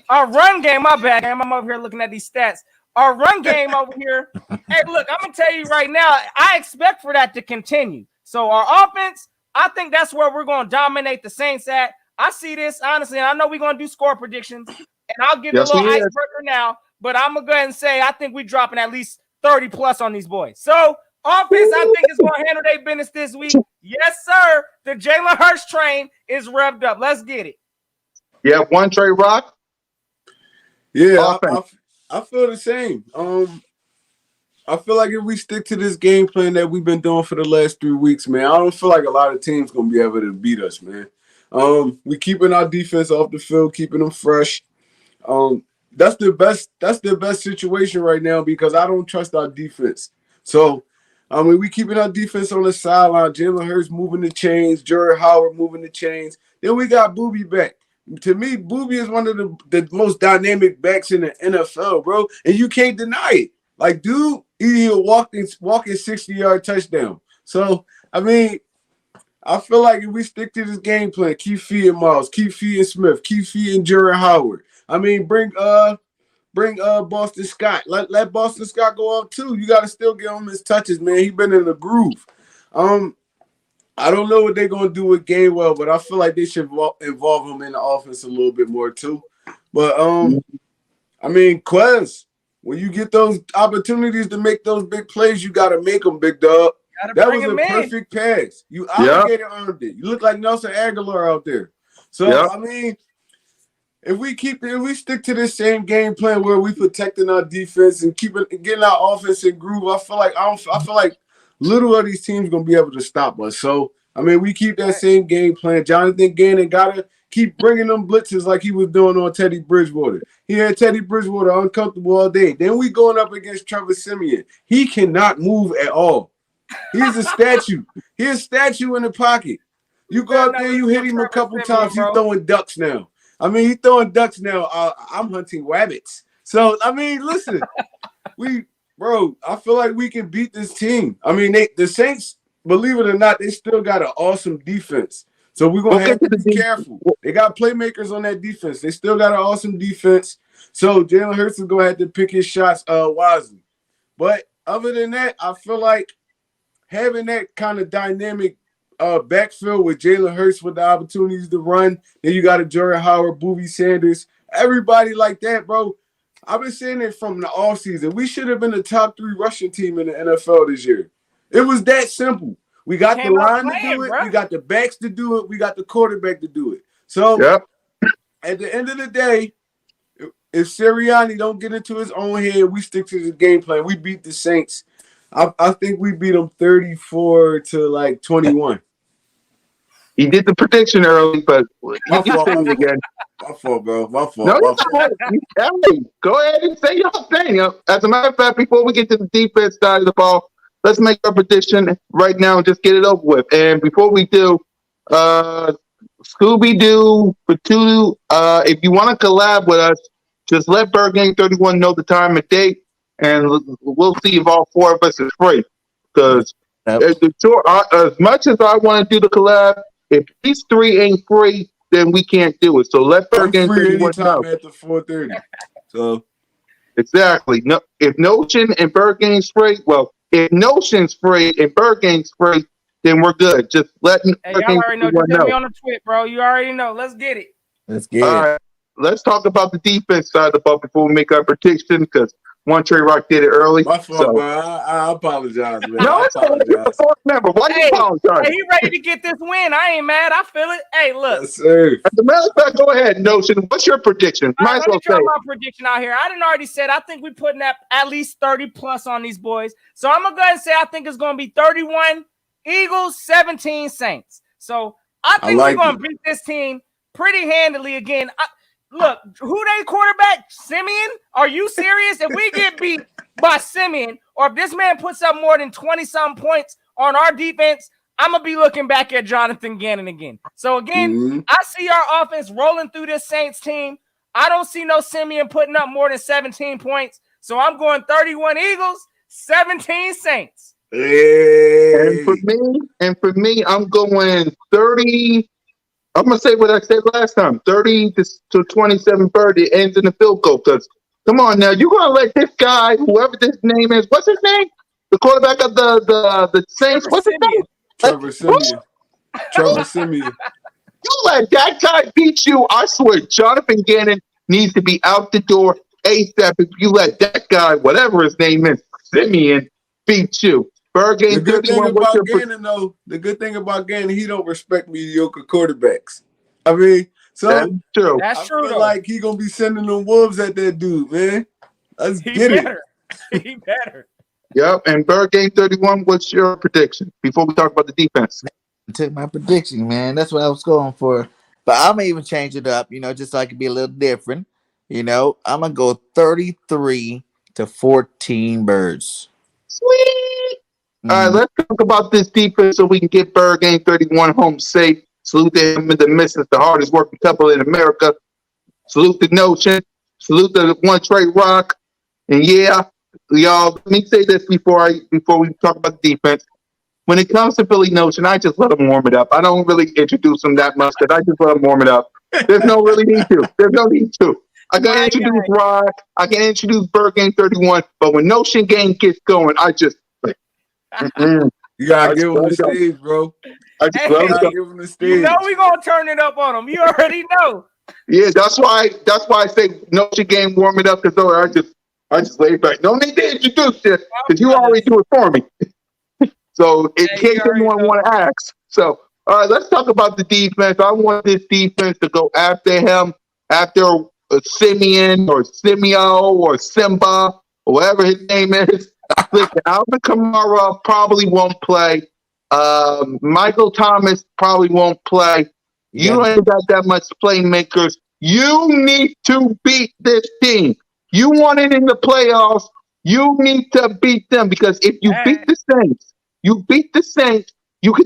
Speaker 2: Our run game, my bad. I'm over here looking at these stats. Our run game over here. Hey, look, I'm going to tell you right now, I expect for that to continue. So our offense, I think that's where we're going to dominate the Saints at. I see this, honestly, and I know we're going to do score predictions, and I'll give you a little icebreaker now, but I'm going to go ahead and say I think we're dropping at least 30 plus on these boys. So offense, I think, is going to handle their business this week. Yes, sir. The Jalen Hurts train is revved up. Let's get it.
Speaker 1: Yeah, one Trey Rock.
Speaker 5: Yeah, I feel the same. I feel like if we stick to this game plan that we've been doing for the last 3 weeks, man, I don't feel like a lot of teams gonna be able to beat us, man. We keeping our defense off the field, keeping them fresh. That's the best situation right now because I don't trust our defense. So, I mean, we keeping our defense on the sideline. Jalen Hurts moving the chains, Jordan Howard moving the chains. Then we got Booby back. To me, Booby is one of the most dynamic backs in the NFL, bro, and you can't deny it. Like, dude, he'll walking 60-yard touchdown. So, I mean, I feel like if we stick to this game plan, keep feeding Miles, keep feeding Smith, keep feeding Jordan Howard. I mean, bring Boston Scott. Let Boston Scott go up too. You got to still give him his touches, man. He been in the groove. I don't know what they're gonna do with Gainwell, but I feel like they should involve him in the offense a little bit more too. But I mean, Quez, when you get those opportunities to make those big plays, you got to make them, big dog. That was a perfect pass. You obligated earned it. You look like Nelson Aguilar out there. So I mean, if we stick to this same game plan where we protecting our defense and getting our offense in groove, I feel like little of these teams gonna be able to stop us. So I mean, we keep that same game plan. Jonathan Gannon gotta keep bringing them blitzes like he was doing on Teddy Bridgewater. He had Teddy Bridgewater uncomfortable all day. Then we going up against Trevor Siemian. He cannot move at all. He's a statue. He's a statue in the pocket. You go out there, you hit him a couple times. He's throwing ducks now. I mean, he's throwing ducks now. I'm hunting rabbits. So I mean, listen, I feel like we can beat this team. I mean, the Saints, believe it or not, they still got an awesome defense. So we're going to have to be careful. They got playmakers on that defense. They still got an awesome defense. So Jalen Hurts is going to have to pick his shots wisely. But other than that, I feel like having that kind of dynamic backfield with Jalen Hurts with the opportunities to run, then you got a Jordan Howard, Boobie Sanders. everybody like that, bro. I've been saying it from the offseason. We should have been the top 3 rushing team in the NFL this year. It was that simple. We got the line to do it. We got the backs to do it. We got the quarterback to do it. So at the end of the day, if Sirianni don't get into his own head, we stick to the game plan. We beat the Saints. I think we beat them 34-21.
Speaker 1: He did the prediction early, but you can say it again.
Speaker 5: My fault, bro. My fault.
Speaker 1: No, hey, go ahead and say your thing. As a matter of fact, before we get to the defense side of the ball, let's make our prediction right now and just get it over with. And before we do, Scooby-Doo, Patulu, if you want to collab with us, just let Bird Gang 31 know the time and date, and we'll see if all 4 of us is free. Because as much as I want to do the collab, if these 3 ain't free, then we can't do it. So let Bird Gang 31 know.
Speaker 5: After 4:30. So
Speaker 1: exactly. No, if Notion and Bird Gang's free, well, if Notion's free and Bird Gang's free, then we're good. Just let
Speaker 2: y'all already know. Just let me on the tweet, bro. You already know. Let's get it.
Speaker 3: Let's get it.
Speaker 1: All right. Let's talk about the defense side of the ball before we make our prediction, because One Trey Rock did it early.
Speaker 5: My fault, bro. I apologize, man.
Speaker 1: No, it's not. You're a fourth member. Why you apologize?
Speaker 2: Hey, he ready to get this win. I ain't mad. I feel it. Hey, look.
Speaker 5: Yes, sir.
Speaker 1: As a matter of fact, go ahead, Notion. What's your prediction? Might as well say.
Speaker 2: Let me throw my prediction out here. I didn't already said I think we putting at least 30 plus on these boys. So I'm gonna go ahead and say I think it's gonna be 31 Eagles, 17 Saints. So I think we're gonna beat this team pretty handily again. Look, who they quarterback? Simeon? Are you serious? If we get beat by Simeon, or if this man puts up more than 20-something points on our defense, I'm going to be looking back at Jonathan Gannon again. So, again, I see our offense rolling through this Saints team. I don't see no Simeon putting up more than 17 points. So, I'm going 31 Eagles, 17 Saints.
Speaker 5: Hey.
Speaker 1: And for me, I'm going 30. I'm going to say what I said last time, 30 to 27 Bird. It ends in the field goal. Because, come on now, you're going to let this guy, whoever this name is, what's his name? The quarterback of the Saints, what's his name?
Speaker 5: Trevor Simeon.
Speaker 1: You let that guy beat you. I swear, Jonathan Gannon needs to be out the door ASAP if you let that guy, whatever his name is, Simeon, beat you.
Speaker 5: The good thing about Gannon, though, he don't respect mediocre quarterbacks. I mean, so
Speaker 1: that's true.
Speaker 2: That's true.
Speaker 5: Feel like he gonna be sending them wolves at that dude, man. Let's get it.
Speaker 2: He better.
Speaker 1: Yep. And Bird Game 31, what's your prediction before we talk about the defense?
Speaker 3: I took my prediction, man. That's what I was going for. But I'm gonna even change it up, just so I can be a little different. I'm gonna go 33-14 Birds.
Speaker 1: Sweet. All right, let's talk about this defense so we can get Bird Game 31 home safe. Salute to him and the missus, the hardest working couple in America. Salute the Notion. Salute the One Trey Rock. And yeah, y'all, let me say this before we talk about the defense. When it comes to Philly Notion, I just let them warm it up. I don't really introduce them that much, because I just let them warm it up. There's no really need to. There's no need to. I can introduce Rock. I can introduce Bird Game 31. But when Notion Game gets going, I just...
Speaker 5: You gotta give him the stage, bro.
Speaker 1: I just love
Speaker 5: give him the stage.
Speaker 2: You know we gonna turn it up on him. You already know.
Speaker 1: Yeah, that's why I say Notion Game warm it up, because I just lay back. No need to introduce this, because you already do it for me. So in case anyone want to ask. So all right, let's talk about the defense. I want this defense to go after him, after Simeon or Simeo or Simba or whatever his name is. Listen, Alvin Kamara probably won't play. Michael Thomas probably won't play. You ain't got that much playmakers. You need to beat this team. You want it in the playoffs. You need to beat them, because if you beat the Saints, you get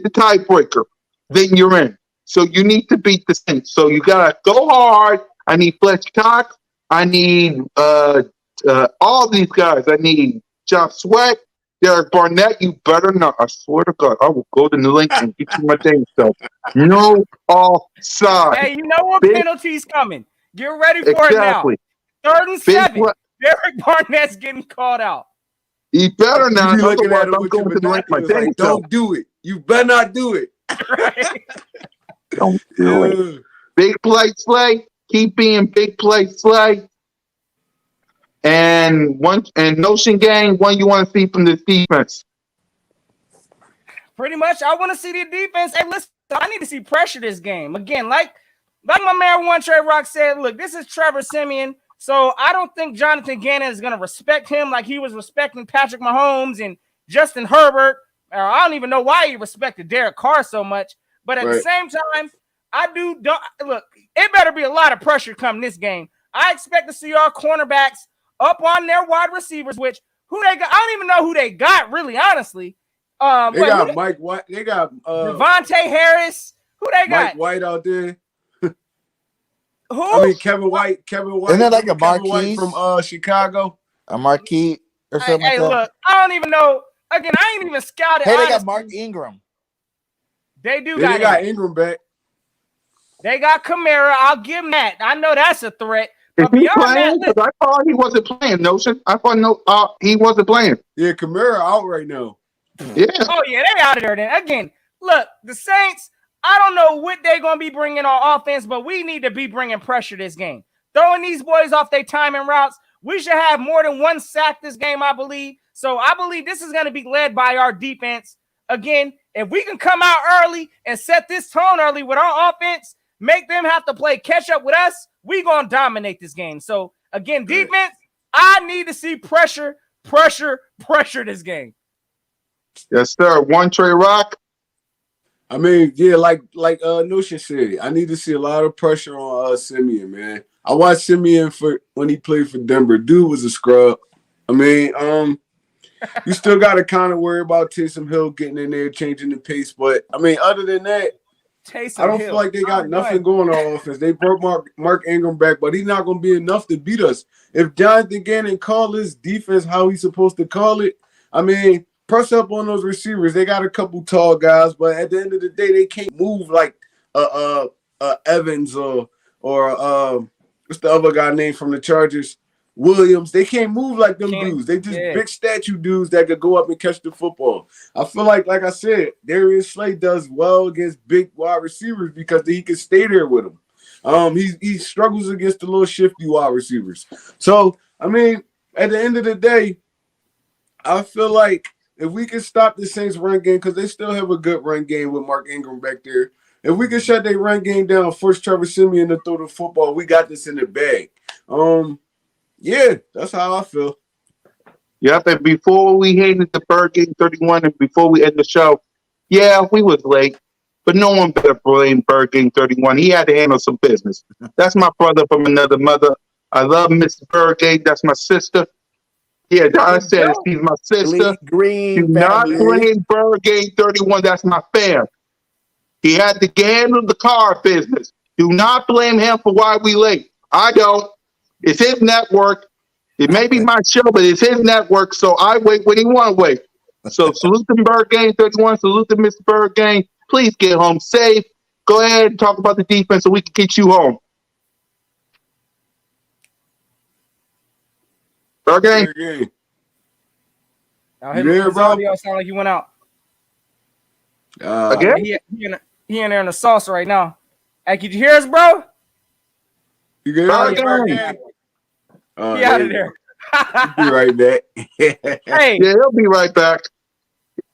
Speaker 1: the tiebreaker. Then you're in. So you need to beat the Saints. So you gotta go hard. I need Fletch Cox. I need all these guys. I need Josh Sweat, Derek Barnett. You better not. I swear to God, I will go to New England and get you my thing. So no offside.
Speaker 2: Hey, you know what penalty's coming? Get ready for it now. 3rd and 7. Derek Barnett's getting called out.
Speaker 1: He better not.
Speaker 5: You looking at him
Speaker 1: I'm
Speaker 5: with
Speaker 1: going to
Speaker 5: your
Speaker 1: my thing.
Speaker 5: like, don't do it. You better not do it.
Speaker 2: Right?
Speaker 1: Don't do it. Big play, Slay. keep being big play Slay. And Notion Gang, what you want to see from this defense?
Speaker 2: Pretty much, I want to see the defense. Hey, listen, I need to see pressure this game. Again, like my man One Trey Rock said, look, this is Trevor Siemian. So I don't think Jonathan Gannon is going to respect him like he was respecting Patrick Mahomes and Justin Herbert. I don't even know why he respected Derek Carr so much. But at the same time, look, it better be a lot of pressure come this game. I expect to see our cornerbacks up on their wide receivers, which who they got. I don't even know who they got, really, honestly.
Speaker 5: They got Mike White. They got
Speaker 2: Devontae Harris. Who they got?
Speaker 5: Mike White out there.
Speaker 2: Who?
Speaker 5: I mean Kevin White.
Speaker 3: Isn't that like a Marquise
Speaker 5: from Chicago?
Speaker 3: A Marquise or something like that?
Speaker 2: Look, I don't even know. Again, I ain't even scouted.
Speaker 3: Hey, they got Mark Ingram.
Speaker 2: They do.
Speaker 5: They got Ingram back.
Speaker 2: They got Kamara. I'll give them that. I know that's a threat.
Speaker 1: Is he playing? Because I thought he wasn't playing. Notion. I thought he wasn't playing.
Speaker 5: Yeah, Kamara out right now.
Speaker 1: Yeah.
Speaker 2: Oh yeah, they out of there. Then again, look, the Saints. I don't know what they're gonna be bringing on offense, but we need to be bringing pressure this game. Throwing these boys off their timing routes. We should have more than one sack this game, I believe. So I believe this is going to be led by our defense. Again, if we can come out early and set this tone early with our offense, make them have to play catch up with us, we going to dominate this game. So, again, defense, I need to see pressure this game.
Speaker 1: Yes, sir. One Trey Rock.
Speaker 5: I mean, yeah, like Notion said, I need to see a lot of pressure on Simeon, man. I watched Simeon when he played for Denver. Dude was a scrub. I mean, you still got to kind of worry about Taysom Hill getting in there, changing the pace. But, I mean, other than that, I don't feel like they got nothing going on offense. They brought Mark Ingram back, but he's not going to be enough to beat us. If Jonathan Gannon call his defense how he's supposed to call it, I mean, press up on those receivers. They got a couple tall guys, but at the end of the day, they can't move like Evans or what's the other guy named from the Chargers? Williams. They can't move like them dudes. They just big statue dudes that could go up and catch the football. I feel like I said, Darius Slay does well against big wide receivers because he can stay there with them. He struggles against the little shifty wide receivers. So, I mean, at the end of the day, I feel like if we can stop the Saints run game, because they still have a good run game with Mark Ingram back there. If we can shut their run game down, force Trevor Siemian to throw the football, we got this in the bag. Yeah, that's how I feel.
Speaker 1: Yep, and before we headed to Bird Game 31 and before we end the show, yeah, we was late, but no one better blame Bird Game 31. He had to handle some business. That's my brother from another mother. I love Mrs. Bird Game. That's my sister. Yeah, I said she's my sister.
Speaker 3: Green,
Speaker 1: do not blame Bird Game 31. That's my fam. He had to handle the car business. Do not blame him for why we late. I don't. It's his network. It may be my show, but it's his network, so I wait when he want to wait. So salute to Bird Game 31. Salute to Mr. Bird Game. Please get home safe. Go ahead and talk about the defense so we can get you home. Bird Game.
Speaker 2: Now, his audio sound like he went out.
Speaker 1: Again?
Speaker 2: He in there in the sauce right now. Hey, could you hear us, bro?
Speaker 5: You get out
Speaker 2: of there.
Speaker 5: Be right back.
Speaker 2: Hey,
Speaker 1: yeah, he'll be right back.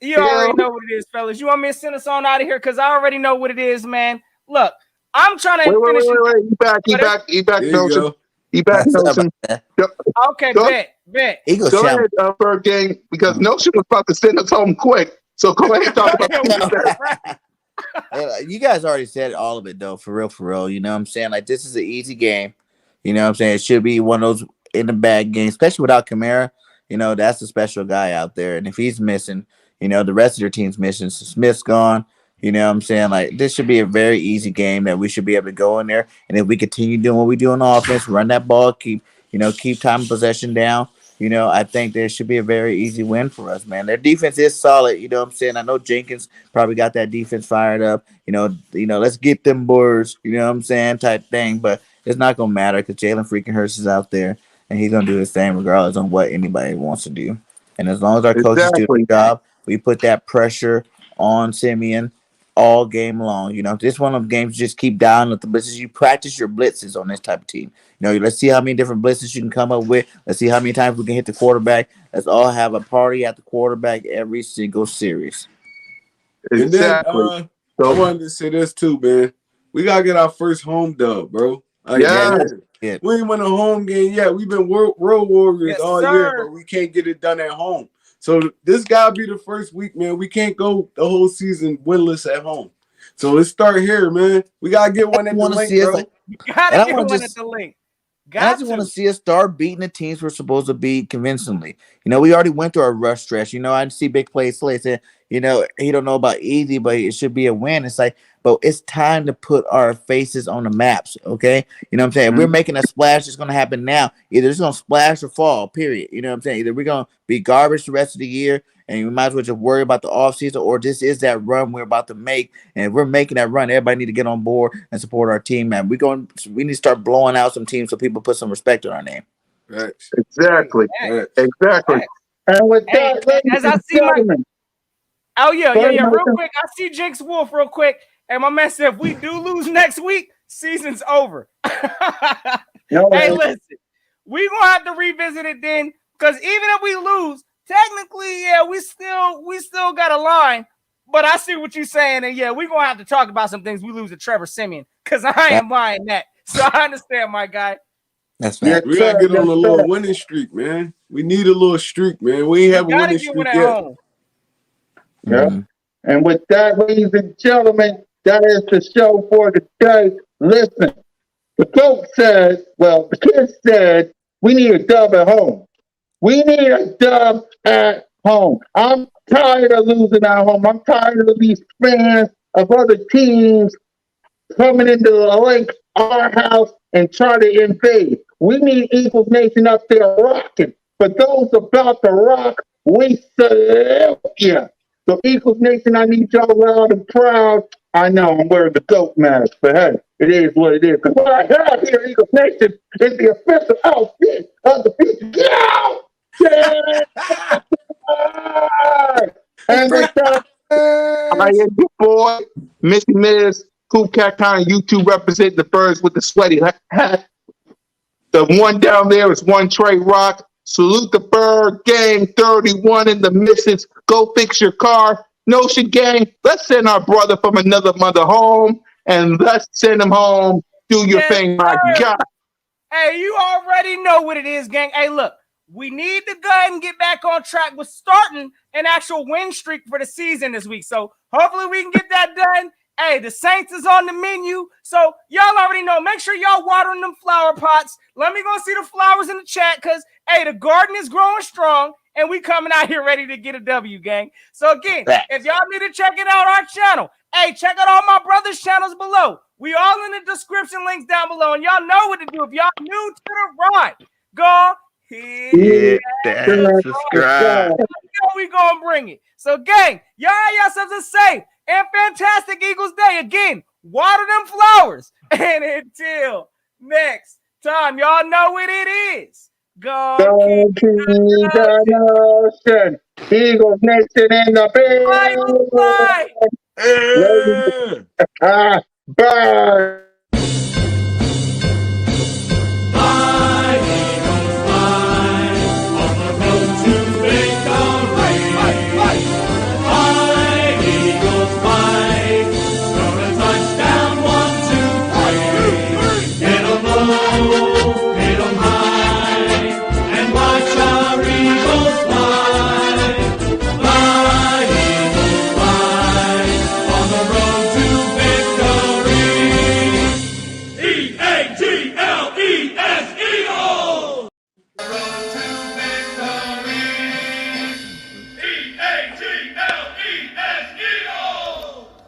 Speaker 2: You already know what it is, fellas. You want me to send us on out of here? Because I already know what it is, man. Look, I'm trying to finish.
Speaker 1: Wait. He back, Notion. He back, Notion.
Speaker 2: Okay, bet.
Speaker 1: Go ahead, Bird Game, because Notion was about to send us home quick. So go ahead and talk about that.
Speaker 3: You guys already said all of it, though, for real. You know what I'm saying? Like, this is an easy game. You know what I'm saying? It should be one of those in the bag games, especially without Kamara. You know, that's a special guy out there. And if he's missing, you know, the rest of your team's missing. So Smith's gone. You know what I'm saying? Like, this should be a very easy game that we should be able to go in there. And if we continue doing what we do on offense, run that ball, keep time of possession down, you know, I think there should be a very easy win for us, man. Their defense is solid. You know what I'm saying? I know Jenkins probably got that defense fired up. You know, let's get them boards, you know what I'm saying, type thing. But it's not going to matter because Jalen freaking Hurts is out there, and he's going to do his thing regardless on what anybody wants to do. And as long as our coaches do the job, we put that pressure on Simeon, all game long. This one of the games just keep down with the blitzes. You practice your blitzes on this type of team. Let's see how many different blitzes you can come up with. Let's see how many times we can hit the quarterback. Let's all have a party at the quarterback every single series.
Speaker 5: And then
Speaker 1: Exactly.
Speaker 5: I
Speaker 1: So
Speaker 5: wanted to say this too, man. We gotta get our first home dub, bro. Like,
Speaker 1: yeah,
Speaker 3: Yeah.
Speaker 5: we ain't won a home game yet. We've been road warriors
Speaker 2: Yes,
Speaker 5: all year,
Speaker 2: sir.
Speaker 5: but we can't get it done at home. So this gotta be the first week, man. We can't go the whole season winless at home. So let's start here, man. We gotta get one at the
Speaker 3: want to
Speaker 5: link,
Speaker 3: see us
Speaker 5: bro.
Speaker 3: like,
Speaker 2: You gotta
Speaker 3: and I
Speaker 2: get
Speaker 3: want
Speaker 2: one
Speaker 3: to
Speaker 2: at
Speaker 3: just.
Speaker 2: the link.
Speaker 3: And I
Speaker 2: Got
Speaker 3: just want
Speaker 2: to.
Speaker 3: to see us start beating the teams we're supposed to beat convincingly. We already went through our rush stretch. I see big plays saying, he don't know about easy, but it should be a win. It's like, but it's time to put our faces on the maps. Okay. You know what I'm saying? If we're making a splash, it's going to happen now. Either it's going to splash or fall, period. You know what I'm saying? Either we're going to be garbage the rest of the year and we might as well just worry about the offseason, or this is that run we're about to make. And if we're making that run, everybody need to get on board and support our team, man. We need to start blowing out some teams so people put some respect on our name.
Speaker 5: Facts.
Speaker 1: exactly,
Speaker 2: Hey,
Speaker 1: exactly.
Speaker 2: hey,
Speaker 1: And with
Speaker 2: hey,
Speaker 1: that, ladies
Speaker 2: as I
Speaker 1: and
Speaker 2: see my
Speaker 1: gentlemen,
Speaker 2: Oh yeah.
Speaker 1: go ahead,
Speaker 2: Real
Speaker 1: Malcolm.
Speaker 2: quick, I see Jinx Wolf real quick, and my man said if we do lose next week, season's over. Hey, listen, we gonna have to revisit it then, because even if we lose, technically, yeah, we still got a line. But I see what you're saying, and yeah, we gonna have to talk about some things. We lose to Trevor Simeon, because I ain't buying that. So I understand, my guy.
Speaker 3: That's
Speaker 1: Yes,
Speaker 3: fact.
Speaker 5: We
Speaker 1: sir.
Speaker 5: gotta get
Speaker 1: Yes,
Speaker 5: on a
Speaker 1: sir.
Speaker 5: little winning streak, man. We need a little streak, man. We ain't
Speaker 2: We
Speaker 5: have a
Speaker 2: gotta
Speaker 5: winning
Speaker 2: get one
Speaker 5: streak
Speaker 2: at
Speaker 5: yet.
Speaker 2: home.
Speaker 1: Yeah.
Speaker 3: Mhm.
Speaker 1: And with that, ladies and gentlemen, that is the show for today. Listen, the coach said, well, the kids said, we need a dub at home. We need a dub at home. I'm tired of losing at home. I'm tired of these fans of other teams coming into the lake, our house, and try to invade. We need Eagles Nation up there rocking. For those about to rock, we salute you. So Eagles Nation, I need y'all loud and proud. I know I'm wearing the goat mask, but hey, it is what it is. Because what I have here, Eagles Nation, is the official outfit of the future. Get out! And with that, I am your boy, Missy Miz, Cool Cat Kind YouTube representing the birds with the sweaty hat. The one down there is one Trey Rock. Salute the bird gang 31 in the missus. Go fix your car. Notion gang, let's send our brother from another mother home and let's send him home. Do your
Speaker 2: Yes,
Speaker 1: thing, my
Speaker 2: sir.
Speaker 1: God.
Speaker 2: Hey, you already know what it is, gang. Hey, look, we need to go ahead and get back on track with starting an actual win streak for the season this week. So hopefully we can get that done. Hey, the Saints is on the menu. So y'all already know. Make sure y'all watering them flower pots. Let me go see the flowers in the chat, because, hey, the garden is growing strong and we coming out here ready to get a W, gang. So again, if y'all need to check it out, our channel, hey, check out all my brothers' channels below. We all in the description links down below, and y'all know what to do. If y'all new to the ride, go hit
Speaker 3: that subscribe.
Speaker 2: we gonna bring it. So, gang, y'all have yourselves a safe and fantastic Eagles Day. Again, water them flowers. And until next time, y'all know what it is. Go
Speaker 1: Go
Speaker 2: keep
Speaker 1: to the nation. Eagles Nation in the
Speaker 2: fly.
Speaker 1: building. Ladies, bye.